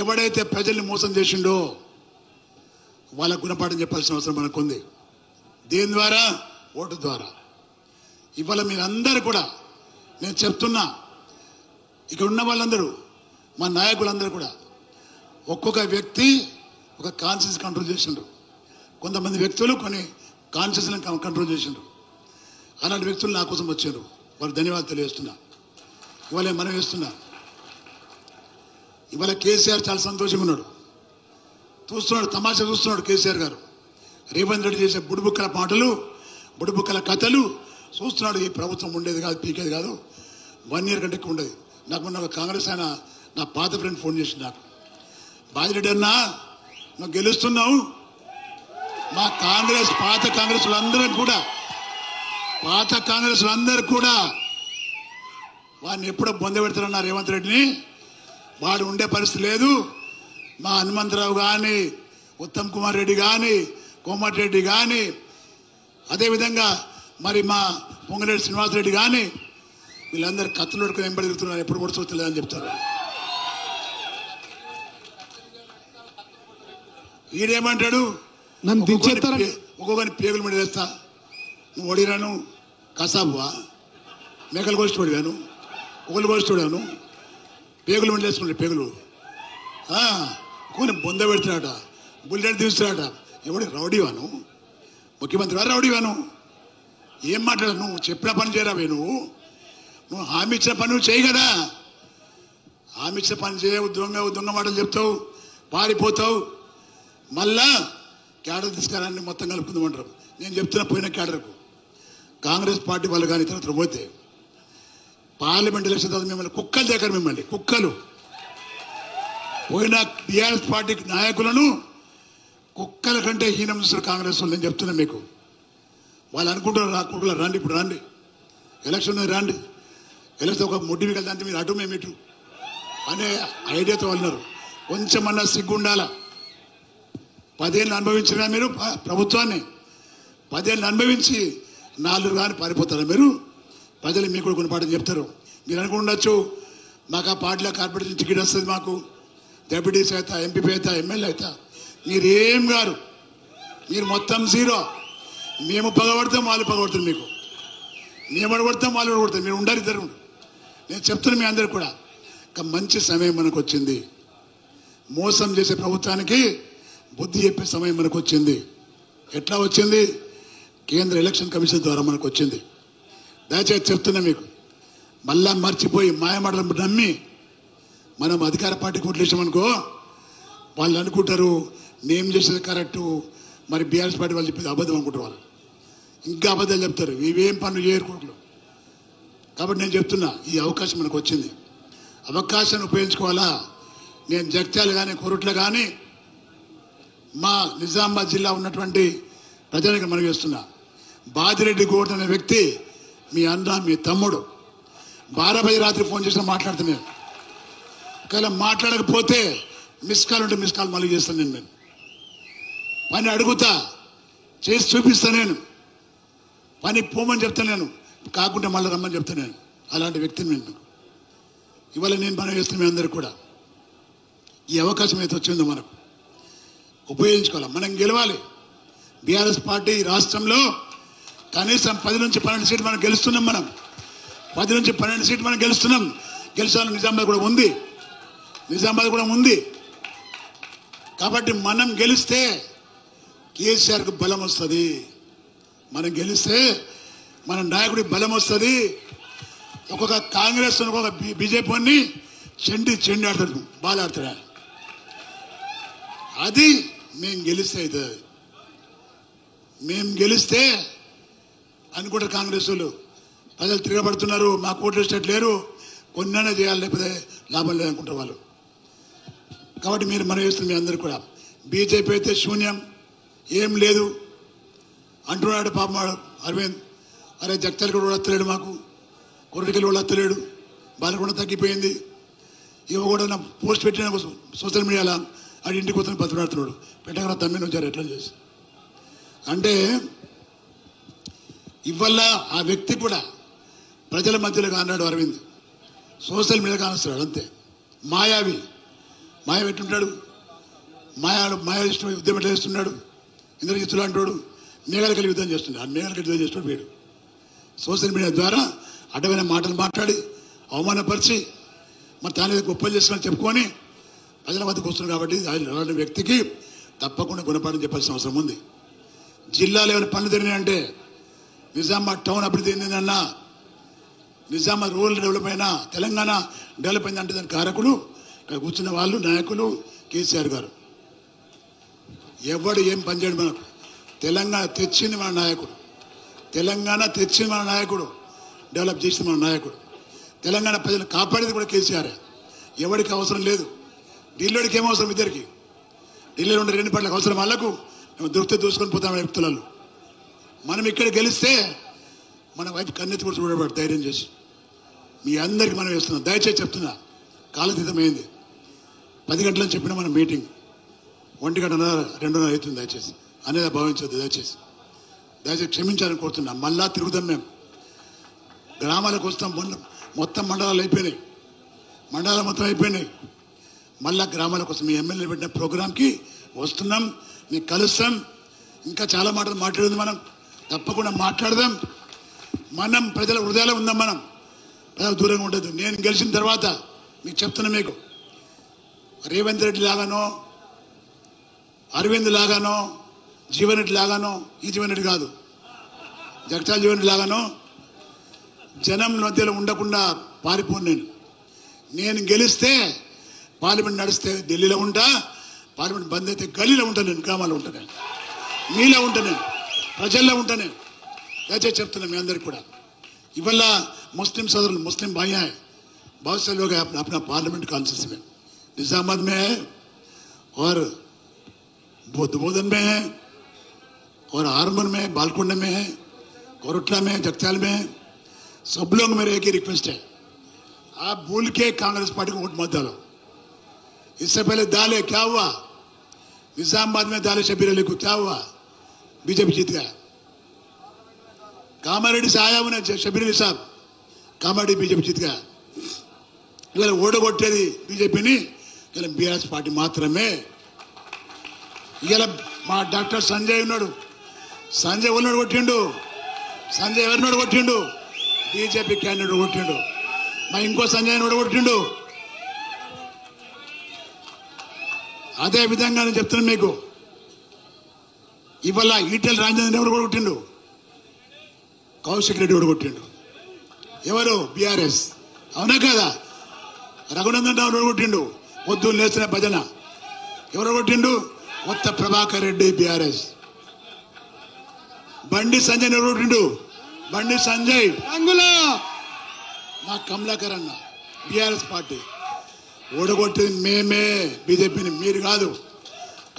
ఎవడైతే ప్రజల్ని మోసం చేసిండో వాళ్ళకు గుణపాఠం చెప్పాల్సిన అవసరం మనకుంది. దేని ద్వారా? ఓటు ద్వారా. ఇవాళ మీరందరూ కూడా నేను చెప్తున్నా, ఇక్కడ ఉన్న వాళ్ళందరూ మా నాయకులందరూ కూడా ఒక్కొక్క వ్యక్తి ఒక కాన్షియస్ కంట్రోల్ చేసిండ్రు. కొంతమంది వ్యక్తులు కొన్ని కాన్షియస్లను కంట్రోల్ చేసిండ్రు. అలాంటి వ్యక్తులు నా కోసం వచ్చారు. వారికి ధన్యవాదాలు తెలియజేస్తున్నా. ఇవాళ మనం వేస్తున్నా. ఇవాళ కేసీఆర్ చాలా సంతోషంగా ఉన్నాడు. చూస్తున్నాడు, తమాషా చూస్తున్నాడు కేసీఆర్ గారు. రేవంత్ రెడ్డి చేసే బుడిబుక్కల పాటలు, బుడిబుక్కల కథలు చూస్తున్నాడు. ఈ ప్రభుత్వం ఉండేది కాదు, పీకేది కాదు. 1 year కంటే ఎక్కువ ఉండేది. నాకు మొన్న ఒక కాంగ్రెస్ ఆయన నా పాత ఫ్రెండ్ ఫోన్ చేసి, నాకు బాజిరెడ్డి అన్నా నువ్వు గెలుస్తున్నావు, మా కాంగ్రెస్ పాత కాంగ్రెస్లందరూ కూడా వాడిని ఎప్పుడో బొంద పెడతారన్నారు రేవంత్ రెడ్డిని. వాడు ఉండే పరిస్థితి లేదు. మా హనుమంతరావు కానీ, ఉత్తమ్ కుమార్ రెడ్డి కానీ, కోమటిరెడ్డి కానీ, అదేవిధంగా మరి మా పొంగిరెడ్డి శ్రీనివాసరెడ్డి కానీ వీళ్ళందరూ కత్తులు పట్టుకుని వెంబడి తిరుగుతున్నారు. ఎప్పుడు కూడా చూస్తలేదని చెప్తారు. ఈడేమంటాడు, ఒక్కొక్కరిని పేగులు మీద వేస్తా. నువ్వు ఓడిరాను కసాబువా, మేకలు కోసిపోయాను, ఒకళ్ళు కోసిపోయాను, పేగులు మీద వేసుకుంటాడు. పేగులు కొన్ని బొంద పెడుతున్నాట, బుల్లెట్ తీస్తున్నాట. ఎవడి రౌడీవాను? ముఖ్యమంత్రి వారు రౌడీవాను? ఏం మాట్లాడు? నువ్వు చెప్పిన పని చేయరావే. నువ్వు హామీ ఇచ్చిన పని నువ్వు చేయి కదా. హామీ ఇచ్చిన పని చేయవు, దొంగ మాటలు చెప్తావు, పారిపోతావు. మళ్ళా క్యాడర్ తీసుకురాన్ని మొత్తం కలుపుకుందామంటారు. నేను చెప్తున్నా, పోయిన క్యాడర్కు కాంగ్రెస్ పార్టీ వాళ్ళు కానీ ఇతర పోతే పార్లమెంట్ ఎలక్షన్ తర్వాత మిమ్మల్ని కుక్కలు దగ్గర, మిమ్మల్ని కుక్కలు పోయిన టీఆర్ఎస్ పార్టీ నాయకులను కుక్కల కంటే హీనం చూస్తారు కాంగ్రెస్ వాళ్ళు. నేను చెప్తున్నా మీకు. వాళ్ళు అనుకుంటున్నారు కుక్కలు రండి, ఇప్పుడు రండి, ఎలక్షన్ రండి, ఎలక్షన్ ఒక ముడ్డి మీకు వెళ్తే మీరు అటు మేము ఇటు అనే ఐడియాతో వాళ్ళన్నారు. కొంచెమన్నా సిగ్గుండాల. 10 ఏళ్ళు అనుభవించినా మీరు ప్రభుత్వాన్ని, 10 ఏళ్ళు అనుభవించి 4 కానీ పారిపోతారా మీరు? ప్రజలు మీకు కూడా కొన్ని పాటలు చెప్తారు. మీరు అనుకుండొచ్చు మాకు ఆ పార్టీలో కార్పొరేషన్ టికెట్ వస్తుంది, మాకు డెప్యూటీస్ అవుతా, ఎంపీ అవుతా, ఎమ్మెల్యే అవుతా. మీరేం గారు, మీరు మొత్తం జీరో. మేము పగబడతాం, వాళ్ళు పగబడతారు. మీకు మేము అడగొడతాం, వాళ్ళు అడగొడతారు. మీరు ఉండాలి ఇద్దరు. నేను చెప్తున్నాను మీ అందరికి కూడా, ఒక మంచి సమయం మనకు వచ్చింది. మోసం చేసే ప్రభుత్వానికి బుద్ధి చెప్పే సమయం మనకు వచ్చింది. ఎట్లా వచ్చింది? కేంద్ర ఎలక్షన్ కమిషన్ ద్వారా మనకు వచ్చింది. దయచేసి చెప్తున్నా మీకు, మళ్ళా మర్చిపోయి మాయమాటలు నమ్మి మనం అధికార పార్టీకి ఓట్లేసామనుకో, వాళ్ళు అనుకుంటారు మేము చేసేది కరెక్టు, మరి బీఆర్ఎస్ పార్టీ వాళ్ళు చెప్పేది అబద్ధం అనుకుంటారు. వాళ్ళు ఇంకా అబద్ధాలు చెప్తారు, ఇవేం పనులు చేయరు. కాబట్టి నేను చెప్తున్నా, ఈ అవకాశం మనకు వచ్చింది. అవకాశాన్ని ఉపయోగించుకోవాలా. నేను జగిత్యాల కానీ, కొరుట్ల కానీ, మా నిజామాబాద్ జిల్లా ఉన్నటువంటి ప్రజలకు మనం చేస్తున్నా. బాజిరెడ్డి గోవర్ధన్ అనే వ్యక్తి మీ అన్న, మీ తమ్ముడు. 12 రాత్రి ఫోన్ చేసినా మాట్లాడుతున్నాను. ఒకవేళ మాట్లాడకపోతే మిస్ కాల్ ఉంటే మిస్ కాల్ మళ్ళీ చేస్తాను. నేను పని అడుగుతా, చేసి చూపిస్తాను. నేను పని పోమని చెప్తాను. నేను కాకుంటే మళ్ళీ రమ్మని చెప్తాను. నేను అలాంటి వ్యక్తిని. నేను ఇవాళ నేను పని చేస్తాను. మీ అందరికి కూడా ఈ అవకాశం అయితే వచ్చిందో మనకు ఉపయోగించుకోవాలి. మనం గెలవాలి. బీఆర్ఎస్ పార్టీ రాష్ట్రంలో కనీసం 10 నుంచి 12 సీట్లు మనం గెలుస్తున్నాం. మనం 10 నుంచి 12 సీట్లు మనం గెలుస్తున్నాం. గెలిచాలని నిజామాబాద్ కూడా ఉంది. కాబట్టి మనం గెలిస్తే కేసీఆర్కు బలం వస్తుంది. మనం గెలిస్తే మన నాయకుడికి బలం వస్తుంది. ఒక్కొక్క కాంగ్రెస్, ఒక్కొక్క బీజేపీని చెండి ఆడతాడు, బాల్ ఆడతాడు. అది మేము గెలిస్తే అవుతుంది. మేము గెలిస్తే అనుకుంటారు కాంగ్రెస్ వాళ్ళు, ప్రజలు తిరగబడుతున్నారు, మాకు ఓట్లు ఇష్టట్లేరు, కొన్నైనా చేయాలి, లేకపోతే లాభం లేదనుకుంటారు వాళ్ళు. కాబట్టి మీరు మనం చేస్తుంది మీ అందరూ కూడా. బీజేపీ అయితే శూన్యం, ఏం లేదు అంటున్నాడు పాపం అరవింద్. అరే జగత్యాల కూడా వస్తలేడు, మాకు కొరటికలు కూడా వస్తలేడు, బాల కూడా తగ్గిపోయింది. ఇవి కూడా నా పోస్ట్ పెట్టిన సోషల్ మీడియాలో ఆడి ఇంటికి వస్తున్న బతులాడుతున్నాడు పెట్టగల తమ్మిని వచ్చారు ఎట్లా చేసి అంటే ఇవల్ల ఆ వ్యక్తి కూడా ప్రజల మధ్యలో కాన్నాడు అరవింద్ సోషల్ మీడియా కానొస్తాడు అంతే మాయావి ఎట్లుంటాడు మాయా ఇష్టం యుద్ధం ఎట్లా చేస్తున్నాడు ఇంద్రజిత్తులు అంటాడు మేఘాలకి యుద్ధం చేస్తున్నాడు ఆ మేఘాలకి యుద్ధం చేస్తున్నాడు వీడు సోషల్ మీడియా ద్వారా అడ్డమైన మాటలు మాట్లాడి అవమానపరిచి మరి తానే గొప్పలు చేసుకొని చెప్పుకొని ప్రజల మధ్యకు వస్తున్నాడు కాబట్టి అలాంటి వ్యక్తికి తప్పకుండా గుణపాఠం చెప్పాల్సిన అవసరం ఉంది జిల్లాలో ఏమైనా పనులు జరిగినాయంటే నిజామాబాద్ టౌన్ అభివృద్ధి ఏంటన్నా నిజామాబాద్ రూరల్ డెవలప్ అయినా తెలంగాణ డెవలప్ అయిందంటే దాని కారకులు ఇక్కడ కూర్చున్న వాళ్ళు నాయకులు కేసీఆర్ గారు ఎవడు ఏం పనిచేయడు మనకు తెలంగాణ తెచ్చింది మన నాయకుడు డెవలప్ చేసింది మన నాయకుడు తెలంగాణ ప్రజలు కాపాడేది కూడా కేసీఆర్ ఎవరికి అవసరం లేదు ఢిల్లీకి ఏం అవసరం ఇద్దరికి ఢిల్లీలో ఉండే 2 పార్టీలకు అవసరం వాళ్ళకు మేము దొరికితే దూసుకొని పోతామని వ్యక్తులలో మనం ఇక్కడ గెలిస్తే మన వైపు కన్నెత్తి కూడా చూడబడి ధైర్యం చేసి మీ అందరికీ మనం వేస్తున్నాం దయచేసి చెప్తున్నా కాలతీతమైంది 10 గంటలని చెప్పిన మన మీటింగ్ 1 గంట 2:30 అవుతుంది దయచేసి అనేది భావించొద్దు దయచేసి క్షమించాలని కోరుతున్నా మళ్ళా తిరుగుతాం మేము గ్రామాలకు వస్తాం మొత్తం మండలాలు అయిపోయినాయి మళ్ళా గ్రామాలకు వస్తాం మీ ఎమ్మెల్యే పెట్టిన ప్రోగ్రాంకి వస్తున్నాం మీకు కలుస్తాం ఇంకా చాలా మాటలు మాట్లాడేది మనం తప్పకుండా మాట్లాడదాం మనం ప్రజల హృదయాలు ఉందాం మనం ప్రజలు దూరంగా ఉండదు నేను గెలిచిన తర్వాత మీకు చెప్తున్నా మీకు రేవంత్ రెడ్డి లాగానో అరవింద్ లాగానో జీవన్ రెడ్డి లాగానో ఈ జీవన్ రెడ్డి కాదు జగతాల జీవన్ రెడ్డి లాగానో జనం మధ్యలో ఉండకుండా పారిపోను నేను గెలిస్తే పార్లమెంట్ నడిస్తే ఢిల్లీలో ఉంటా పార్లమెంట్ బంద్ అయితే గలీలో ఉంటాను నేను గ్రామాల్లో ఉంటాను నేను మీలో ఉంటాను నేను ప్రజల్లో ఉంటాను నేను దయచేసి చెప్తున్నాను మీ అందరికి కూడా ఇవల్ల मुस्लिम सदरुल मुस्लिम भाई हैं बहुत से लोग हैं अपना अपना पार्लियामेंट कॉन्स्टिट्यूंसी में निजामाबाद में है और बोधन में है और हारमन में बालकोंडे में है कोरटला में जगत्याल में है सब लोग मेरे एक ही रिक्वेस्ट है आप भूल के कांग्रेस पार्टी को वोट मत डालो इससे पहले डाले क्या हुआ निजामाबाद में डाले शबीर अली को क्या हुआ बीजेपी जीत गया कामारेड्डी से आया उन्हें शबीर अली साहब कामारेड्डी बीजेपी जीत गया इवाल ओडगొట్టేది बीजेपीని ఇలా బీఆర్ఎస్ పార్టీ మాత్రమే ఇలా మా డాక్టర్ సంజయ్ ఉన్నాడు సంజయ్ ఉన్నోడు కొట్టిండు సంజయ్ ఎవరినోడు కొట్టిండు బీజేపీ క్యాండిడేట్ కొట్టిండు మా ఇంకో సంజయ్ నోడు కొట్టిండు అదే విధంగా నేను చెప్తున్నాను మీకు ఇవాళ ఈటెల రాజేంద్ర ఎవరు కొట్టిండు కౌశిక్ రెడ్డి కూడా కొట్టిండు ఎవరు బీఆర్ఎస్ అవునా కదా రఘునందన్ రావు కొట్టిండు వద్దు లేచిన భజన ఎవరు కొట్టిండు కొత్త ప్రభాకర్ రెడ్డి బీఆర్ఎస్ బండి సంజయ్ ఎవరు కొట్టిండు బండి సంజయ్ మా కమలాకర్ అన్న బీఆర్ఎస్ పార్టీ ఓడగొట్టింది మేమే బీజేపీని మీరు కాదు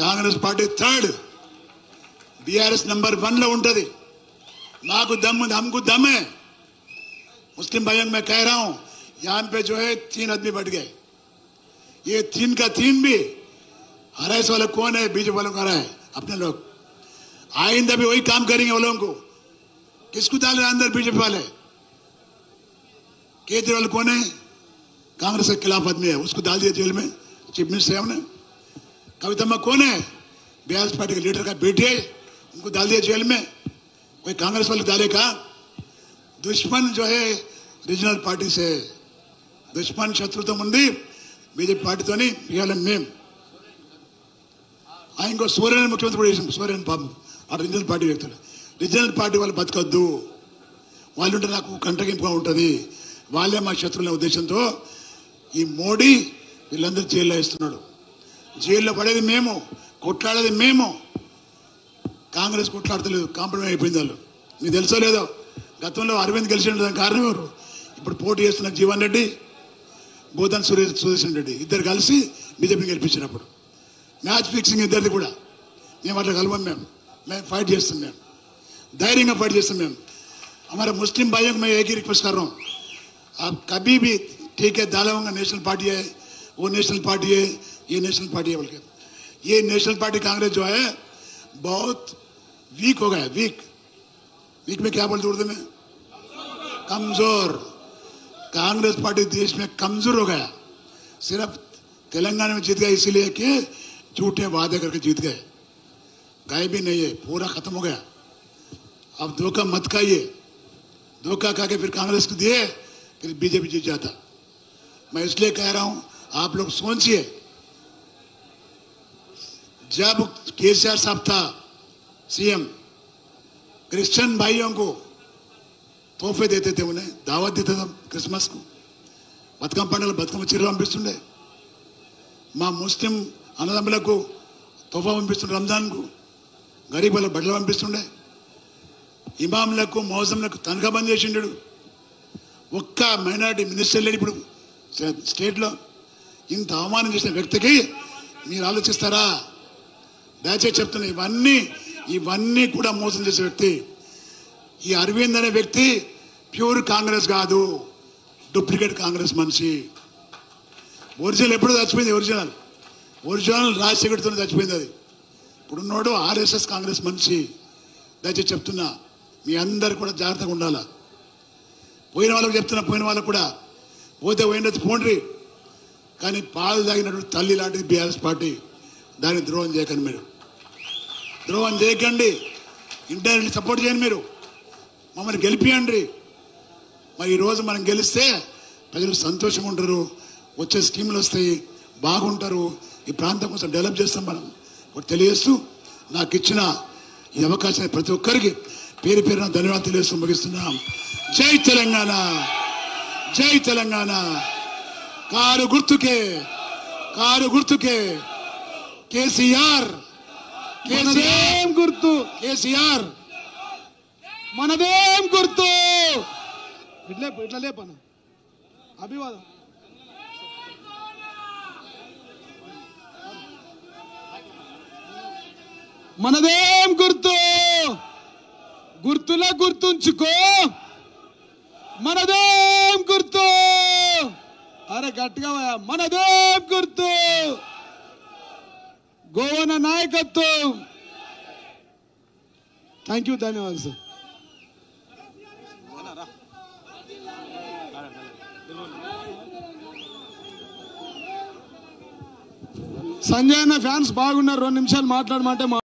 Congress party third BRS number 1 లో ఉంటది నాకు దమ్ము हमको दम है मुस्लिम भाइयों मैं कह रहा हूं यहां पे जो है 3 आदमी बैठ गए ये 3 का 3 भी आरएस वाले कौन है बीजेपी वालों का है अपने लोग आइंदा भी वही काम करेंगे वो लोगों को किसको डाले अंदर बीजेपी वाले केजरीवाल कौन है कांग्रेस के खिलाफ आदमी है उसको डाल दिया जेल में चीफ मिनिस्टर है हमने कविता कौन है बीआरएस पार्टी के लीडर का बेटी है उनको डाल दिया जेल में कोई कांग्रेस वाले डाले का दुश्मन जो है रीजनल पार्टी से दुश्मन शत्रुता मुंदी बीजेपी पार्टी तो नहीं पीएलएम में इंको सूर्य मुख्यमंत्री सूर्य पापम रीजनल पार्टी व्यक्ति रीजनल पार्टी వాళ్ళు బతకద్దు వాళ్ళు ఉంటే నాకు కంటగింపుగా ఉంటది వాళ్ళే మా శత్రువుల ఉద్దేశంతో ఈ మోడీ వీళ్ళందరూ జైల్లో వేస్తున్నాడు జైల్లో పడేది మేము కొట్లాడేది మేము కాంగ్రెస్ కొట్లాడతలేదు కాంప్రమైజ్ అయిపోయింది వాళ్ళు మీకు తెలుసో లేదో గతంలో అరవింద్ గెలిచిన దానికి కారణం ఎవరు ఇప్పుడు పోటీ చేస్తున్న జీవన్ రెడ్డి బోధన్ సుదర్శన్ రెడ్డి ఇద్దరు కలిసి బీజేపీని గెలిపించినప్పుడు మ్యాచ్ ఫిక్సింగ్ ఇద్దరిది కూడా మేము అట్లా కలవం మేము ఫైట్ చేస్తాం మేము धैर्य फाइट చేస్తాం మేము हमारे मुस्लिम भाइयों को मैं एक ही रिक्वेस्ट कर रहा हूँ आप कभी भी ठीक है दालावंगा नेशनल पार्टी है वो नेशनल पार्टी है ये नेशनल पार्टी है बोल के ये नेशनल पार्टी कांग्रेस जो है बहुत वीक हो गया। वीक में क्या बोलते उर्दू में? कमजोर। कांग्रेस पार्टी देश में कमजोर हो गया। सिर्फ तेलंगाना में जीत गया इसीलिए कि झूठे वादे करके जीत गए। कहीं भी नहीं है, पूरा खत्म हो गया। अब धोखा मत खाइए। धोखा खा के फिर कांग्रेस को दिए, फिर बीजेपी जीत जाता। मैं इसलिए कह रहा हूं, आप लोग सोचिए, जब केसीआर साहब था सीएम, क्रिश्चियन भाइयों को तोहफे देते थे, उन्हें दावत देते थे क्रिसमस को, బతుకమ్మ పండుగలు బతుకమ్మ చీరలు పంపిస్తుండే, మా ముస్లిం అన్నదమ్ములకు తోఫా పంపిస్తుండే, రంజాన్కు గరీబ్ వాళ్ళకి బట్టలు పంపిస్తుండే, ఇమాంలకు మౌజంలకు తనఖా బంద్ చేసిండు. ఒక్క మైనారిటీ మినిస్టర్ లేడు ఇప్పుడు స్టేట్లో. ఇంత అవమానం చేసిన వ్యక్తికి మీరు ఆలోచిస్తారా? దయచేసి చెప్తున్నా, ఇవన్నీ కూడా మోసం చేసే వ్యక్తి ఈ అరవింద్ అనే వ్యక్తి. ప్యూర్ కాంగ్రెస్ కాదు, డూప్లికేట్ కాంగ్రెస్ మనిషి. ఒరిజినల్ ఎప్పుడు చచ్చిపోయింది? ఒరిజినల్ రాజశేఖర్తో చచ్చిపోయింది. అది ఇప్పుడున్నోడు ఆర్ఎస్ఎస్ కాంగ్రెస్ మనిషి. దయచేసి చెప్తున్నా, మీ అందరు కూడా జాగ్రత్తగా ఉండాలా. పోయిన వాళ్ళకు చెప్తున్నా, పోయిన వాళ్ళకు కూడా పోతే పోయినది పోండ్రి, కానీ పాలు తాగినటువంటి తల్లి లాంటిది బీఆర్ఎస్ పార్టీ. దాన్ని ద్రోహం చేయకండి, మీరు ద్రోహం చేయకండి. ఇంటర్నెట్ సపోర్ట్ చేయండి, మీరు మమ్మల్ని గెలిపియండి. మరి ఈరోజు మనం గెలిస్తే ప్రజలు సంతోషంగా ఉంటారు, వచ్చే స్కీములు వస్తాయి, బాగుంటారు, ఈ ప్రాంతం కోసం డెవలప్ చేస్తాం మనం. ఒకటి తెలియజేస్తూ, నాకు ఇచ్చిన ఈ అవకాశాన్ని ప్రతి ఒక్కరికి పేరు పేరున ధన్యవాదాలు తెలియజేస్తూ ముగిస్తున్నాం. జై తెలంగాణ, జై తెలంగాణ. కారు గుర్తుకే కేసీఆర్, గుర్తు కేసీఆర్ మనదేం గుర్తు. ఇట్లా లేపన అభివాదం. మనదేం గుర్తు, గుర్తులా గుర్తుంచుకో. మనదేం గుర్తు, అరే గట్టిగా మనదేం గుర్తు. గోవన నాయకత్వం. థ్యాంక్ యూ, ధన్యవాదాలు సార్. సంజయ్ అన్న ఫ్యాన్స్ బాగున్నారు, 2 నిమిషాలు మాట్లాడమంటే